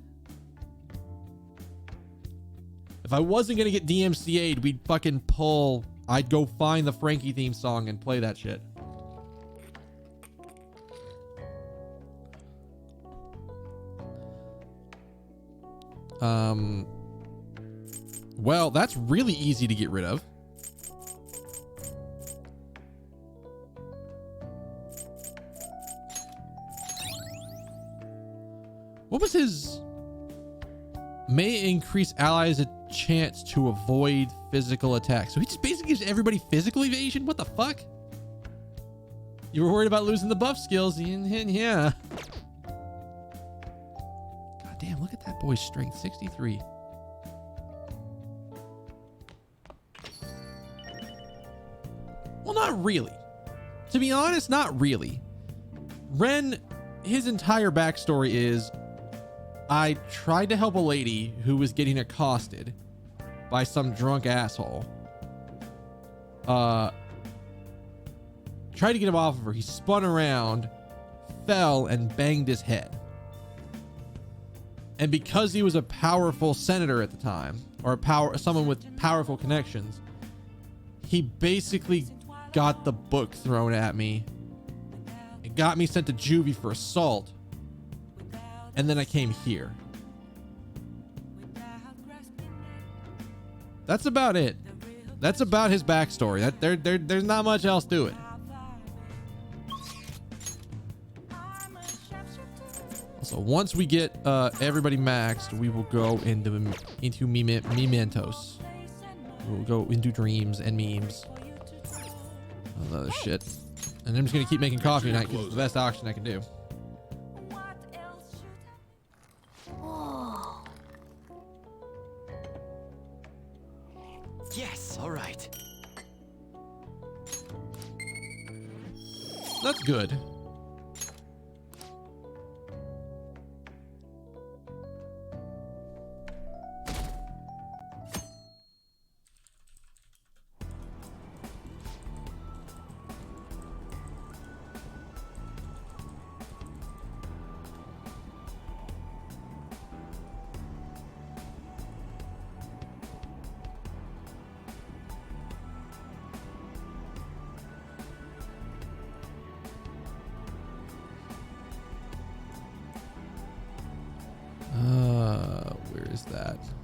If I wasn't gonna get DMCA'd, we'd fucking I'd go find the Frankie theme song and play that shit. Well, that's really easy to get rid of. What was his? May increase allies a chance to avoid physical attacks. So he just basically gives everybody physical evasion? What the fuck? You were worried about losing the buff skills? Yeah. God damn, look at that boy's strength. 63. Well, not really. To be honest, not really. Ren, his entire backstory is, I tried to help a lady who was getting accosted by some drunk asshole. Tried to get him off of her. He spun around, fell, and banged his head. And because he was a powerful senator at the time, or someone with powerful connections, he basically got the book thrown at me. It got me sent to juvie for assault. And then I came here. That's about it. That's about his backstory. There's not much else to it. So once we get everybody maxed, we will go into mementos. We'll go into dreams and memes. All other shit. And I'm just gonna keep making coffee tonight because it's the best option I can do. Yes, all right. That's good. that.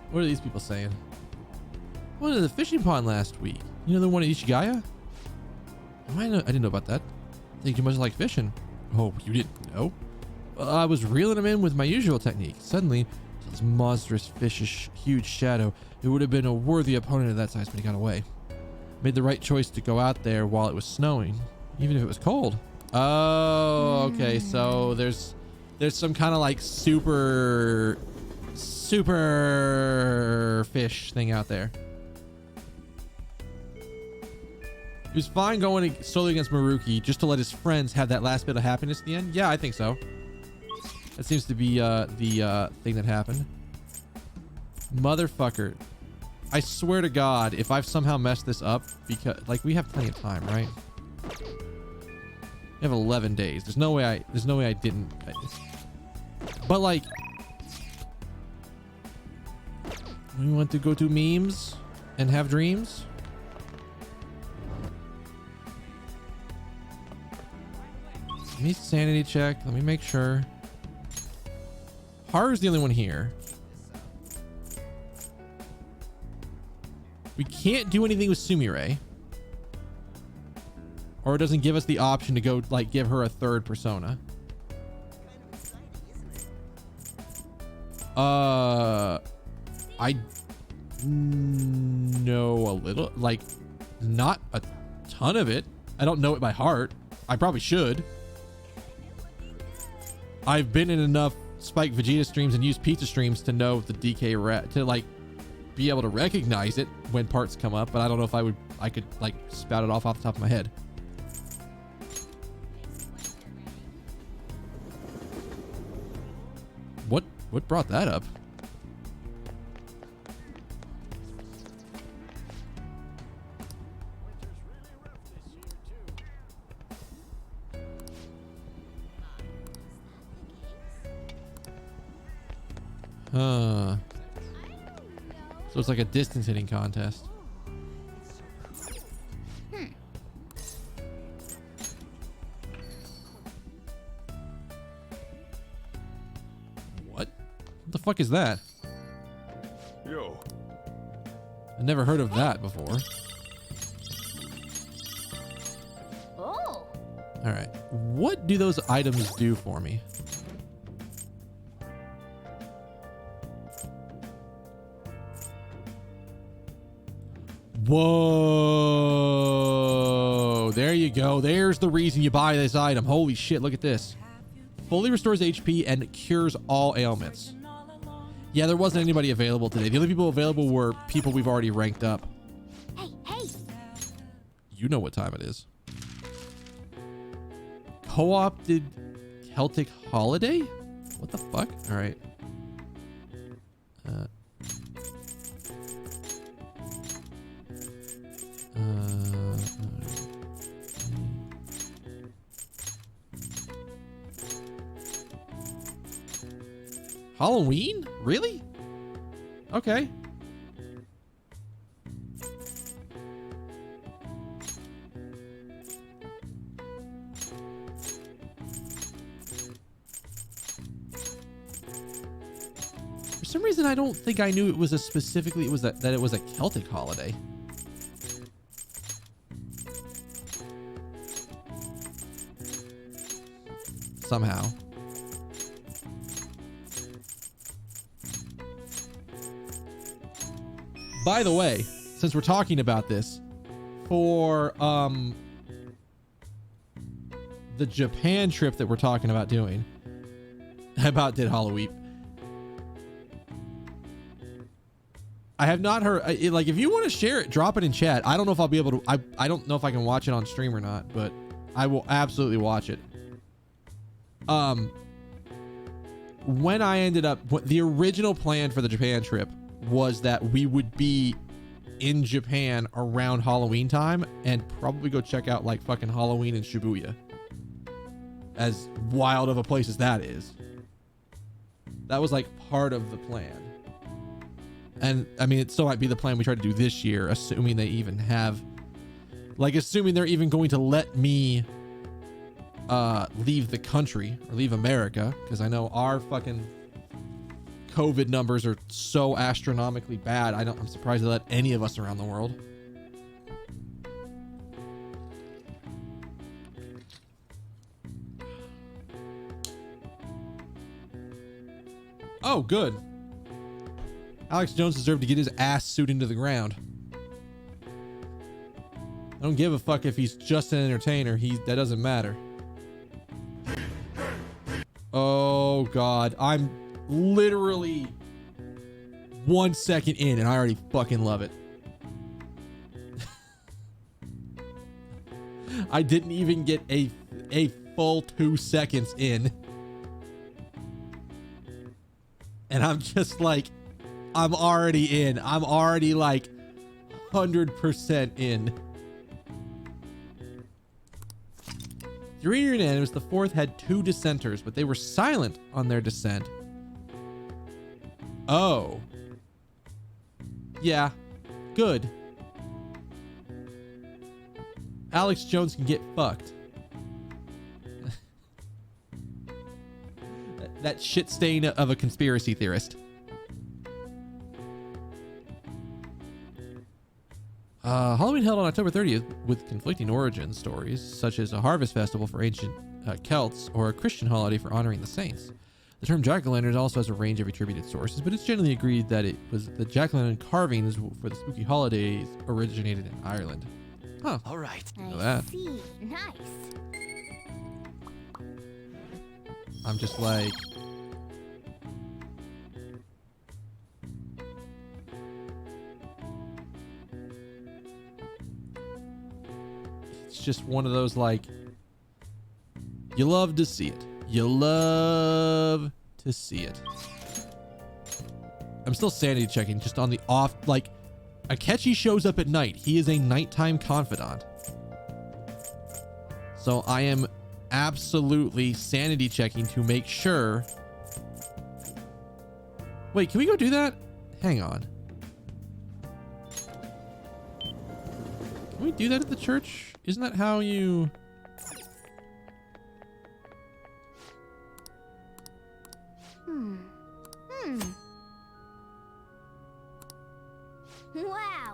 What are these people saying? Went to the fishing pond last week. You know the one at Ishigaya? Oh, I didn't know about that. Think you must like fishing. Oh, you didn't know? Well, I was reeling them in with my usual technique. Suddenly, this monstrous fish's huge shadow. It would have been a worthy opponent of that size, but he got away. Made the right choice to go out there while it was snowing, even if it was cold. Oh, okay. So there's some kind of like super fish thing out there. He was fine going solely against Maruki just to let his friends have that last bit of happiness at the end. Yeah, I think so. That seems to be the thing that happened. Motherfucker. I swear to God, if I've somehow messed this up, because like we have plenty of time, right? We have 11 days. There's no way I didn't. But like, we want to go to memes and have dreams. Let me sanity check. Let me make sure. Haru's the only one here. We can't do anything with Sumire. Or it doesn't give us the option to go like give her a third persona. I know a little, like not a ton of it. I don't know it by heart. I probably should. I've been in enough Spike Vegeta streams and used pizza streams to know the DK to like be able to recognize it when parts come up, but I don't know if I could like spout it off the top of my head. What brought that up? So it's like a distance hitting contest. What the fuck is that? Yo. I never heard of that before. Oh. All right. What do those items do for me? Whoa. There you go. There's the reason you buy this item. Holy shit. Look at this. Fully restores HP and cures all ailments. Yeah, there wasn't anybody available today. The only people available were people we've already ranked up. Hey, hey. You know what time it is. Co-opted Celtic holiday? What the fuck? All right. Halloween? Really? Okay. For some reason, I don't think I knew it was that it was a Celtic holiday. Somehow. By the way, since we're talking about this, for the Japan trip that we're talking about doing, I about did Halloween. I have not heard, like, if you want to share it, drop it in chat. I don't know if I'll be able to, I don't know if I can watch it on stream or not, but I will absolutely watch it. When I ended up, the original plan for the Japan trip was that we would be in Japan around Halloween time and probably go check out like fucking Halloween in Shibuya. As wild of a place as that is. That was like part of the plan. And I mean, it still might be the plan we try to do this year, assuming they even have, like, assuming they're even going to let me leave the country or leave America, because I know our fucking COVID numbers are so astronomically bad. I'm surprised they let any of us around the world. Oh, good. Alex Jones deserved to get his ass sued into the ground. I don't give a fuck if he's just an entertainer. That doesn't matter. Oh, God. I'm literally 1 second in and I already fucking love it. I didn't even get a full 2 seconds in. And I'm just like, I'm already in. I'm already like 100% in. Three are unanimous. The fourth had 2 dissenters, but they were silent on their dissent. Oh. Yeah. Good. Alex Jones can get fucked. That shit stain of a conspiracy theorist. Halloween held on October 30th with conflicting origin stories, such as a harvest festival for ancient Celts or a Christian holiday for honoring the saints. The term jack-o'-lantern also has a range of attributed sources, but it's generally agreed that it was the jack-o'-lantern carvings for the spooky holidays originated in Ireland. Huh. All right. I see. Nice. I'm just like... It's just one of those, like... You love to see it. You love to see it. I'm still sanity checking, just on the off... Like, Akechi shows up at night. He is a nighttime confidant. So I am absolutely sanity checking to make sure. Wait, can we go do that? Hang on. Can we do that at the church? Isn't that how you... Wow.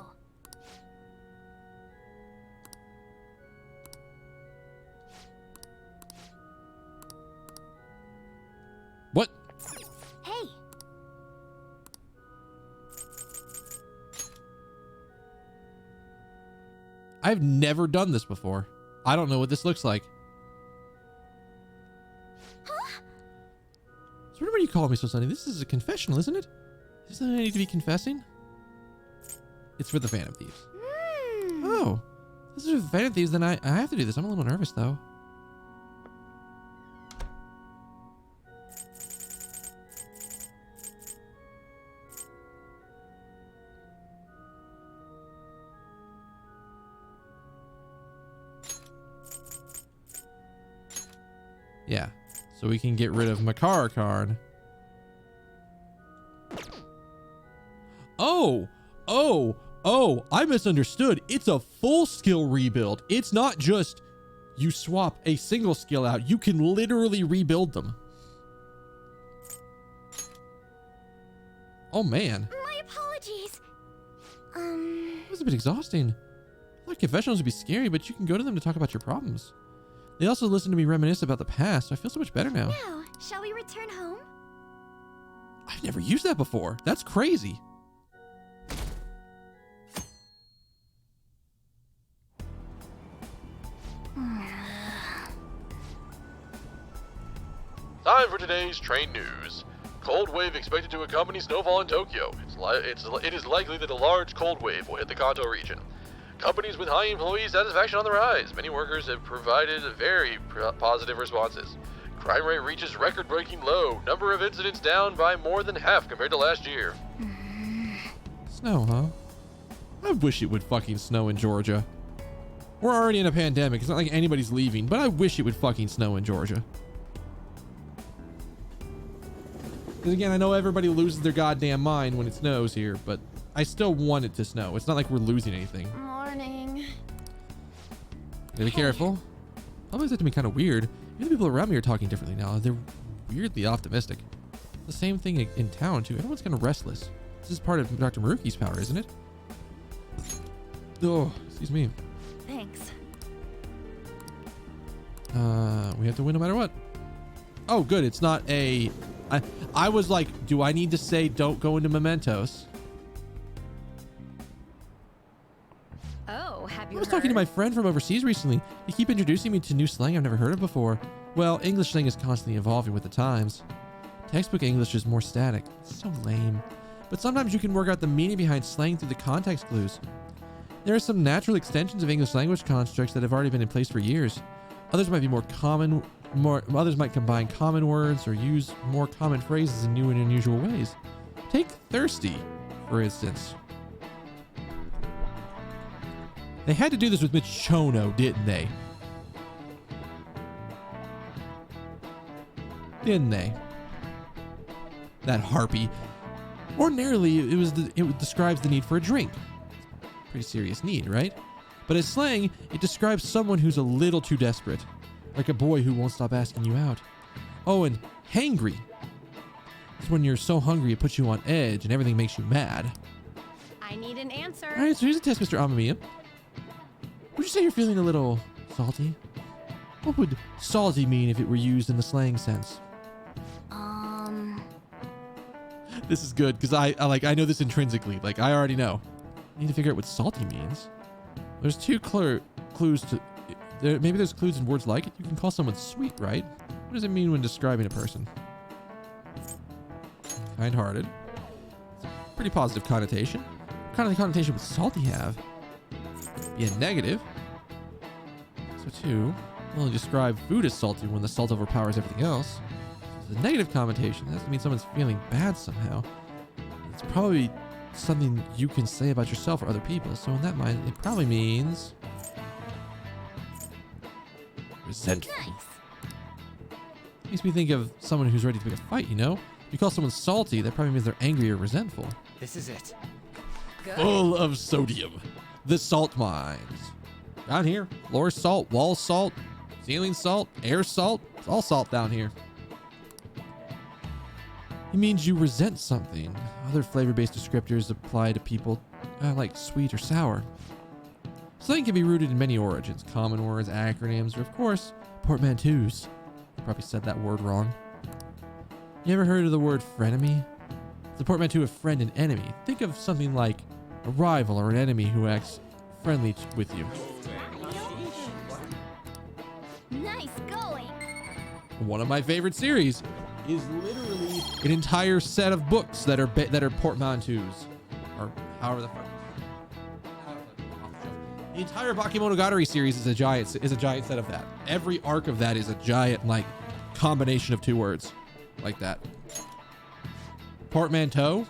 What? Hey. I've never done this before. I don't know what this looks like. Huh? So what are you calling me so sunny? This is a confessional, isn't it? Isn't I need to be confessing? It's for the Phantom Thieves. Oh, this is for the Phantom Thieves. Then I have to do this. I'm a little nervous though. Yeah, so we can get rid of Makara Karn. Oh, I misunderstood. It's a full skill rebuild. It's not just you swap a single skill out. You can literally rebuild them. Oh, man. My apologies. It was a bit exhausting. Like, confessionals would be scary, but you can go to them to talk about your problems. They also listen to me reminisce about the past, so I feel so much better now. Now, shall we return home? I've never used that before. That's crazy. Time for today's train news. Cold wave expected to accompany snowfall in Tokyo. It is likely that a large cold wave will hit the Kanto region. companies with high employee satisfaction on the rise. Many workers have provided very positive responses. Crime rate reaches record-breaking low. Number of incidents down by more than half compared to last year. Snow, huh? I wish it would fucking snow in Georgia. We're already in a pandemic. It's not like anybody's leaving, but I wish it would fucking snow in Georgia. Because again, I know everybody loses their goddamn mind when it snows here, but I still want it to snow. It's not like we're losing anything. Morning. Gotta be careful. Always have to be kind of weird. The people around me are talking differently now. They're weirdly optimistic. The same thing in town too. Everyone's kind of restless. This is part of Dr. Maruki's power, isn't it? Oh, excuse me. Thanks. We have to win no matter what. Oh, good. It's not a... I was like, do I need to say don't go into mementos? Oh, have you I was talking to my friend from overseas recently. He keep introducing me to new slang I've never heard of before. Well, English slang is constantly evolving with the times. Textbook English is more static. It's so lame. But sometimes you can work out the meaning behind slang through the context clues. There are some natural extensions of English language constructs that have already been in place for years. Others might be more common. Others might combine common words or use more common phrases in new and unusual ways. Take thirsty, for instance. They had to do this with Michono, didn't they? Didn't they? That harpy. Ordinarily, it describes the need for a drink. Pretty serious need, right? But as slang, it describes someone who's a little too desperate. Like a boy who won't stop asking you out. Oh, and hangry. It's when you're so hungry it puts you on edge and everything makes you mad. I need an answer. All right, so here's a test, Mr. Amamiya. Would you say you're feeling a little salty? What would salty mean if it were used in the slang sense? This is good because I know this intrinsically. Like, I already know. I need to figure out what salty means. There's two clues to... maybe there's clues in words like it. You can call someone sweet, right? What does it mean when describing a person? Kind-hearted. Pretty positive connotation. What kind of connotation would salty have? Be a negative. So two, only describe food as salty when the salt overpowers everything else. The negative connotation has to mean someone's feeling bad somehow. It's probably something you can say about yourself or other people. So in that mind, it probably means resentful. Nice. Makes me think of someone who's ready to pick a fight, you know? If you call someone salty, that probably means they're angry or resentful. This is it. Good. Full of sodium. The salt mines. Down here, floor salt, wall salt, ceiling salt, air salt. It's all salt down here. It means you resent something. Other flavor-based descriptors apply to people like sweet or sour. Slang can be rooted in many origins, common words, acronyms, or of course, portmanteaus. I probably said that word wrong. You ever heard of the word frenemy? It's a portmanteau of friend and enemy. Think of something like a rival or an enemy who acts friendly with you. Nice going. One of my favorite series is literally an entire set of books that are portmanteaus, or however the fuck. The entire Bakemonogatari series is a giant set of that. Every arc of that is a giant like combination of two words, like that. Portmanteau.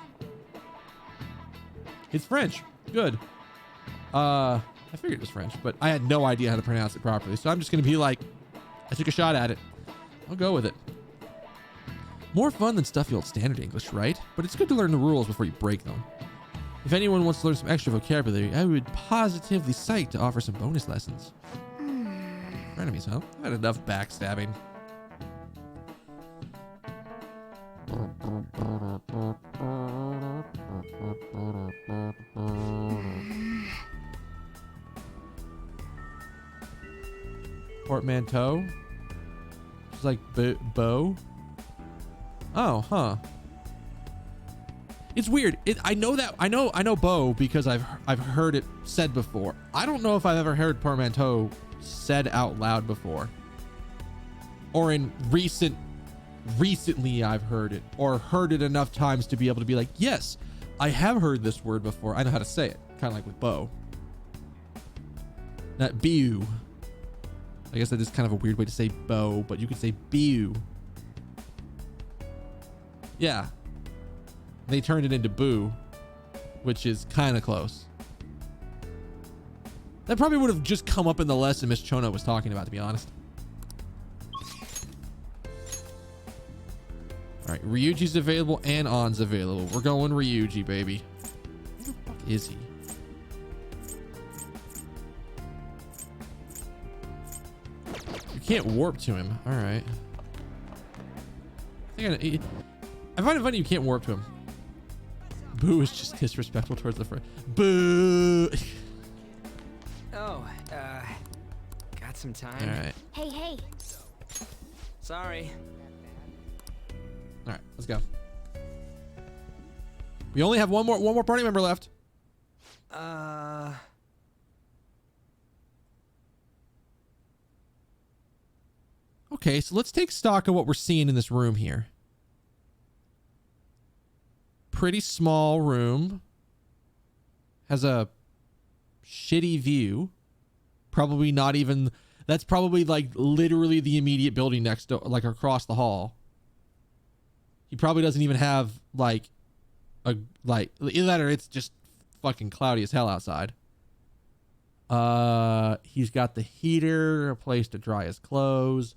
It's French. Good. I figured it was French, but I had no idea how to pronounce it properly, so I'm just gonna be like, I took a shot at it. I'll go with it. More fun than stuffy old standard English, right? But it's good to learn the rules before you break them. If anyone wants to learn some extra vocabulary, I would positively psyched to offer some bonus lessons. Frenemies, huh? I've had enough backstabbing. Portmanteau? It's like bow? Oh, huh. It's weird. I know bow because I've heard it said before. I don't know if I've ever heard portmanteau said out loud before. Or in recently I've heard it, or heard it enough times to be able to be like, yes, I have heard this word before. I know how to say it. Kind of like with bow. Not Bew. I guess that is kind of a weird way to say bow, but you could say Bew. Yeah. They turned it into Boo, which is kind of close. That probably would have just come up in the lesson Miss Chono was talking about, to be honest. All right, Ryuji's available and On's available. We're going Ryuji, baby. Where the fuck is he? You can't warp to him. All right. I find it funny you can't warp to him. Boo is just disrespectful towards the friend. Boo. Oh, got some time? All right. Hey, hey. Sorry. All right, let's go. We only have one more party member left. Okay, so let's take stock of what we're seeing in this room here. Pretty small room. Has a shitty view. Probably not even, that's probably like literally the immediate building next door, like across the hall. He probably doesn't even have like either that or it's just fucking cloudy as hell outside. He's got the heater, a place to dry his clothes,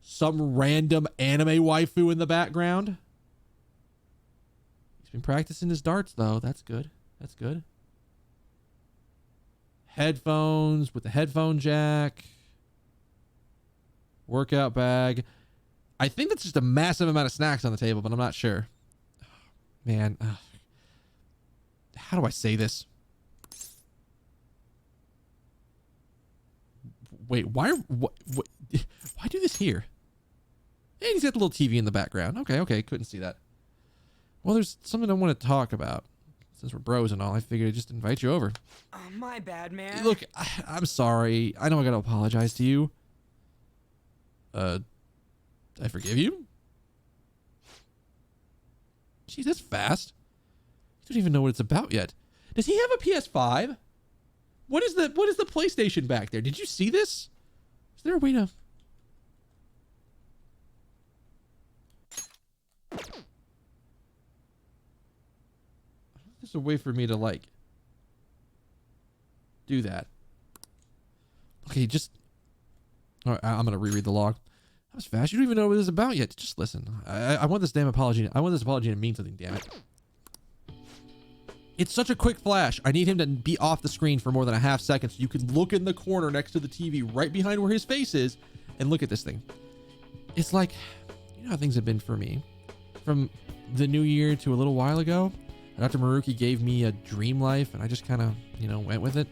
some random anime waifu in the background. He's been practicing his darts though. That's good. That's good. Headphones with the headphone jack. Workout bag. I think that's just a massive amount of snacks on the table, but I'm not sure. Man, how do I say this? Wait, why do this here? And he's got the little TV in the background. Okay, couldn't see that. Well, there's something I want to talk about. Since we're bros and all, I figured I'd just invite you over. My bad, man. Look, I'm sorry. I know I gotta apologize to you. I forgive you? Jeez, that's fast. You don't even know what it's about yet. Does he have a PS5? What is the PlayStation back there? Did you see this? Is there a way to... There's a way for me to like do that. Okay, just... All right, I'm gonna reread the log. That was fast. You don't even know what this is about yet. Just listen. I want this damn apology. I want this apology to mean something, damn it. It's such a quick flash. I need him to be off the screen for more than a half second so you can look in the corner next to the TV right behind where his face is and look at this thing. It's like, you know how things have been for me. From the new year to a little while ago, Dr. Maruki gave me a dream life and I just kind of, went with it.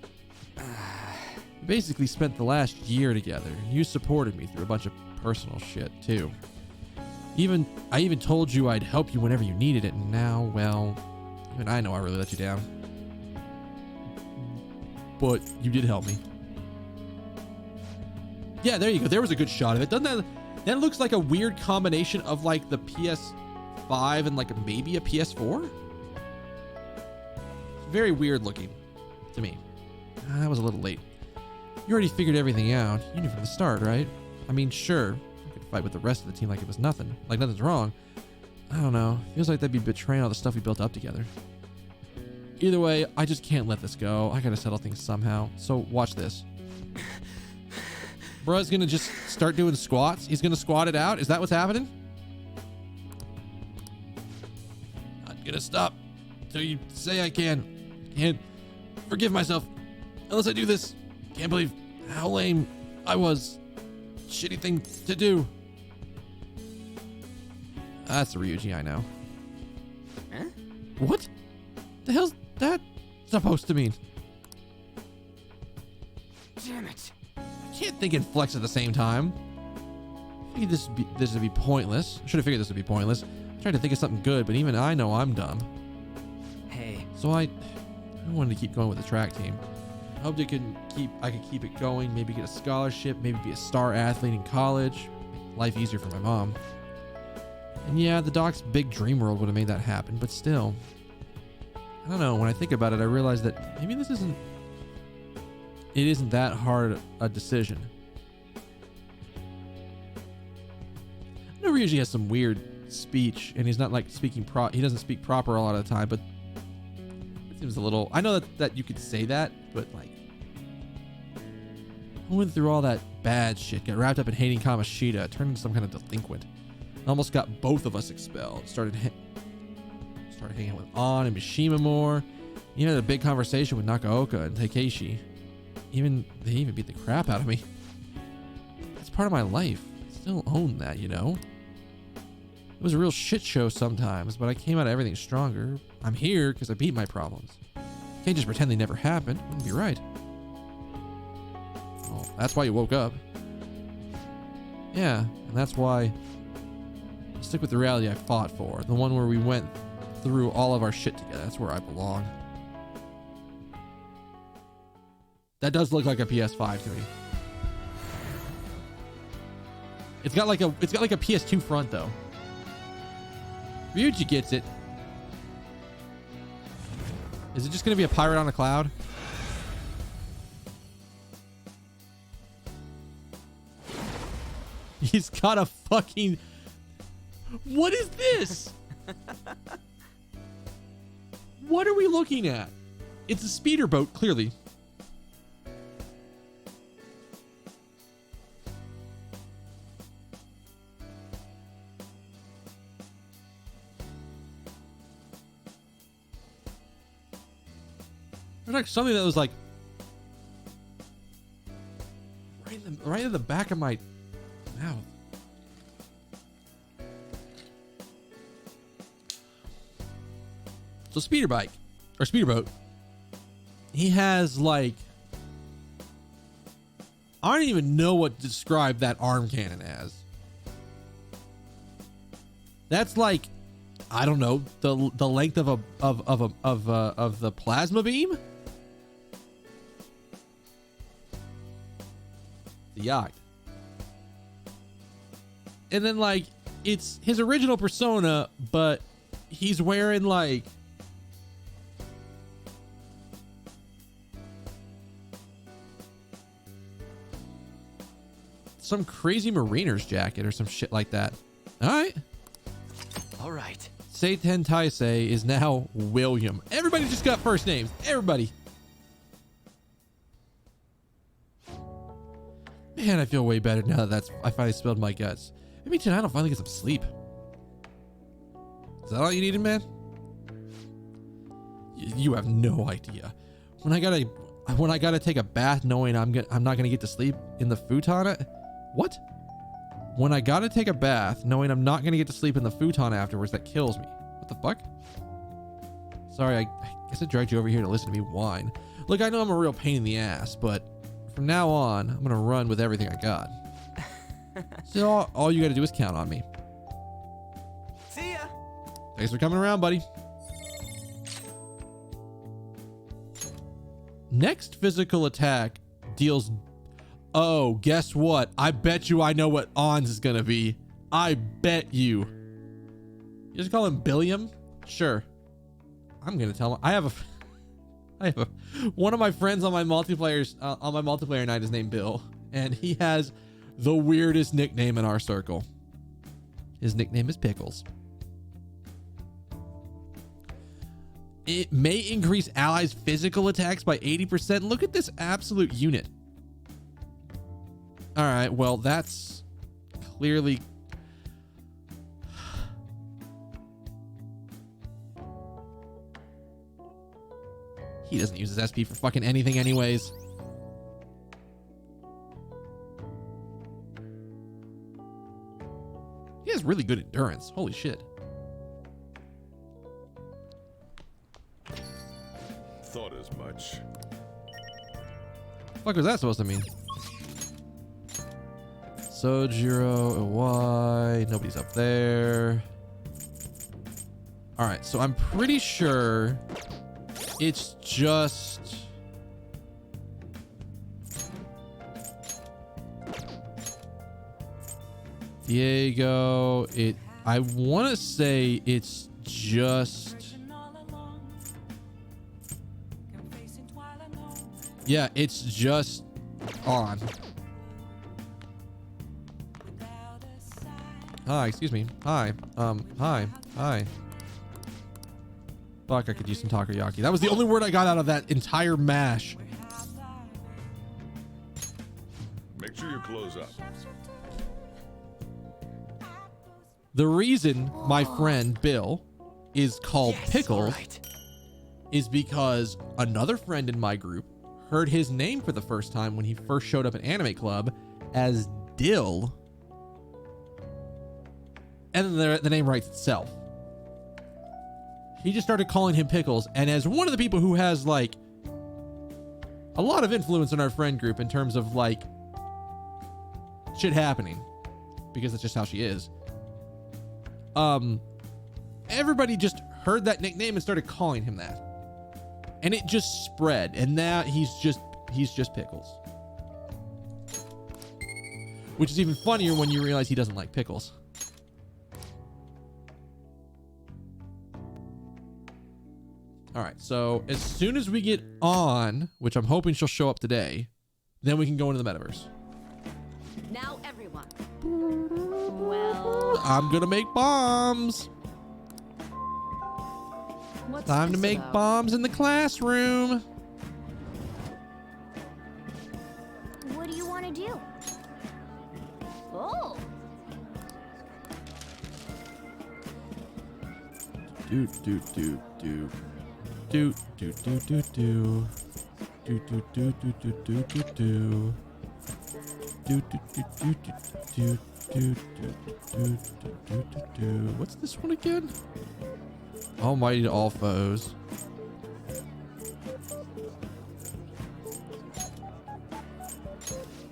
We basically spent the last year together. You supported me through a bunch of personal shit too. I even told you I'd help you whenever you needed it, and now, well, even I know I really let you down. But you did help me. Yeah, there you go. There was a good shot of it. Doesn't that looks like a weird combination of like the PS5 and like maybe a PS4? Very weird looking to me. That was a little late. You already figured everything out. You knew from the start, right? I mean, sure, I could fight with the rest of the team like it was nothing. Like nothing's wrong. I don't know. Feels like that'd be betraying all the stuff we built up together. Either way, I just can't let this go. I gotta settle things somehow. So watch this. Bruh's gonna just start doing squats. He's gonna squat it out. Is that what's happening? Not gonna stop until you say I can. Can't forgive myself unless I do this. Can't believe how lame I was. Shitty thing to do. That's the Ryuji I know. Huh? What the hell's that supposed to mean? Damn it. I can't think and flex at the same time. I figured this would be pointless. I should have figured this would be pointless. I tried to think of something good, but even I know I'm dumb. Hey. So I wanted to keep going with the track team. I hoped I could keep it going, maybe get a scholarship, maybe be a star athlete in college. Make life easier for my mom. And yeah, the doc's big dream world would have made that happen, but still. I don't know, when I think about it, I realize that maybe this isn't it isn't that hard a decision. Nova usually has some weird speech, and he's not like speaking he doesn't speak proper a lot of the time, but it seems a little, I know that you could say that, but like, I went through all that bad shit, got wrapped up in hating Kamoshida, turned into some kind of delinquent, almost got both of us expelled, started hanging out with An and Mishima more, even had a big conversation with Nakaoka and Takeshi. They even beat the crap out of me. That's part of my life. I still own that, you know? It was a real shit show sometimes, but I came out of everything stronger. I'm here because I beat my problems. Can't just pretend they never happened. Wouldn't be right. Well, that's why you woke up. Yeah, and that's why I stick with the reality I fought for. The one where we went through all of our shit together. That's where I belong. That does look like a PS5 to me. It's got like a PS2 front though. Ryuji gets it. Is it just gonna be a pirate on a cloud? He's got a fucking... What is this? What are we looking at? It's a speeder boat, clearly. There's like something that was like right in the back of my mouth. So speeder bike or speederboat, he has like, I don't even know what to describe that arm cannon as. That's like, I don't know, the length of the plasma beam. The yacht. And then like it's his original persona, but he's wearing like some crazy mariner's jacket or some shit like that. All right. All right. Seiten Taisei is now William. Everybody just got first names. Everybody. Man, I feel way better now that I finally spilled my guts. Maybe tonight I'll finally get some sleep. Is that all you needed, man? You have no idea. When I gotta take a bath knowing I'm not gonna get to sleep in the futon. What? When I gotta take a bath knowing I'm not gonna get to sleep in the futon afterwards, that kills me. What the fuck? Sorry, I guess I dragged you over here to listen to me whine. Look, I know I'm a real pain in the ass, but from now on, I'm gonna run with everything I got. So all you gotta do is count on me. See ya. Thanks for coming around, buddy. Next physical attack deals... Oh, guess what? I bet you I know what On's is gonna be. I bet you. You just call him Billiam? Sure. I'm gonna tell him. I have one of my friends on my multiplayer night is named Bill, and he has the weirdest nickname in our circle. His nickname is Pickles. It may increase allies' physical attacks by 80%. Look at this absolute unit. All right, well, that's clearly... He doesn't use his SP for fucking anything anyways. He has really good endurance. Holy shit. Thought as much. Fuck was that supposed to mean? Sojiro, Iwai, nobody's up there. All right, so I'm pretty sure it's just... Diego, I want to say it's just... Yeah, it's just on. Hi, excuse me. Hi. Hi. Fuck, I could use some takoyaki. That was the only word I got out of that entire mash. Make sure you close up. The reason my friend Bill is called Pickles is because another friend in my group heard his name for the first time when he first showed up at Anime Club as Dill. And then the name writes itself. He just started calling him Pickles. And as one of the people who has like a lot of influence in our friend group in terms of like shit happening, because that's just how she is. Everybody just heard that nickname and started calling him that. And it just spread. And now he's just Pickles. Which is even funnier when you realize he doesn't like pickles. All right, so as soon as we get on, which I'm hoping she'll show up today, then we can go into the metaverse. Now everyone. Well, I'm gonna make bombs. what's Time to this make about? bombs in the classroom. What do you want to do? Oh, Do do do do do do do do do do do do do do do do do. Do, do, do, do, do, do, do, do, do. What's this one again? Almighty to all foes.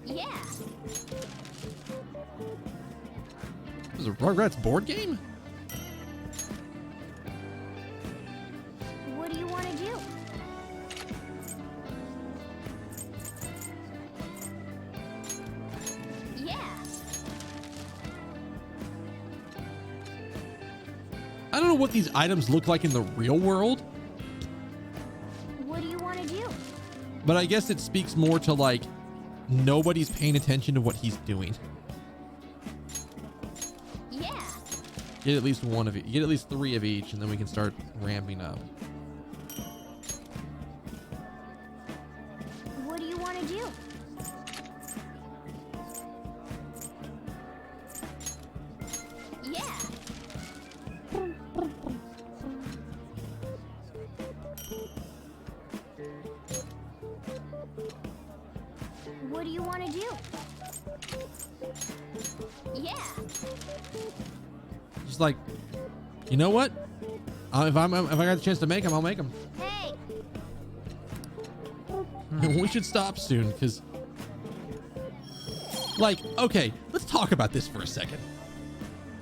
yeah. This is a Rugrats board game? What do you want to do? Yeah. I don't know what these items look like in the real world, What do you want to do? but I guess it speaks more to like nobody's paying attention to what he's doing. Yeah. Get at least one of each. Get at least 3 of each, and then we can start ramping up. What do you want to do? Yeah. What do you want to do? Yeah. Just like, you know what? If I got the chance to make them, I'll make them. Hey. We should stop soon, because, like, okay, let's talk about this for a second.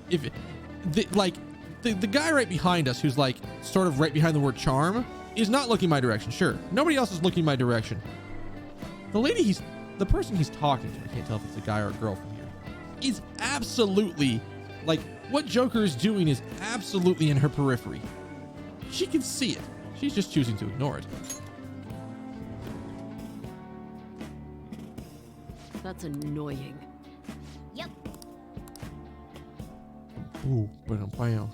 If the guy right behind us, who's like sort of right behind the word charm, is not looking my direction. Sure, nobody else is looking my direction. The person he's talking to, I can't tell if it's a guy or a girl from here, is absolutely, like, what Joker is doing is absolutely in her periphery. She can see it. She's just choosing to ignore it. That's annoying. Yep. Ooh, bam, bam,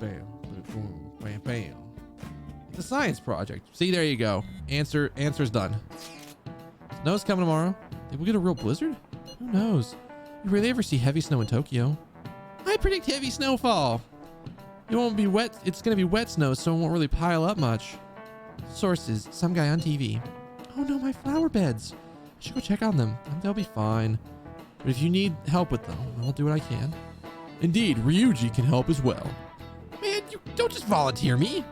bam, boom, bam, bam. It's a science project. See, there you go. Answer's done. Snow's coming tomorrow. Did we get a real blizzard? Who knows? You rarely ever see heavy snow in Tokyo. I predict heavy snowfall. It won't be wet. It's gonna be wet snow, so it won't really pile up much. Sources: some guy on TV. Oh no, my flower beds. I should go check on them. They'll be fine. But if you need help with them, I'll do what I can. Indeed, Ryuji can help as well. Man, you don't just volunteer me.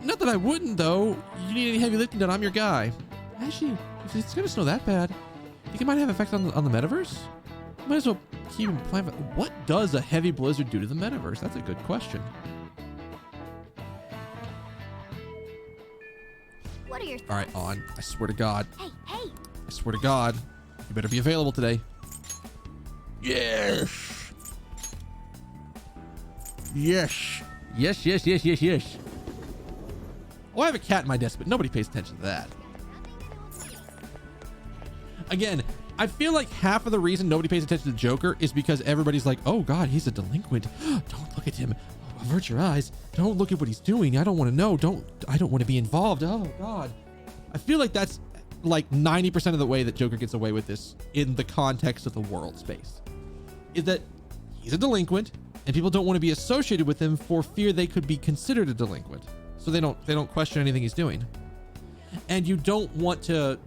Not that I wouldn't, though. You need any heavy lifting done, I'm your guy. Actually, if it's gonna snow that bad, think it might have effect on the metaverse? Might as well keep him plan. What does a heavy blizzard do to the metaverse? That's a good question. What are your thoughts? All right, on. I swear to God. Hey, hey. I swear to God. You better be available today. Yes. Yes. Yes, yes, yes, yes, yes. Oh, I have a cat in my desk, but nobody pays attention to that. Again, I feel like half of the reason nobody pays attention to the Joker is because everybody's like, oh God, he's a delinquent. Don't look at him. Avert your eyes. Don't look at what he's doing. I don't want to know. I don't want to be involved. Oh God. I feel like that's like 90% of the way that Joker gets away with this in the context of the world space, is that he's a delinquent and people don't want to be associated with him for fear they could be considered a delinquent. So they don't question anything he's doing. And you don't want to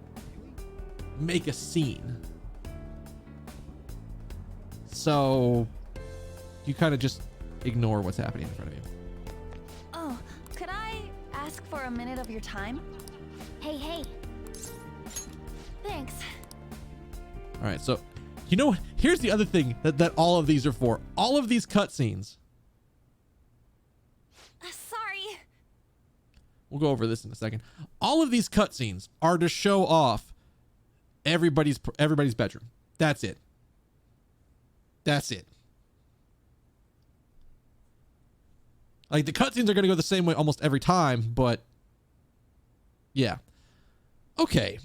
make a scene. So you kind of just ignore what's happening in front of you. Oh, could I ask for a minute of your time? Hey. Thanks. All right, so you know, here's the other thing that all of these are for. All of these cutscenes. Sorry. We'll go over this in a second. All of these cutscenes are to show off everybody's bedroom. That's it. That's it. Like, the cutscenes are going to go the same way almost every time, but yeah. Okay.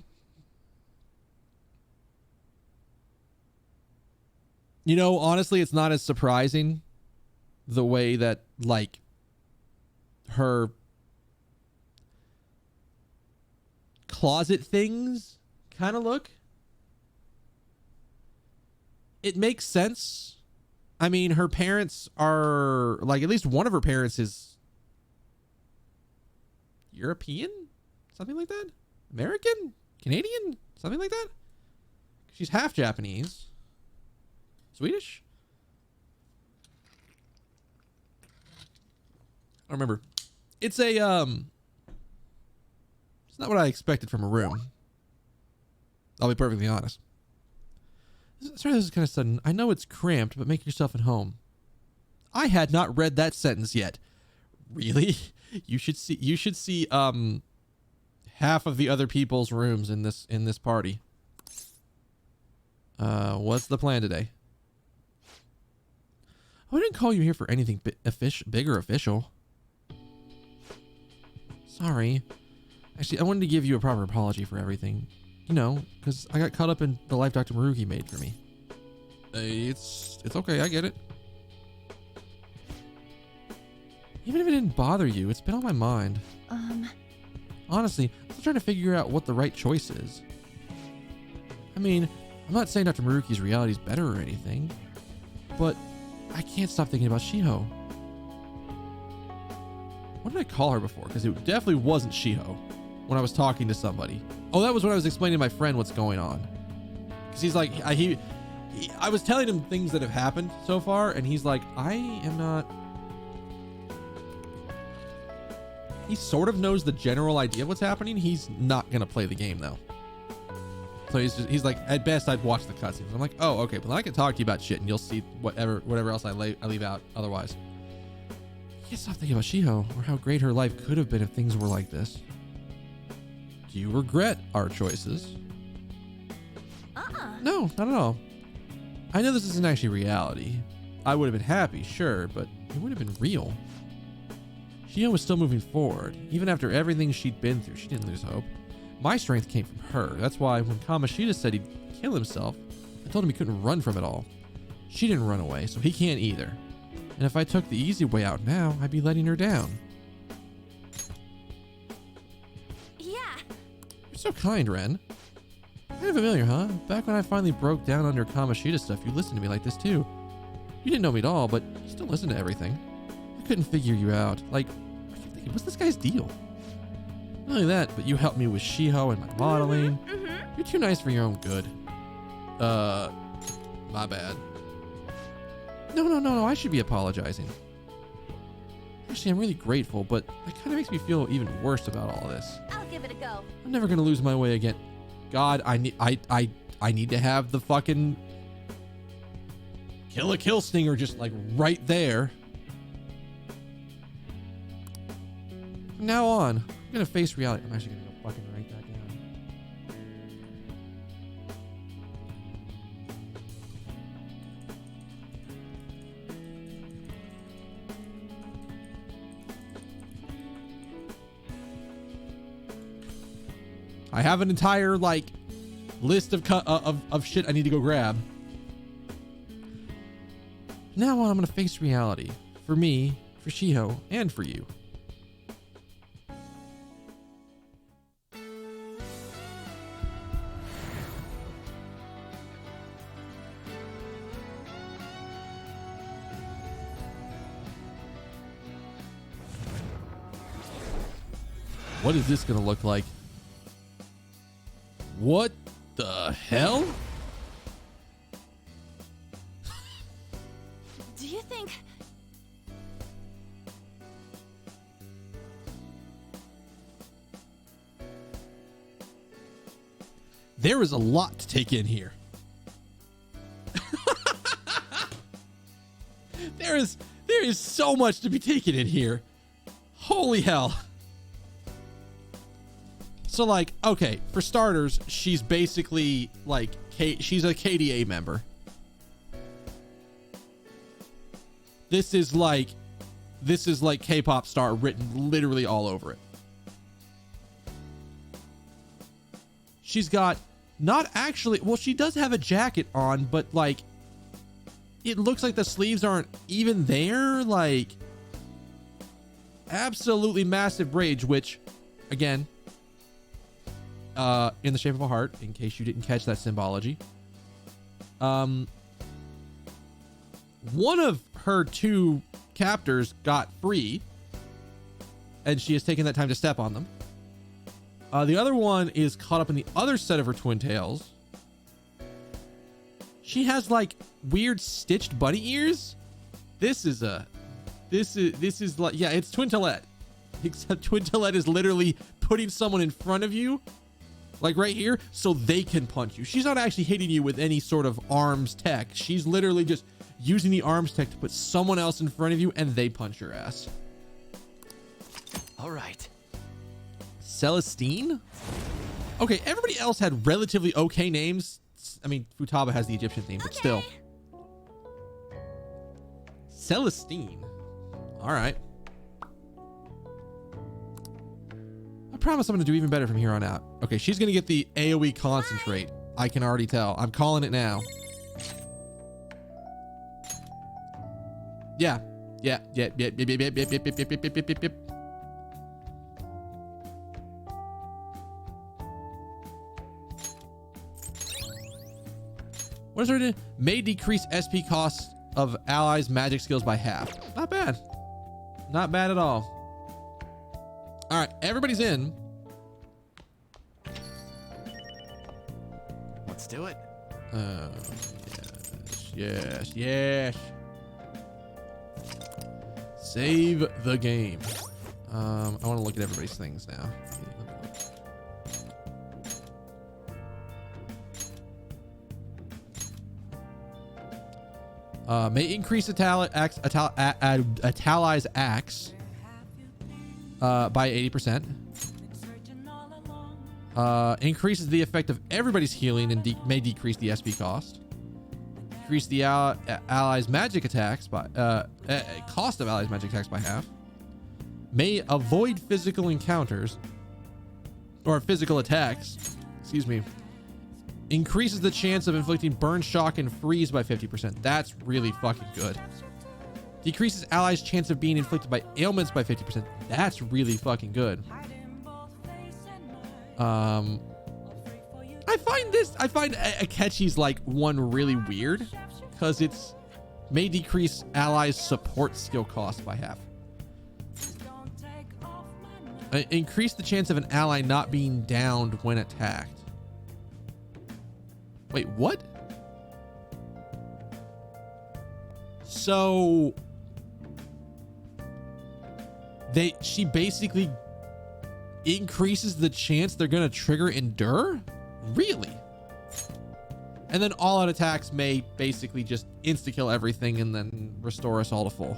You know, honestly, it's not as surprising the way that, like, her closet things kind of look. It makes sense. I mean, her parents are, like, at least one of her parents is European? Something like that? American? Canadian? Something like that? She's half Japanese. Swedish? I don't remember. It's a, it's not what I expected from a room. I'll be perfectly honest. Sorry, this is kind of sudden. I know it's cramped, but make yourself at home. I had not read that sentence yet. Really? You should see half of the other people's rooms in this party. What's the plan today? Oh, I didn't call you here for anything big or official. Sorry. Actually, I wanted to give you a proper apology for everything. You know, because I got caught up in the life Dr. Maruki made for me. It's okay, I get it. Even if it didn't bother you, it's been on my mind. Honestly, I'm still trying to figure out what the right choice is. I mean, I'm not saying Dr. Maruki's reality is better or anything, but I can't stop thinking about Shiho. What did I call her before? Because it definitely wasn't Shiho when I was talking to somebody. Oh, that was when I was explaining to my friend what's going on. Because he's like, I was telling him things that have happened so far, and he's like, I am not... He sort of knows the general idea of what's happening. He's not going to play the game, though. So he's like, at best, I'd watch the cutscenes. I'm like, oh, okay, but then I can talk to you about shit, and you'll see whatever else I leave out otherwise. I can't stop thinking about Shiho, or how great her life could have been if things were like this. Do you regret our choices? No, not at all. I know this isn't actually reality. I would have been happy, sure, but it would have been real. Shiho was still moving forward. Even after everything she'd been through, she didn't lose hope. My strength came from her. That's why when Kamoshida said he'd kill himself, I told him he couldn't run from it all. She didn't run away, so he can't either. And if I took the easy way out now, I'd be letting her down. Yeah. You're so kind, Ren. Kind of familiar, huh? Back when I finally broke down under Kamoshida stuff, you listened to me like this too. You didn't know me at all, but you still listened to everything. I couldn't figure you out. Like, I kept thinking, what's this guy's deal? Not only that, but you helped me with Shiho and my modeling. You're too nice for your own good. My bad. No, I should be apologizing. Actually, I'm really grateful, but that kind of makes me feel even worse about all this. I'll give it a go. I'm never gonna lose my way again. God, I need to have the fucking kill stinger just like right there. From now on, I'm gonna face reality. I'm actually gonna go fucking write that down. I have an entire, like, list of shit I need to go grab. Now I'm gonna face reality. For me, for Shiho, and for you. What is this gonna look like? What the hell? Do you think... There is a lot to take in here. There is so much to be taken in here. Holy hell. So like, okay, for starters, she's basically like she's a KDA member. This is like K-pop star written literally all over it. She's got not actually, well, she does have a jacket on, but like it looks like the sleeves aren't even there. Like absolutely massive rage, which again, in the shape of a heart, in case you didn't catch that symbology. One of her two captors got free, and she has taken that time to step on them. The other one is caught up in the other set of her twin tails. She has like weird stitched bunny ears. This is like, yeah, it's Twin Toilette, except Twin Toilette is literally putting someone in front of you, like right here, so they can punch you. She's not actually hitting you with any sort of arms tech. She's literally just using the arms tech to put someone else in front of you and they punch your ass. All right. Celestine? Okay, everybody else had relatively okay names. I mean, Futaba has the Egyptian theme, but still. Celestine. All right. I promise I'm going to do even better from here on out. Okay, she's going to get the AoE concentrate. I can already tell. I'm calling it now. Yeah. Yeah. What is her doing? May decrease SP costs of allies' magic skills by half. Not bad. Not bad at all. All right, everybody's in. Let's do it. Yes. Save the game. I want to look at everybody's things now. May increase Italize Axe by 80%. Increases the effect of everybody's healing and may decrease the SP cost. Increase the allies' magic attacks by cost of allies' magic attacks by half. May avoid physical encounters or physical attacks. Excuse me. Increases the chance of inflicting burn, shock, and freeze by 50%. That's really fucking good. Decreases allies' chance of being inflicted by ailments by 50%. That's really fucking good. I find Akechi's like one really weird because it's may decrease allies' support skill cost by half. Increase the chance of an ally not being downed when attacked. Wait, what? So she basically increases the chance they're gonna trigger endure? Really? And then all out attacks may basically just insta kill everything and then restore us all to full.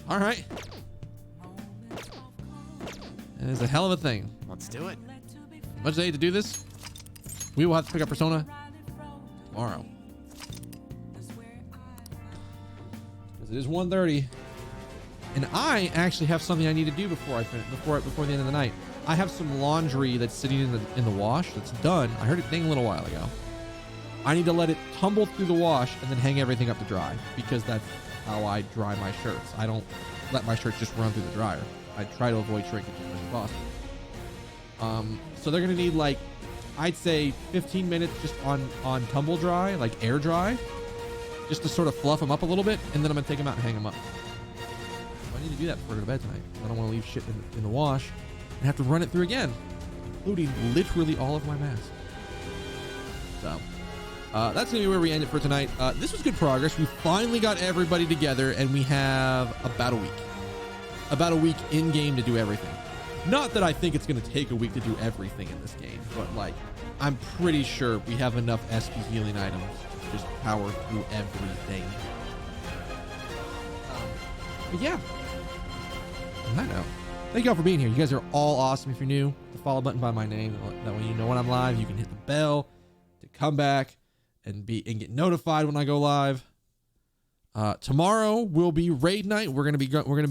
All right. That is a hell of a thing. Let's do it. Much as I hate to do this, we will have to pick up Persona tomorrow. Because it is 1:30. And I actually have something I need to do before the end of the night. I have some laundry that's sitting in the wash that's done. I heard it ding a little while ago. I need to let it tumble through the wash and then hang everything up to dry, because that's how I dry my shirts. I don't let my shirts just run through the dryer. I try to avoid shrinkage as much as possible. So they're gonna need, like, I'd say 15 minutes just on tumble dry, like air dry, just to sort of fluff them up a little bit, and then I'm gonna take them out and hang them up. So I need to do that before I go to bed tonight. I don't want to leave shit in the wash and have to run it through again, including literally all of my masks. So that's gonna be where we end it for tonight. This was good progress. We finally got everybody together, and we have about a week in game to do everything. Not that I think it's gonna take a week to do everything in this game, but like, I'm pretty sure we have enough SP healing items to just power through everything. But yeah, on that note, thank y'all for being here. You guys are all awesome. If you're new, the follow button by my name, that way you know when I'm live. You can hit the bell to come back and get notified when I go live. Tomorrow will be raid night. We're gonna be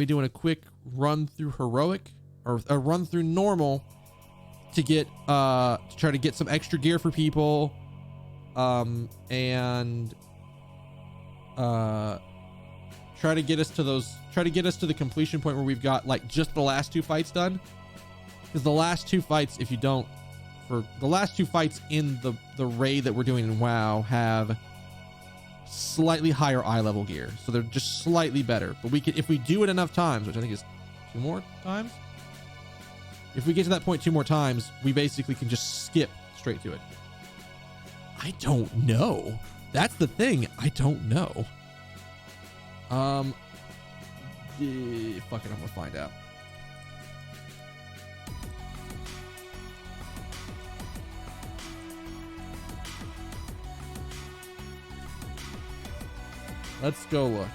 doing a quick run through heroic, or a run through normal, to get to try to get some extra gear for people, and try to get us to the completion point where we've got like just the last 2 fights done. Because the last 2 fights, for the last 2 fights in the raid that we're doing in WoW have slightly higher eye level gear, so they're just slightly better. But we can, if we do it enough times, which I think is 2 more times, if we get to that point 2 more times, we basically can just skip straight to it. I don't know. That's the thing. I don't know. Fuck it, I'm gonna find out. Let's go look.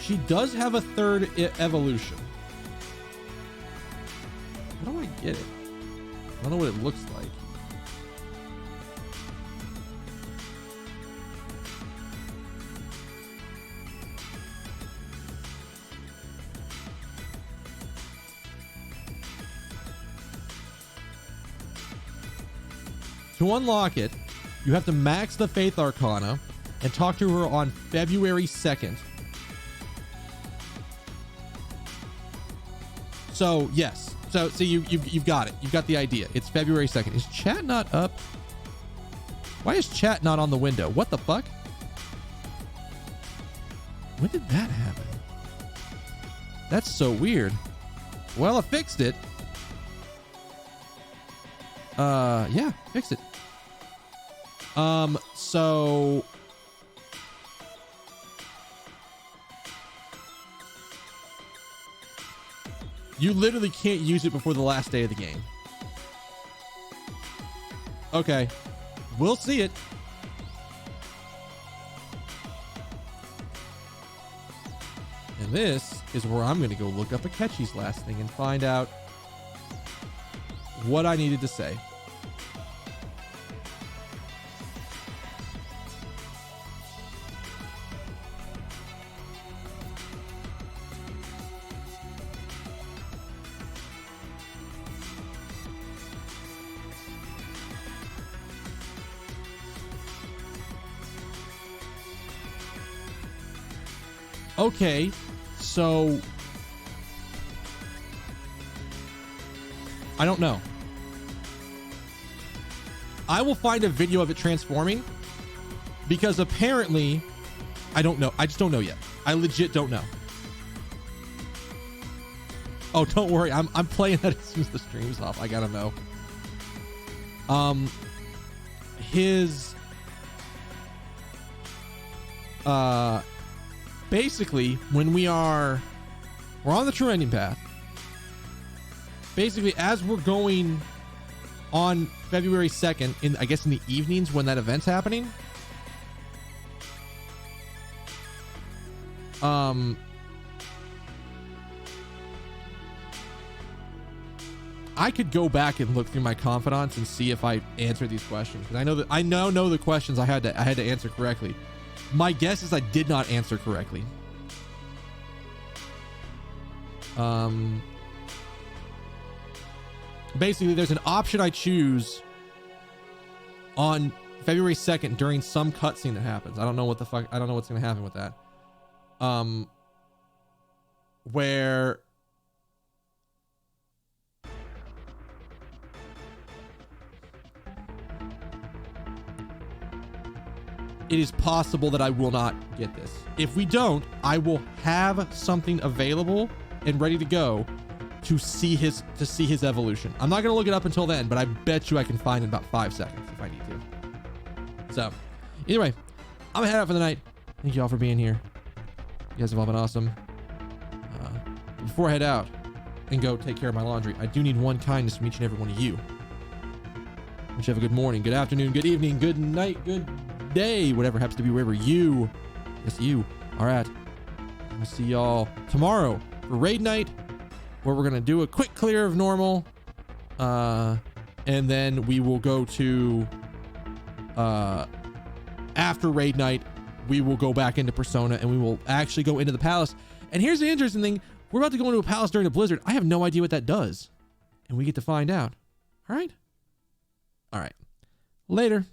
She does have a 3rd evolution. How do I get it? I don't know what it looks like. To unlock it, you have to max the Faith Arcana and talk to her on February 2nd. So yes, so you've got it. You've got the idea. It's February 2nd. Is chat not up? Why is chat not on the window? What the fuck? When did that happen? That's so weird. Well, I fixed it. Yeah, fixed it. So you literally can't use it before the last day of the game. Okay, we'll see it. And this is where I'm going to go look up Akechi's last thing and find out what I needed to say. Okay, so I don't know. I will find a video of it transforming, because apparently I don't know. I just don't know yet. I legit don't know. Oh, don't worry. I'm playing that as soon as the stream's off. I gotta know. Basically, when we're on the true ending path. Basically, as we're going on February 2nd, I guess in the evenings when that event's happening, I could go back and look through my confidants and see if I answered these questions, because I now know the questions I had to answer correctly. My guess is I did not answer correctly. Basically, there's an option I choose on February 2nd during some cutscene that happens. I don't know what the fuck. I don't know what's gonna happen with that. Where it is possible that I will not get this. If we don't, I will have something available and ready to go to see his evolution. I'm not gonna look it up until then, but I bet you I can find in about 5 seconds if I need to. So, either way, I'm gonna head out for the night. Thank you all for being here. You guys have all been awesome. Before I head out and go take care of my laundry, I do need one kindness from each and every one of you. Wish you have a good morning, good afternoon, good evening, good night, good day, whatever happens to be wherever you. Yes, you are at. I'm gonna see y'all tomorrow for raid night, where we're gonna do a quick clear of normal, and then we will go to after raid night, we will go back into Persona and we will actually go into the palace. And here's the interesting thing: we're about to go into a palace during a blizzard. I have no idea what that does, and we get to find out. All right. Later.